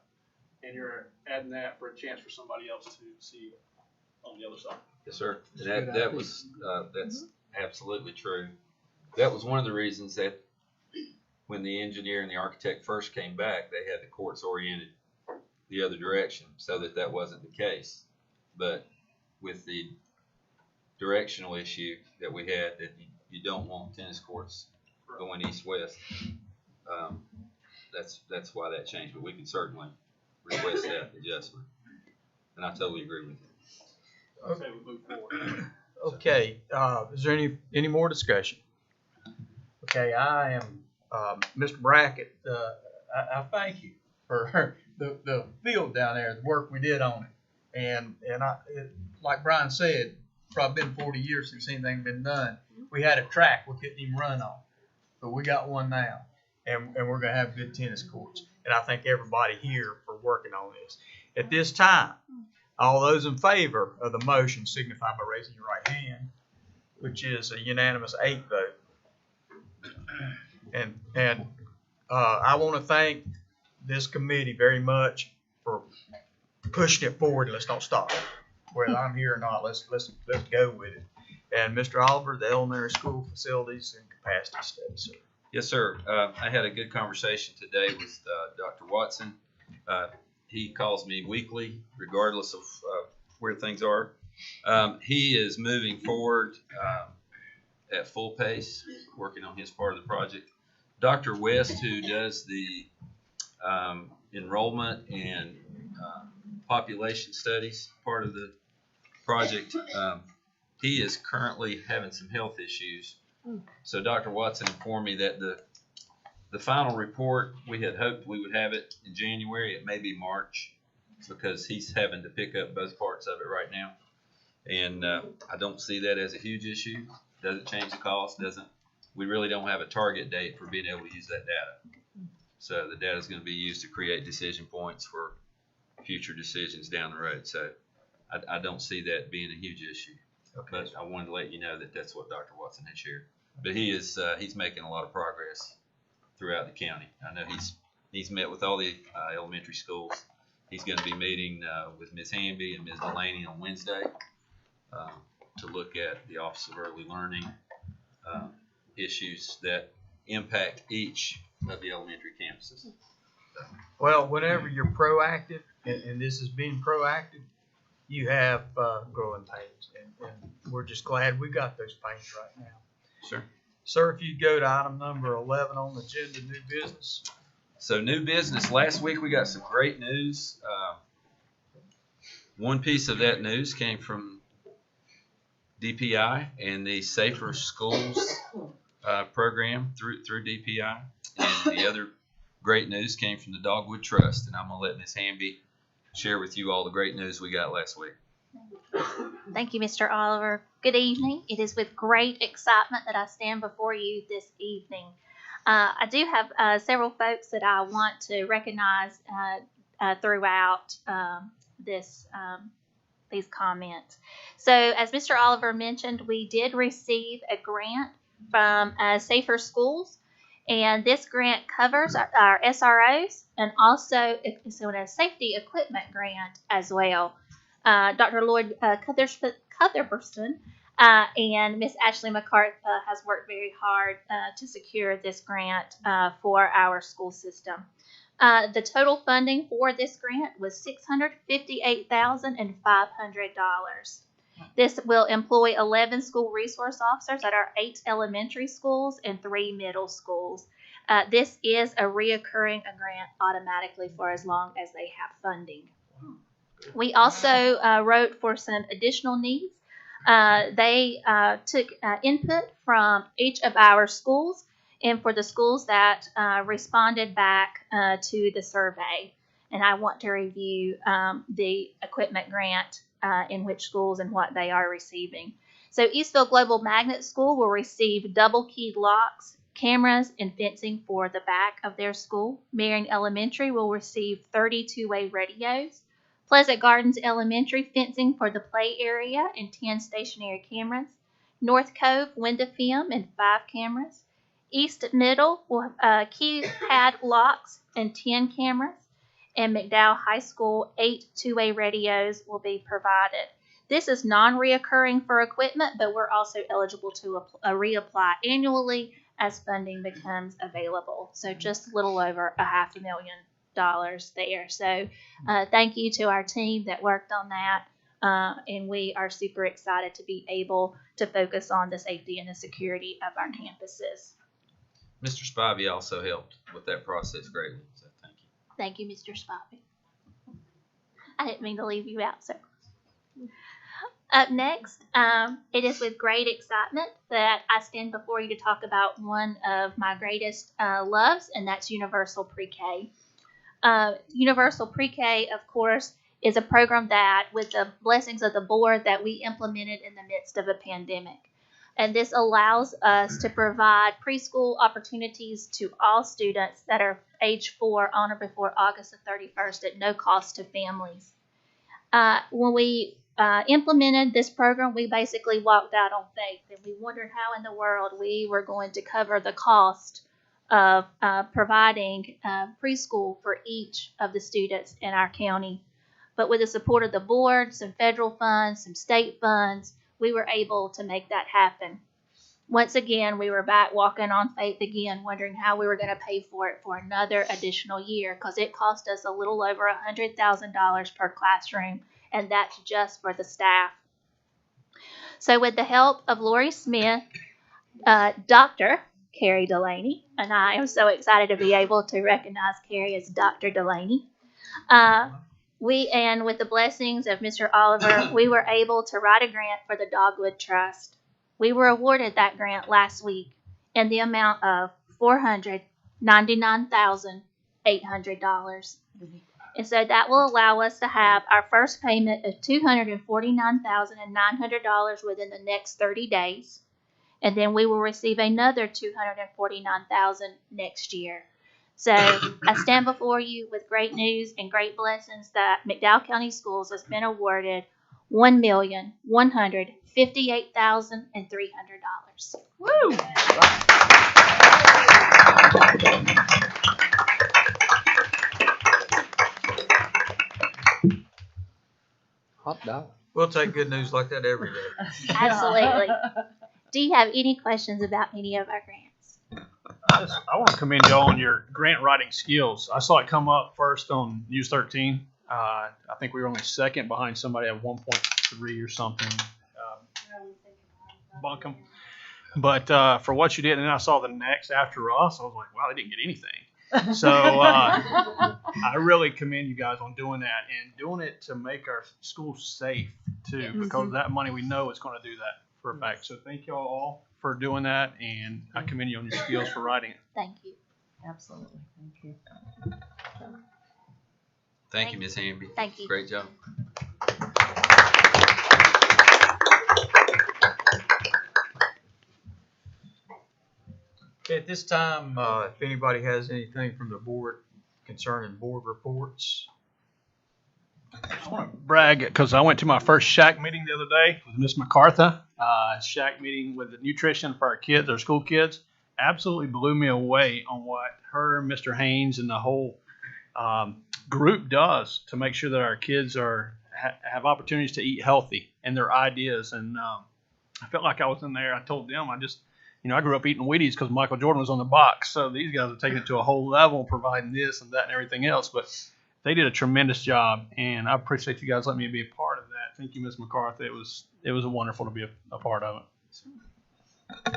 And you're adding that for a chance for somebody else to see on the other side. Yes, sir. That's absolutely true. That was one of the reasons that when the engineer and the architect first came back, they had the courts oriented the other direction so that wasn't the case. But with the directional issue that we had, that you don't want tennis courts going east-west, that's why that changed. But we can certainly request that adjustment. And I totally agree with you. Okay, we move forward. Okay, is there any more discussion? Okay, I am Mr. Brackett. I thank you for the field down there, the work we did on it, and like Brian said, probably been 40 years since anything been done. We had a track we couldn't even run on, but we got one now, and we're gonna have good tennis courts. And I thank everybody here for working on this. At this time, all those in favor of the motion signify by raising your right hand, which is a unanimous 8 vote. And I want to thank this committee very much for pushing it forward. Let's not stop. Whether I'm here or not, let's go with it. And Mr. Oliver, the elementary school facilities and capacity studies, sir. Yes, sir. I had a good conversation today with Dr. Watson. He calls me weekly, regardless of where things are. He is moving forward at full pace, working on his part of the project. Dr. West, who does the enrollment and population studies part of the project, he is currently having some health issues. So Dr. Watson informed me that the final report, we had hoped we would have it in January. It may be March because he's having to pick up both parts of it right now. And I don't see that as a huge issue. Doesn't change the cost. We really don't have a target date for being able to use that data. So the data is going to be used to create decision points for future decisions down the road. So I don't see that being a huge issue. Okay. But I wanted to let you know that that's what Dr. Watson had shared. But he's making a lot of progress throughout the county. I know he's met with all the elementary schools. He's going to be meeting with Ms. Hamby and Ms. Delaney on Wednesday to look at the Office of Early Learning issues that impact each of the elementary campuses. Well, whenever you're proactive, and this is being proactive, you have growing pains, and we're just glad we got those pains right now. Sure. Sir, if you go to item number 11 on the agenda, new business. So new business. Last week we got some great news. One piece of that news came from DPI and the Safer Schools program through DPI. And the other great news came from the Dogwood Trust. And I'm going to let Ms. Hamby share with you all the great news we got last week. Thank you, Mr. Oliver. Good evening. It is with great excitement that I stand before you this evening. I do have several folks that I want to recognize throughout these comments. So, as Mr. Oliver mentioned, we did receive a grant from Safer Schools, and this grant covers our SROs and also it's a safety equipment grant as well. Dr. Lloyd Cutherberson and Miss Ashley McCart has worked very hard to secure this grant for our school system. The total funding for this grant was $658,500. This will employ 11 school resource officers at our 8 elementary schools and 3 middle schools. This is a reoccurring grant automatically for as long as they have funding. We also wrote for some additional needs. They took input from each of our schools, and for the schools that responded back to the survey. And I want to review the equipment grant in which schools and what they are receiving. So Eastville Global Magnet School will receive double-keyed locks, cameras, and fencing for the back of their school. Marion Elementary will receive 30 two-way radios. Pleasant Gardens Elementary fencing for the play area and 10 stationary cameras. North Cove window film and 5 cameras. East Middle will keypad locks and 10 cameras. And McDowell High School, 8 two-way radios will be provided. This is non-reoccurring for equipment, but we're also eligible to reapply annually as funding becomes available. So just a little over $500,000 there. So thank you to our team that worked on that. And we are super excited to be able to focus on the safety and the security of our campuses. Mr. Spivey also helped with that process greatly, so thank you. Thank you, Mr. Spivey. I didn't mean to leave you out, sir. Up next, it is with great excitement that I stand before you to talk about one of my greatest loves, and that's Universal Pre-K. Universal Pre-K, of course, is a program that, with the blessings of the board, that we implemented in the midst of a pandemic. And this allows us to provide preschool opportunities to all students that are age 4 on or before August the 31st at no cost to families. When we implemented this program, we basically walked out on faith, and we wondered how in the world we were going to cover the cost of providing preschool for each of the students in our county. But with the support of the board, some federal funds, some state funds, we were able to make that happen. Once again, we were back walking on faith again, wondering how we were going to pay for it for another additional year, because it cost us a little over $100,000 per classroom, and that's just for the staff. So with the help of Lori Smith, Dr. Carrie Delaney, and I am so excited to be able to recognize Carrie as Dr. Delaney, and with the blessings of Mr. Oliver, we were able to write a grant for the Dogwood Trust. We were awarded that grant last week in the amount of $499,800. And so that will allow us to have our first payment of $249,900 within the next 30 days. And then we will receive another $249,000 next year. So I stand before you with great news and great blessings that McDowell County Schools has been awarded $1,158,300. Woo! Hot dog. We'll take good news like that every day. Absolutely. Do you have any questions about any of our grants? I want to commend y'all on your grant writing skills. I saw it come up first on News 13. I think we were only second behind somebody at 1.3 or something. Bunkum. But for what you did, and then I saw the next after us, I was like, wow, they didn't get anything. So I really commend you guys on doing that and doing it to make our schools safe too, because that money we know is going to do that for a fact. So thank y'all all for doing that, and I commend you on your skills for writing it. Thank you. Absolutely. Thank you. Thank you, Ms. Hamby. Thank you. Great job. Okay, at this time, if anybody has anything from the board concerning board reports. I just want to brag because I went to my first SHAC meeting the other day with Miss MacArthur. SHAC meeting with the nutrition for our kids, our school kids. Absolutely blew me away on what her, Mr. Haynes, and the whole group does to make sure that our kids have opportunities to eat healthy and their ideas. And I felt like I was in there. I told them I grew up eating Wheaties because Michael Jordan was on the box. So these guys are taking it to a whole level, providing this and that and everything else. But they did a tremendous job, and I appreciate you guys letting me be a part of that. Thank you, Ms. MacArthur. It was wonderful to be a part of it. I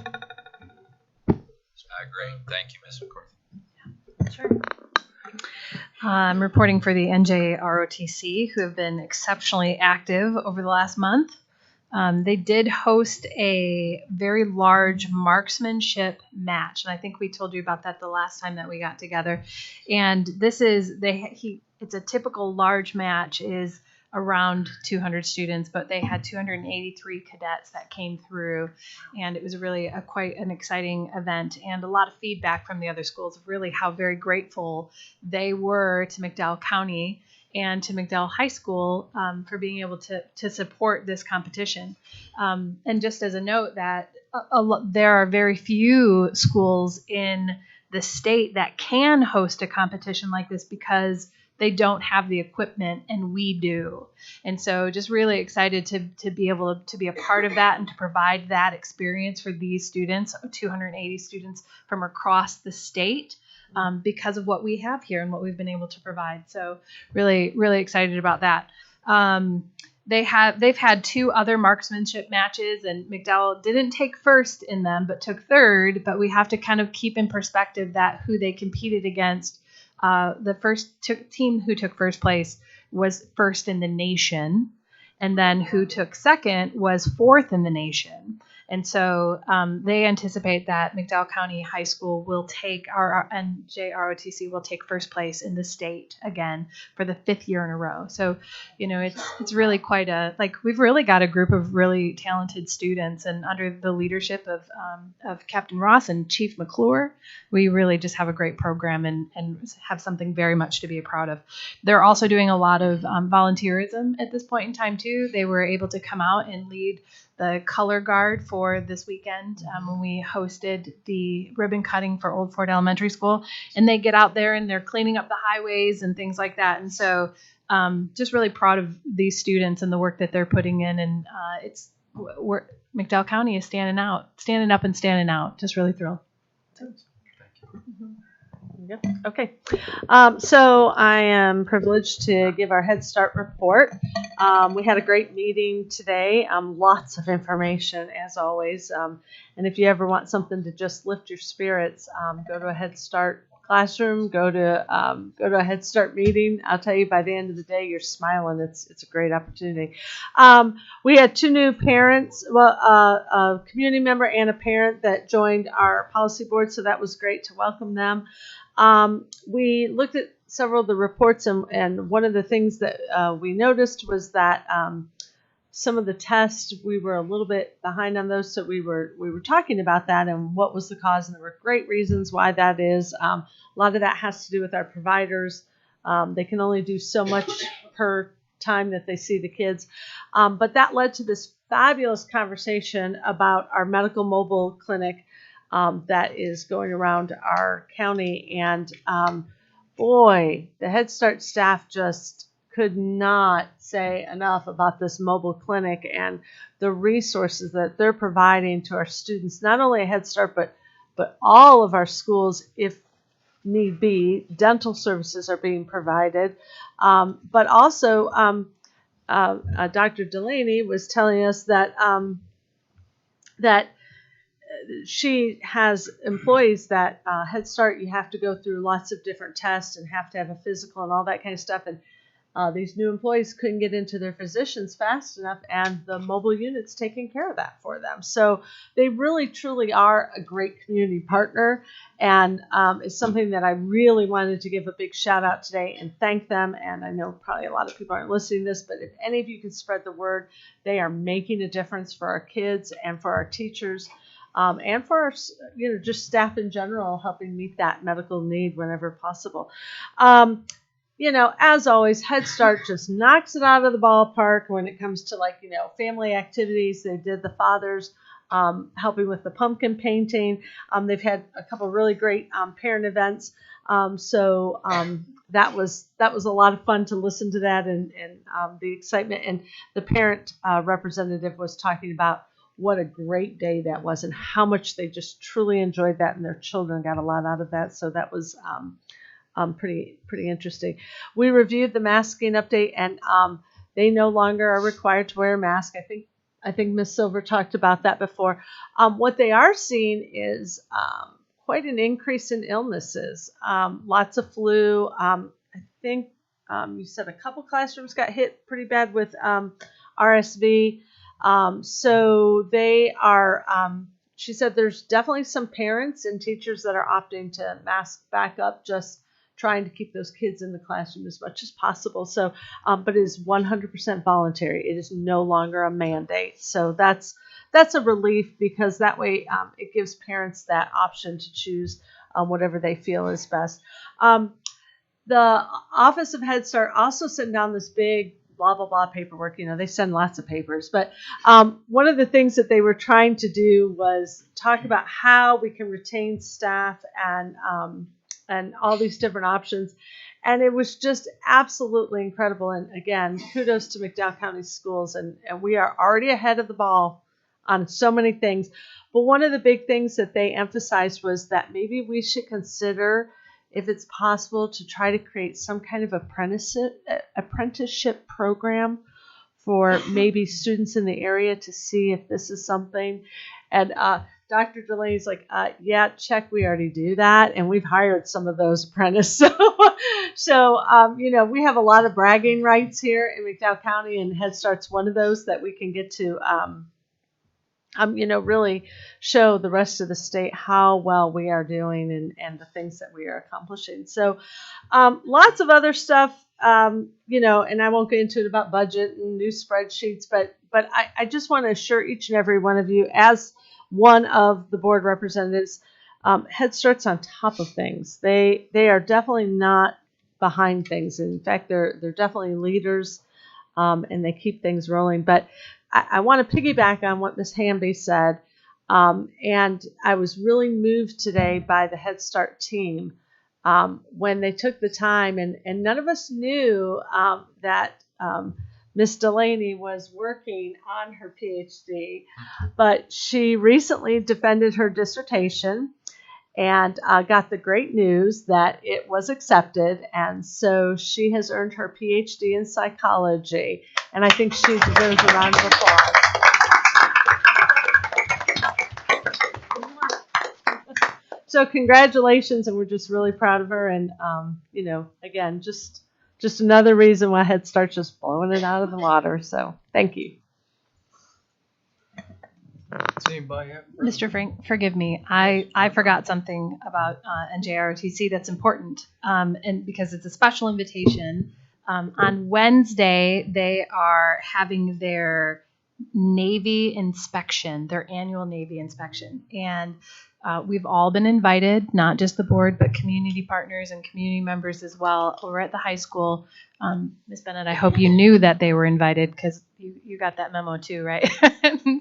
agree. Thank you, Ms. MacArthur. Sure. I'm reporting for the NJROTC, who have been exceptionally active over the last month. They did host a very large marksmanship match, and I think we told you about that the last time that we got together. And this is it's a typical large match is around 200 students, but they had 283 cadets that came through, and it was really quite an exciting event, and a lot of feedback from the other schools of really how very grateful they were to McDowell County and to McDowell High School for being able to support this competition. And just as a note that there are very few schools in the state that can host a competition like this because they don't have the equipment and we do. And so just really excited to be able to be a part of that and to provide that experience for these students, 280 students from across the state. Because of what we have here and what we've been able to provide. So really, really excited about that. They've had 2 other marksmanship matches, and McDowell didn't take first in them, but took third. But we have to kind of keep in perspective that who they competed against. The first team who took first place was first in the nation, and then who took second was 4th in the nation. And so they anticipate that McDowell County High School will take our NJROTC will take first place in the state again for the 5th year in a row. So, it's really quite we've really got a group of really talented students, and under the leadership of Captain Ross and Chief McClure, we really just have a great program and have something very much to be proud of. They're also doing a lot of volunteerism at this point in time too. They were able to come out and lead the color guard for this weekend when we hosted the ribbon cutting for Old Fort Elementary School, and they get out there and they're cleaning up the highways and things like that. And so just really proud of these students and the work that they're putting in. And McDowell County is standing up and standing out. Just really thrilled. Yep. Okay. So I am privileged to give our Head Start report. We had a great meeting today. Lots of information as always. And if you ever want something to just lift your spirits, go to a Head Start classroom. Go to a Head Start meeting. I'll tell you, by the end of the day, you're smiling. It's a great opportunity. We had 2 new parents, a community member and a parent that joined our policy board. So that was great to welcome them. We looked at several of the reports, and one of the things that we noticed was that some of the tests, we were a little bit behind on those, so we were talking about that and what was the cause, and there were great reasons why that is. A lot of that has to do with our providers. They can only do so much per time that they see the kids, but that led to this fabulous conversation about our medical mobile clinic that is going around our county. And boy, the Head Start staff just could not say enough about this mobile clinic and the resources that they're providing to our students, not only at Head Start, but all of our schools, if need be. Dental services are being provided. But also, Dr. Delaney was telling us that she has employees that Head Start, you have to go through lots of different tests and have to have a physical and all that kind of stuff. And these new employees couldn't get into their physicians fast enough, and the mobile unit's taking care of that for them. So they really, truly are a great community partner, and it's something that I really wanted to give a big shout out today and thank them. And I know probably a lot of people aren't listening to this, but if any of you can spread the word, they are making a difference for our kids and for our teachers. And for our, just staff in general, helping meet that medical need whenever possible. As always, Head Start just knocks it out of the ballpark when it comes to family activities. They did the fathers helping with the pumpkin painting. They've had a couple really great parent events. So that was a lot of fun to listen to that and the excitement. And the parent representative was talking about what a great day that was and how much they just truly enjoyed that, and their children got a lot out of that. So that was pretty interesting. We reviewed the masking update, and they no longer are required to wear a mask. I think Ms. Silver talked about that before. What they are seeing is quite an increase in illnesses. Lots of flu. I think you said a couple classrooms got hit pretty bad with RSV. So they are, she said there's definitely some parents and teachers that are opting to mask back up, just trying to keep those kids in the classroom as much as possible. So, but it is 100% voluntary. It is no longer a mandate. So that's a relief, because that way it gives parents that option to choose whatever they feel is best. The Office of Head Start also sent down this big blah, blah, blah paperwork. You know, they send lots of papers. But one of the things that they were trying to do was talk about how we can retain staff and all these different options. And it was just absolutely incredible. And again, kudos to McDowell County Schools. And we are already ahead of the ball on so many things. But one of the big things that they emphasized was that maybe we should consider, if it's possible, to try to create some kind of apprenticeship program for maybe students in the area to see if this is something. And Dr. Delaney's like, yeah, check, we already do that. And we've hired some of those apprentices. So, you know, we have a lot of bragging rights here in McDowell County, and Head Start's one of those that we can get to, you know, really show the rest of the state how well we are doing and the things that we are accomplishing. So lots of other stuff, you know, and I won't get into it about budget and new spreadsheets, but I just want to assure each and every one of you, as one of the board representatives, Head Start's on top of things. They are definitely not behind things. In fact, they're definitely leaders, and they keep things rolling. But I want to piggyback on what Ms. Hamby said, and I was really moved today by the Head Start team when they took the time, and none of us knew that Ms. Delaney was working on her PhD, but she recently defended her dissertation and got the great news that it was accepted, and so she has earned her PhD in psychology, and I think she deserves a round of applause. So congratulations, and we're just really proud of her, and you know, again, just another reason why Head Start's just blowing it out of the water. So thank you. Mr. Frank, forgive me. I forgot something about NJROTC that's important, and because it's a special invitation. On Wednesday, they are having their Navy inspection, their annual Navy inspection, and we've all been invited, not just the board, but community partners and community members as well. Over at the high school, Ms. Bennett, I hope you knew that they were invited, because you got that memo too, right?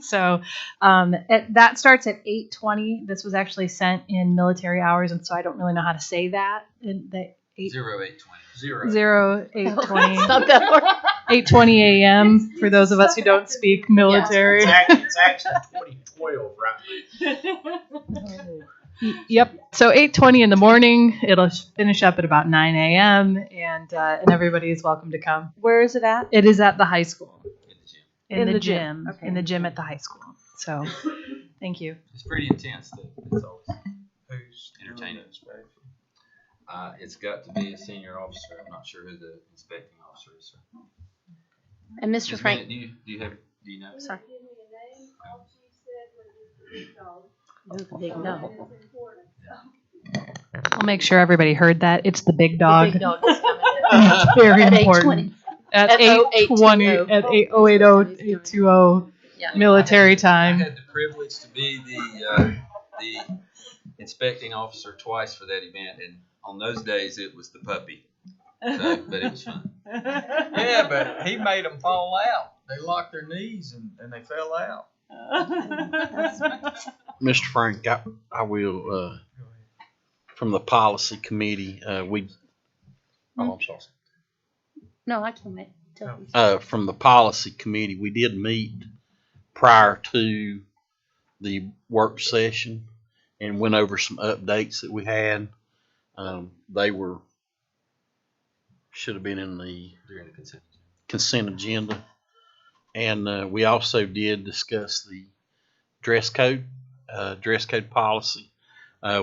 So that starts at 8:20. This was actually sent in military hours, and so I don't really know how to say that. 8:20 a.m. for those of us who don't speak military. Yeah, it's actually 2012, right? Yep. So 8:20 in the morning. It'll finish up at about 9 a.m. and everybody is welcome to come. Where is it at? It is at the high school. In the gym. Okay. In the gym at the high school. So, thank you. It's pretty intense, though. It's always entertaining. It's got to be a senior officer. I'm not sure who the inspecting officer is. And Mr. Ms. Frank, Bennett, do you know? sorry. Big dog. I'll make sure everybody heard that. It's the big dog. The big dog is coming. It's very At important. 8:20. At 8:20. At 8:20 Yeah. military I time. had the privilege to be the inspecting officer twice for that event, and on those days it was the puppy. So, but it was fun. Yeah, but he made them fall out. They locked their knees and they fell out. Mr. Frank, I will, from the policy committee, I'm sorry. No, I can wait. From the policy committee, we did meet prior to the work session and went over some updates that we had. They should have been in the consent agenda. And we also did discuss the dress code policy.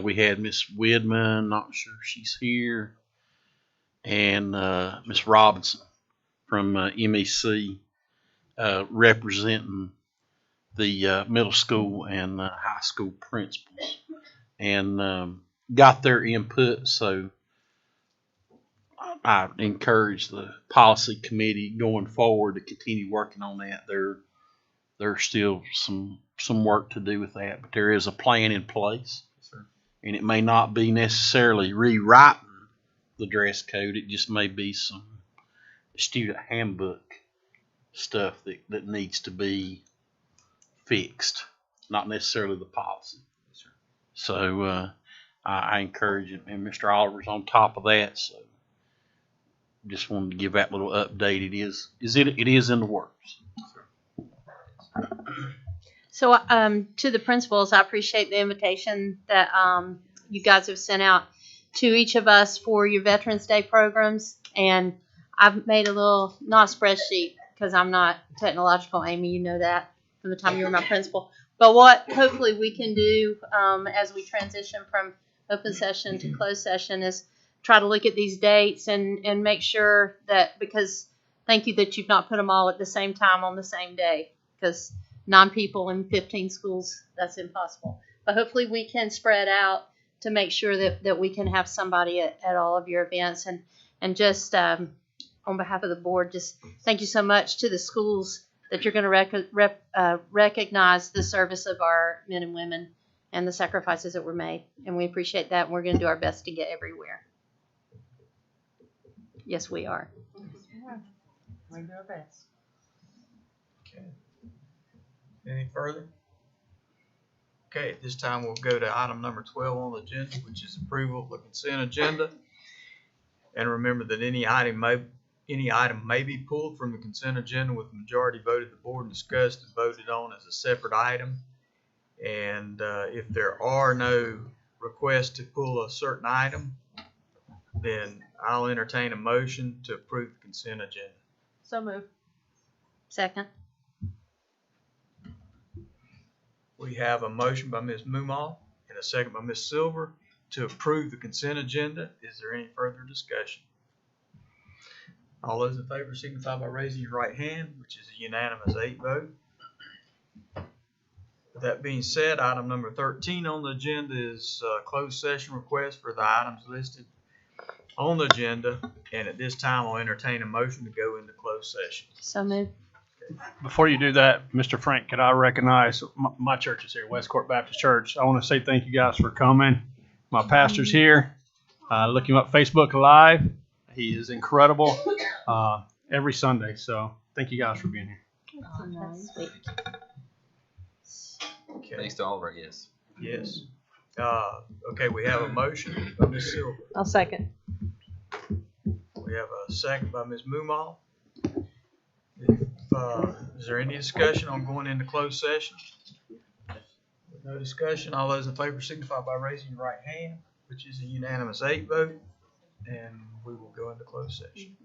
We had Miss Widman, not sure she's here, and Miss Robinson from MEC representing the middle school and high school principals, and got their input. So I encourage the policy committee going forward to continue working on that. There's still some work to do with that, but there is a plan in place. And it may not be necessarily rewriting the dress code. It just may be some student handbook stuff that needs to be fixed, not necessarily the policy. So I encourage it, and Mr. Oliver's on top of that. So just wanted to give that little update. It is in the works. So to the principals, I appreciate the invitation that you guys have sent out to each of us for your Veterans Day programs. And I've made a little, not a spreadsheet, because I'm not technological, Amy, you know that from the time you were my principal. But what hopefully we can do as we transition from open session to closed session is try to look at these dates and make sure that, because thank you that you've not put them all at the same time on the same day, because 9 people in 15 schools, that's impossible. But hopefully we can spread out to make sure that we can have somebody at all of your events. And just on behalf of the board, just thank you so much to the schools that you're going to recognize the service of our men and women and the sacrifices that were made. And we appreciate that, and we're going to do our best to get everywhere. Yes, we are. We do our best. Okay. Any further? Okay, at this time we'll go to item number 12 on the agenda, which is approval of the consent agenda. And remember that any item may be pulled from the consent agenda with the majority vote of the board and discussed and voted on as a separate item. And if there are no requests to pull a certain item, then I'll entertain a motion to approve the consent agenda. So moved. Second. We have a motion by Ms. Mumal and a second by Ms. Silver to approve the consent agenda. Is there any further discussion? All those in favor signify by raising your right hand, which is a unanimous 8 vote. With that being said, item number 13 on the agenda is closed session request for the items listed on the agenda. And at this time, I'll entertain a motion to go into closed session. So moved. Before you do that, Mr. Frank, could I recognize my church is here, West Court Baptist Church. I want to say thank you guys for coming. My pastor's here. Look him up Facebook Live. He is incredible every Sunday. So thank you guys for being here. That's sweet. Okay. Thanks to Oliver, yes. Yes. Okay, we have a motion by Ms. Silver. I'll second. We have a second by Ms. Mumal. Is there any discussion on going into closed session? With no discussion, all those in favor signify by raising your right hand, which is a unanimous 8 vote, and we will go into closed session.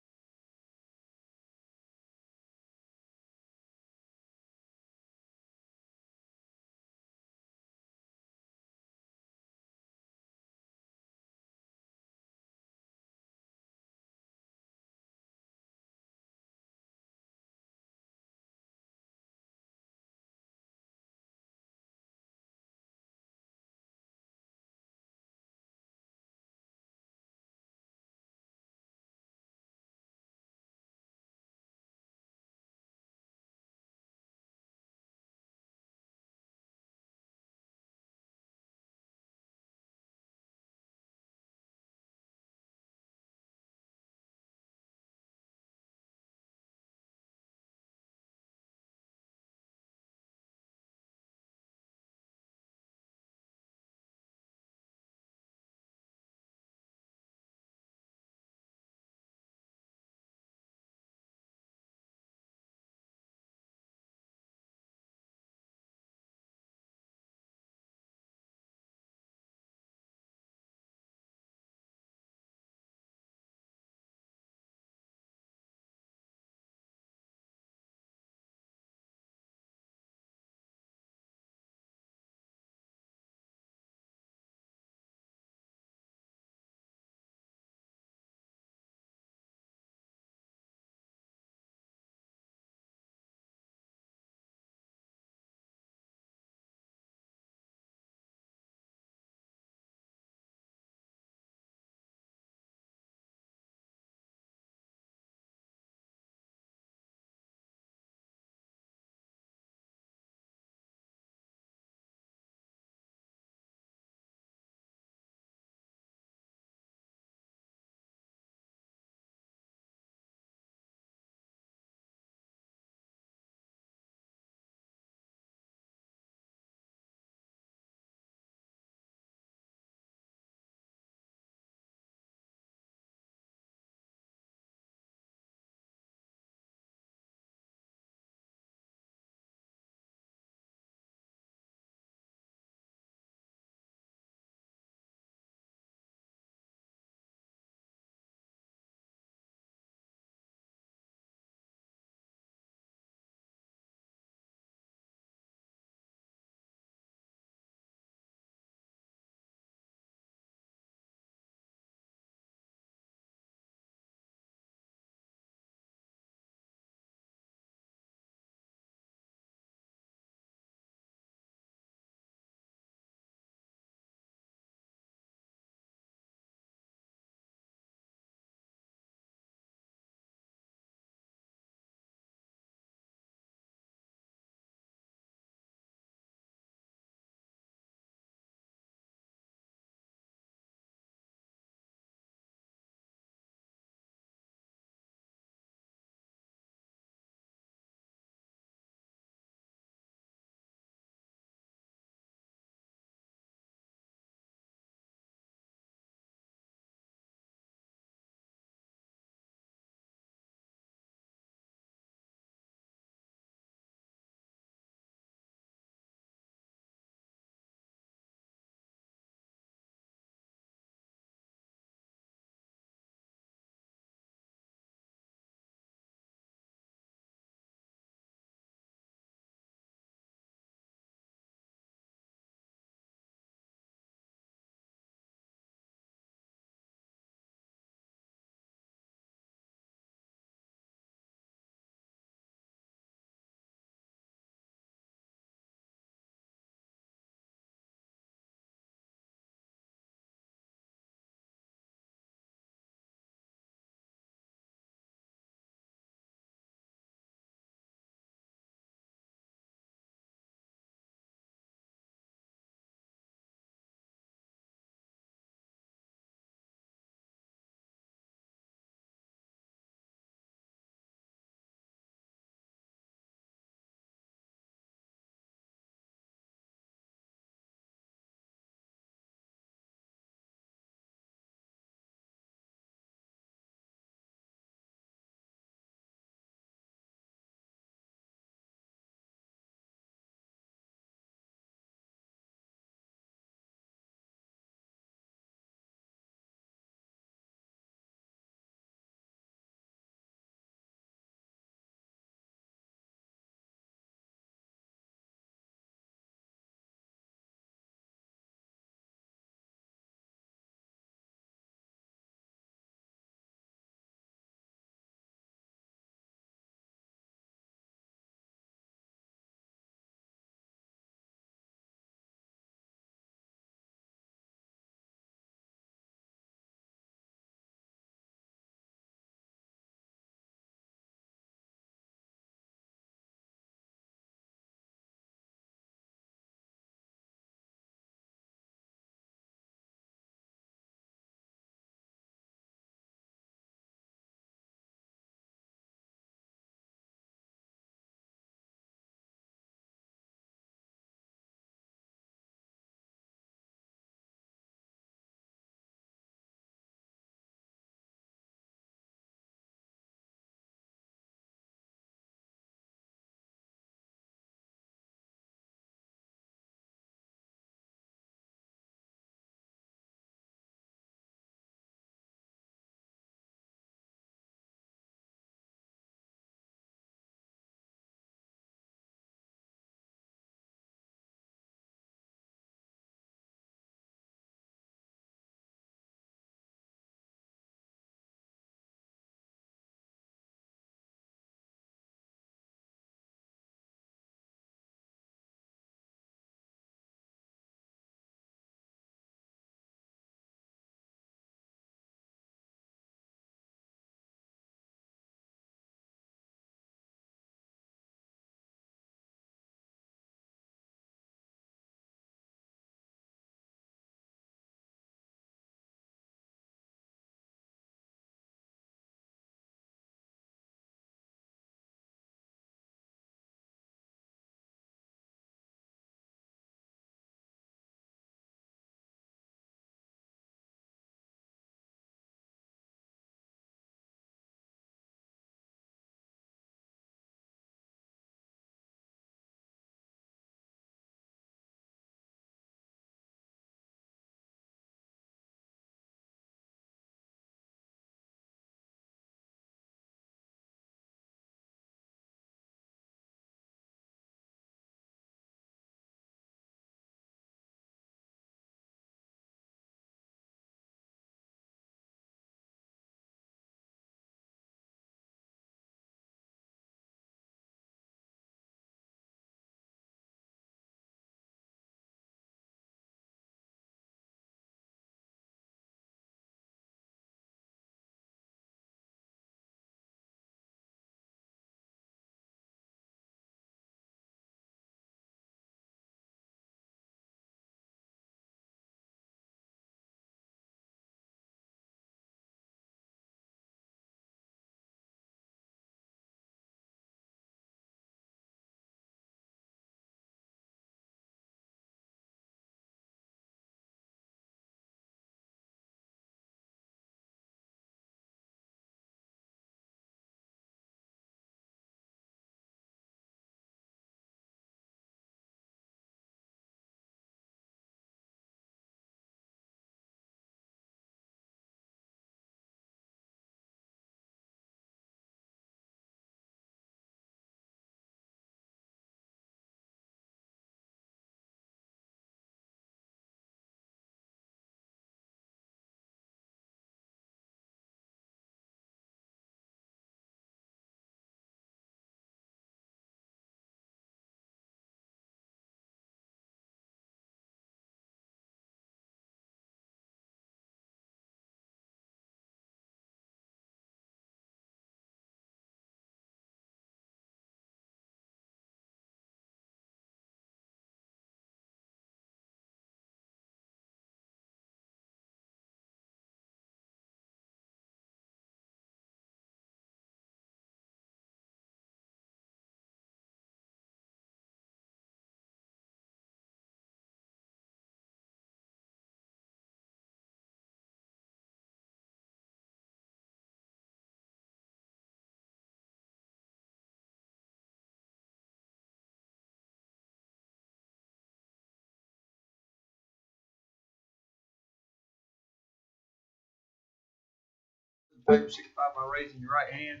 favor signify by raising your right hand.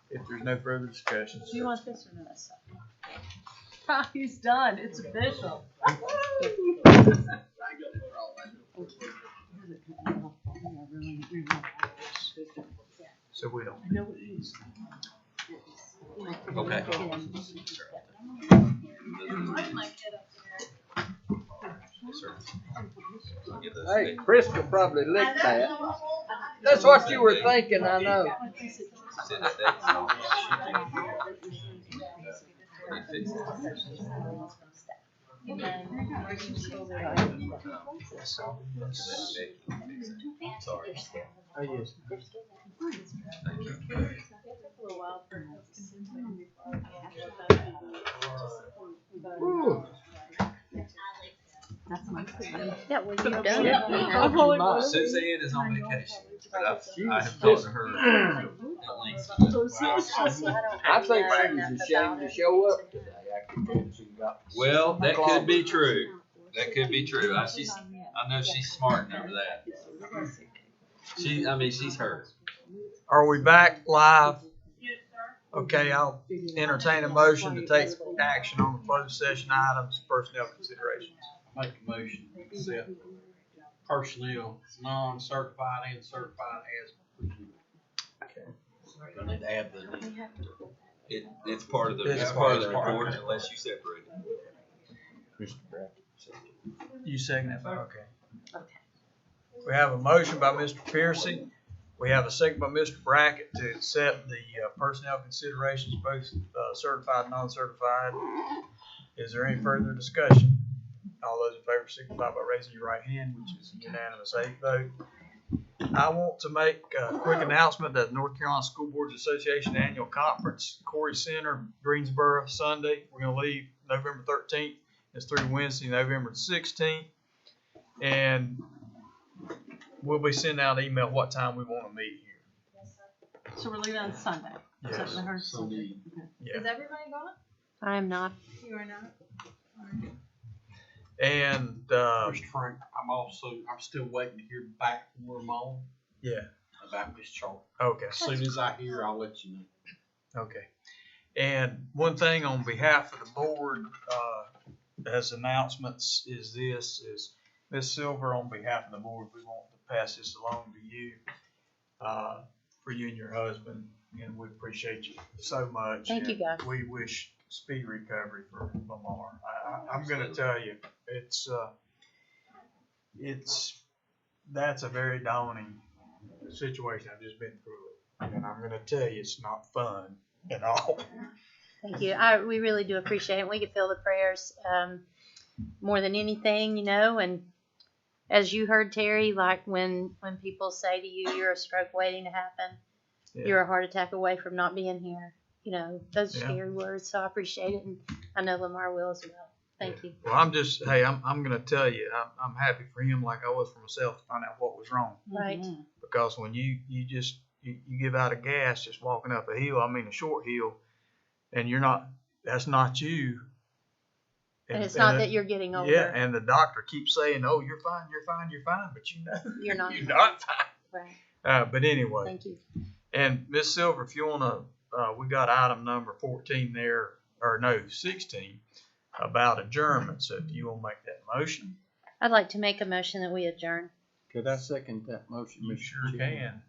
If there's no further discussion. Do you want this or this? He's done. It's official. So we don't. Okay. Hey, Chris will probably lick that. That's what you were thinking, I know. Sorry. Oh, yes. Yeah, well, you've done it. Suzanne is on vacation, but I have talked to her at length. I think she was ashamed to show up today after she got. Well, that could be true. That could be true. I know she's smart over that. She's hurt. Are we back live? Okay, I'll entertain a motion to take action on the closed session items, personnel considerations. Make a motion to accept personnel, non-certified and certified as presented. Okay. I need to add the. It's part of the It's part of the report unless you separate it. Mr. Brackett. You second it? Okay. We have a motion by Mr. Piercy. We have a second by Mr. Brackett to accept the personnel considerations, both certified and non-certified. Is there any further discussion? All those in favor signify by raising your right hand, which is a unanimous 8 vote. I want to make a quick announcement that the North Carolina School Boards Association Annual Conference, Corey Center, Greensboro, Sunday. We're going to leave November 13th. It's through Wednesday, November 16th. And we'll be sending out an email what time we want to meet here. So we're leaving on Sunday. Yes. Is that what I heard? Sunday. Yeah. Is everybody going? I am not. You are not? And Mr. Frank, I'm still waiting to hear back from Ramon. Yeah. About Miss Charlie. Okay. As soon as I hear, I'll let you know. Okay. And one thing on behalf of the board, as announcements is Ms. Silver, on behalf of the board, we want to pass this along to you, for you and your husband, and we appreciate you so much. Thank you, guys. We wish speedy recovery for Lamar. I'm going to tell you, that's a very daunting situation. I've just been through it, and I'm going to tell you, it's not fun at all. Thank you. We really do appreciate it. We can feel the prayers more than anything, and as you heard, Terry, like when people say to you, you're a stroke waiting to happen, you're a heart attack away from not being here. Those are scary words, so I appreciate it, and I know Lamar will as well. Thank you. Well, I'm going to tell you, I'm happy for him like I was for myself to find out what was wrong. Right. Because when you give out of gas just walking up a hill, a short hill, and that's not you. And it's not that you're getting older. Yeah, and the doctor keeps saying, "Oh, you're fine, but you're not. You're not fine." Right. But anyway. Thank you. And Miss Silver, if you want to, we got item number 14 there, or no, 16, about adjournment. So if you want to make that motion. I'd like to make a motion that we adjourn. Could I second that motion, You Mr. sure can.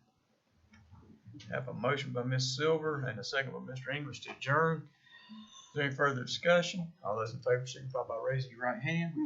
Have a motion by Ms. Silver and a second by Mr. English to adjourn. Is there any further discussion? All those in favor signify by raising your right hand, which